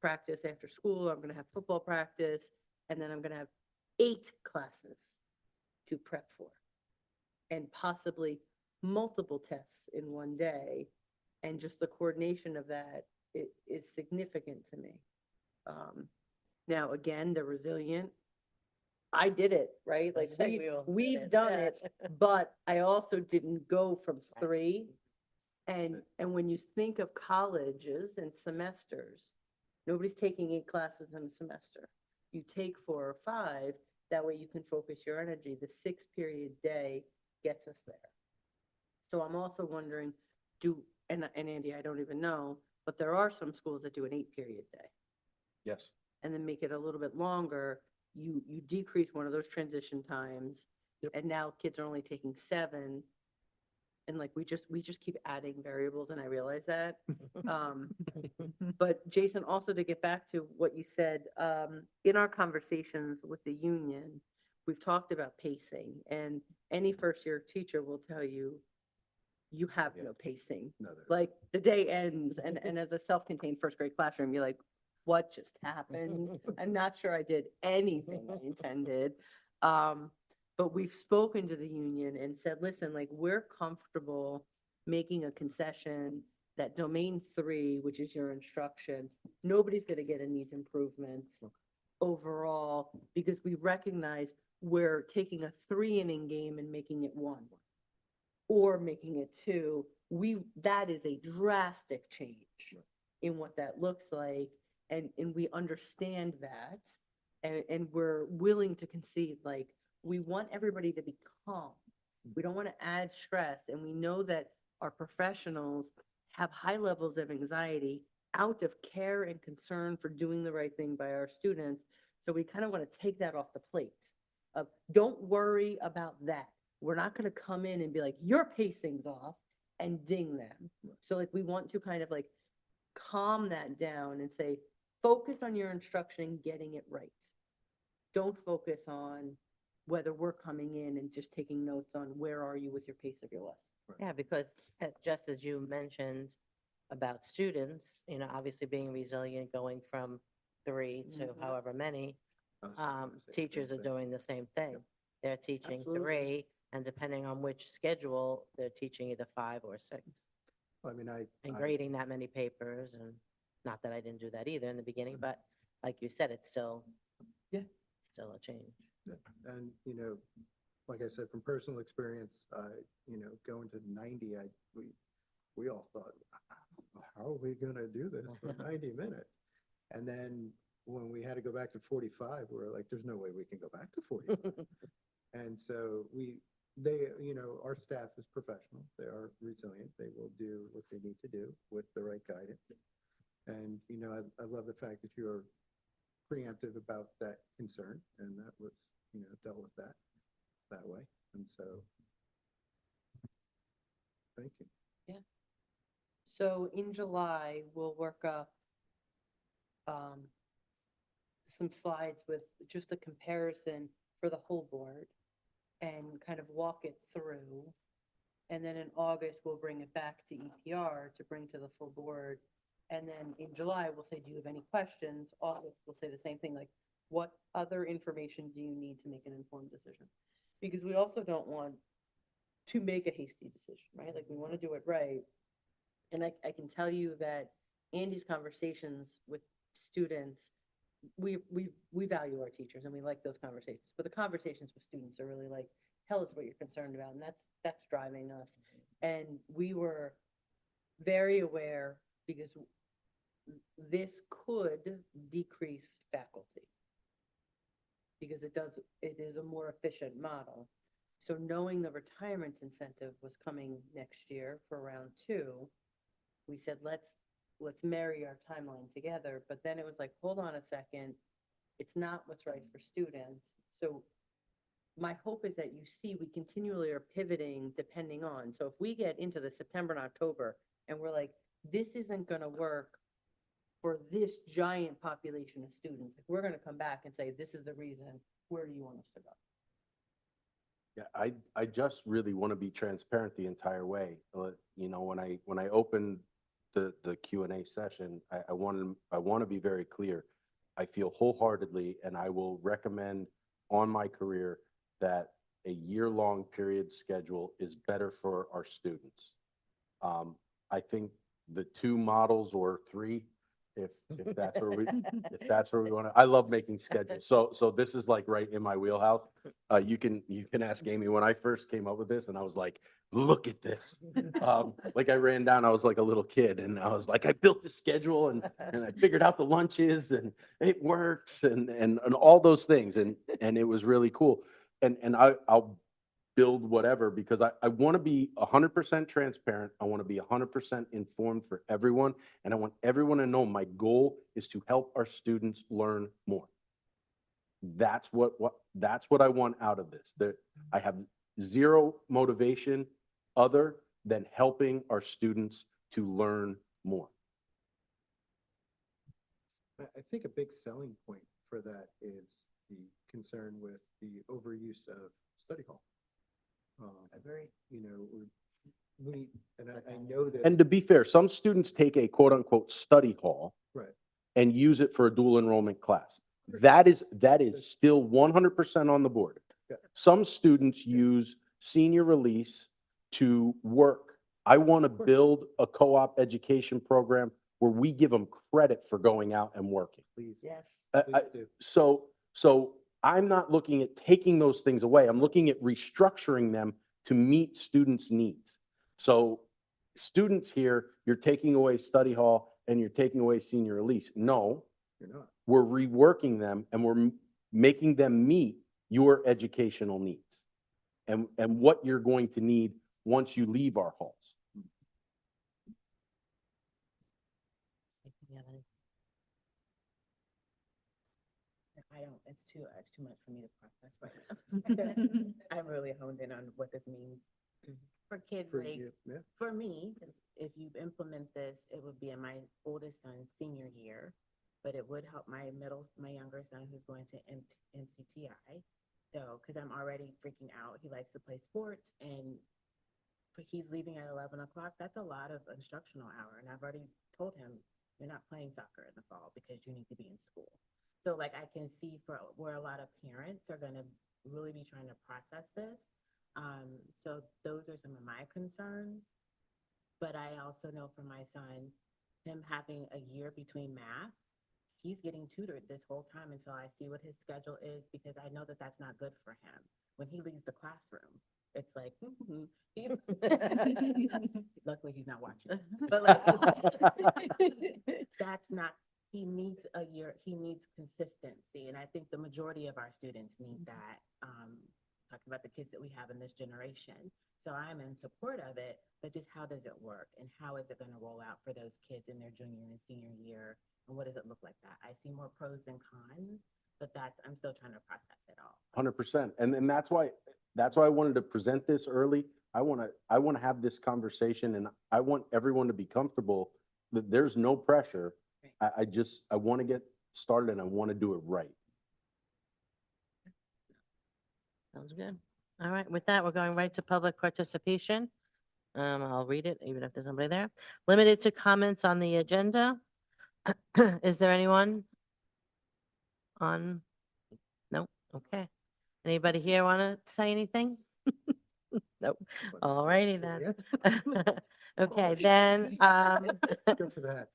practice after school, I'm gonna have football practice, and then I'm gonna have 8 classes to prep for. And possibly multiple tests in one day. And just the coordination of that is significant to me. Now, again, they're resilient. I did it, right? Like we've done it, but I also didn't go from 3. And when you think of colleges and semesters, nobody's taking 8 classes in a semester. You take 4 or 5, that way you can focus your energy. The 6-period day gets us there. So I'm also wondering, and Andy, I don't even know, but there are some schools that do an 8-period day
Yes.
and then make it a little bit longer. You decrease one of those transition times.
Yep.
And now kids are only taking 7. And like, we just keep adding variables, and I realize that. But Jason, also to get back to what you said, in our conversations with the union, we've talked about pacing, and any first-year teacher will tell you, you have no pacing.
No, there-
Like, the day ends, and as a self-contained first-grade classroom, you're like, what just happened? I'm not sure I did anything I intended. But we've spoken to the union and said, listen, like, we're comfortable making a concession that domain 3, which is your instruction, nobody's gonna get a needs improvement overall, because we recognize we're taking a 3-inning game and making it 1, or making it 2. That is a drastic change in what that looks like, and we understand that, and we're willing to concede, like, we want everybody to be calm. We don't want to add stress, and we know that our professionals have high levels of anxiety out of care and concern for doing the right thing by our students. So we kind of want to take that off the plate of, don't worry about that. We're not going to come in and be like, your pacing's off, and ding them. So like, we want to kind of like calm that down and say, focus on your instruction and getting it right. Don't focus on whether we're coming in and just taking notes on where are you with your pace of your lesson.
Yeah, because just as you mentioned about students, obviously being resilient, going from 3 to
Mhm.
however many,
I was just gonna say the
teachers
same
are
thing.
doing the same thing. They're teaching
Absolutely.
3, and depending on which schedule, they're teaching either 5 or 6.
I mean,
And grading that many papers, and not that I didn't do that either in the beginning, but like you said, it's still,
Yeah.
still a change.
Yeah, and, like I said, from personal experience, going to 90, we all thought, how are we gonna do this for 90 minutes? And then when we had to go back to 45, we were like, there's no way we can go back to 45. And so our staff is professional, they are resilient, they will do what they need to do with the right guidance. And, you know, I love the fact that you're preemptive about that concern, and that was, you know, dealt with that way. And so, thank you.
So in July, we'll work up some slides with just a comparison for the whole board and kind of walk it through. And then in August, we'll bring it back to EPR to bring to the full board. And then in July, we'll say, do you have any questions? August, we'll say the same thing, like, what other information do you need to make an informed decision? Because we also don't want to make a hasty decision, right? Like, we want to do it right. And I can tell you that Andy's conversations with students, we value our teachers and we like those conversations, but the conversations with students are really like, tell us what you're concerned about, and that's driving us. And we were very aware, because this could decrease faculty, because it is a more efficient model. So knowing the retirement incentive was coming next year for round 2, we said, let's marry our timeline together. But then it was like, hold on a second, it's not what's right for students. So my hope is that you see we continually are pivoting depending on. So if we get into the September and October and we're like, this isn't going to work for this giant population of students, like, we're going to come back and say, this is the reason. Where do you want us to go?
Yeah, I just really want to be transparent the entire way. You know, when I opened the Q&A session, I want to be very clear. I feel wholeheartedly, and I will recommend on my career, that a year-long period schedule is better for our students. I think the 2 models or 3, if that's where we want to. I love making schedules. So this is like right in my wheelhouse. You can ask Amy. When I first came up with this, and I was like, look at this. Like, I ran down, I was like a little kid, and I was like, I built this schedule and I figured out the lunches, and it works, and all those things. And it was really cool. And I'll build whatever, because I want to be 100% transparent. I want to be 100% informed for everyone. And I want everyone to know my goal is to help our students learn more. That's what I want out of this. I have zero motivation other than helping our students to learn more.
I think a big selling point for that is the concern with the overuse of study hall. You know, I know that.
And to be fair, some students take a quote unquote study hall
Right.
and use it for a dual enrollment class. That is still 100% on the board.
Yeah.
Some students use senior release to work. I want to build a co-op education program where we give them credit for going out and working.
Please.
Yes.
Please do.
So I'm not looking at taking those things away. I'm looking at restructuring them to meet students' needs. So students here, you're taking away study hall and you're taking away senior release. No,
You're not.
we're reworking them and we're making them meet your educational needs and what you're going to need once you leave our halls.
It's too much for me to process right now. I'm really honed in on what this means for kids.
For
Like,
you, yeah.
for me, if you implement this, it would be in my oldest son's senior year, but it would help my younger son who's going to NCTI. So, because I'm already freaking out. He likes to play sports, and he's leaving at 11 o'clock. That's a lot of instructional hour. And I've already told him, you're not playing soccer in the fall because you need to be in school. So, like, I can see for where a lot of parents are going to really be trying to process this. So those are some of my concerns. But I also know for my son, him having a year between math, he's getting tutored this whole time until I see what his schedule is, because I know that that's not good for him. When he leaves the classroom, it's like, luckily he's not watching. But like, that's not, he needs a year, he needs consistency. And I think the majority of our students need that talking about the kids that we have in this generation. So I'm in support of it, but just how does it work? And how is it going to roll out for those kids in their junior and senior year? And what does it look like that? I see more pros than cons, but I'm still trying to process it all.
100%. And that's why I wanted to present this early. I want to have this conversation, and I want everyone to be comfortable that there's no pressure. I want to get started, and I want to do it right.
Sounds good. All right, with that, we're going right to public participation. I'll read it, even if there's nobody there. Limited to comments on the agenda. Is there anyone on? No, okay. Anybody here want to say anything? Nope. All righty then. Okay, then,
Good for that.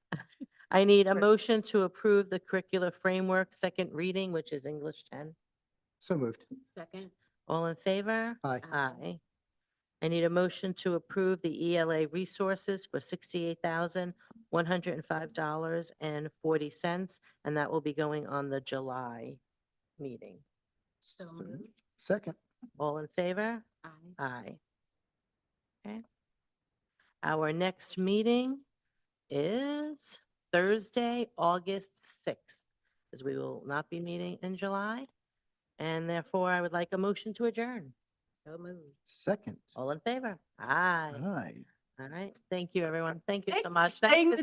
I need a motion to approve the curricular framework, second reading, which is English 10.
So moved.
Second.
All in favor?
Aye.
Aye. I need a motion to approve the ELA resources for $68,105.40, and that will be going on the July meeting.
So moved.
Second.
All in favor?
Aye.
Aye. Okay. Our next meeting is Thursday, August 6th, because we will not be meeting in July. And therefore, I would like a motion to adjourn.
So moved.
Second.
All in favor? Aye.
Aye.
All right. Thank you, everyone. Thank you so much.
Staying the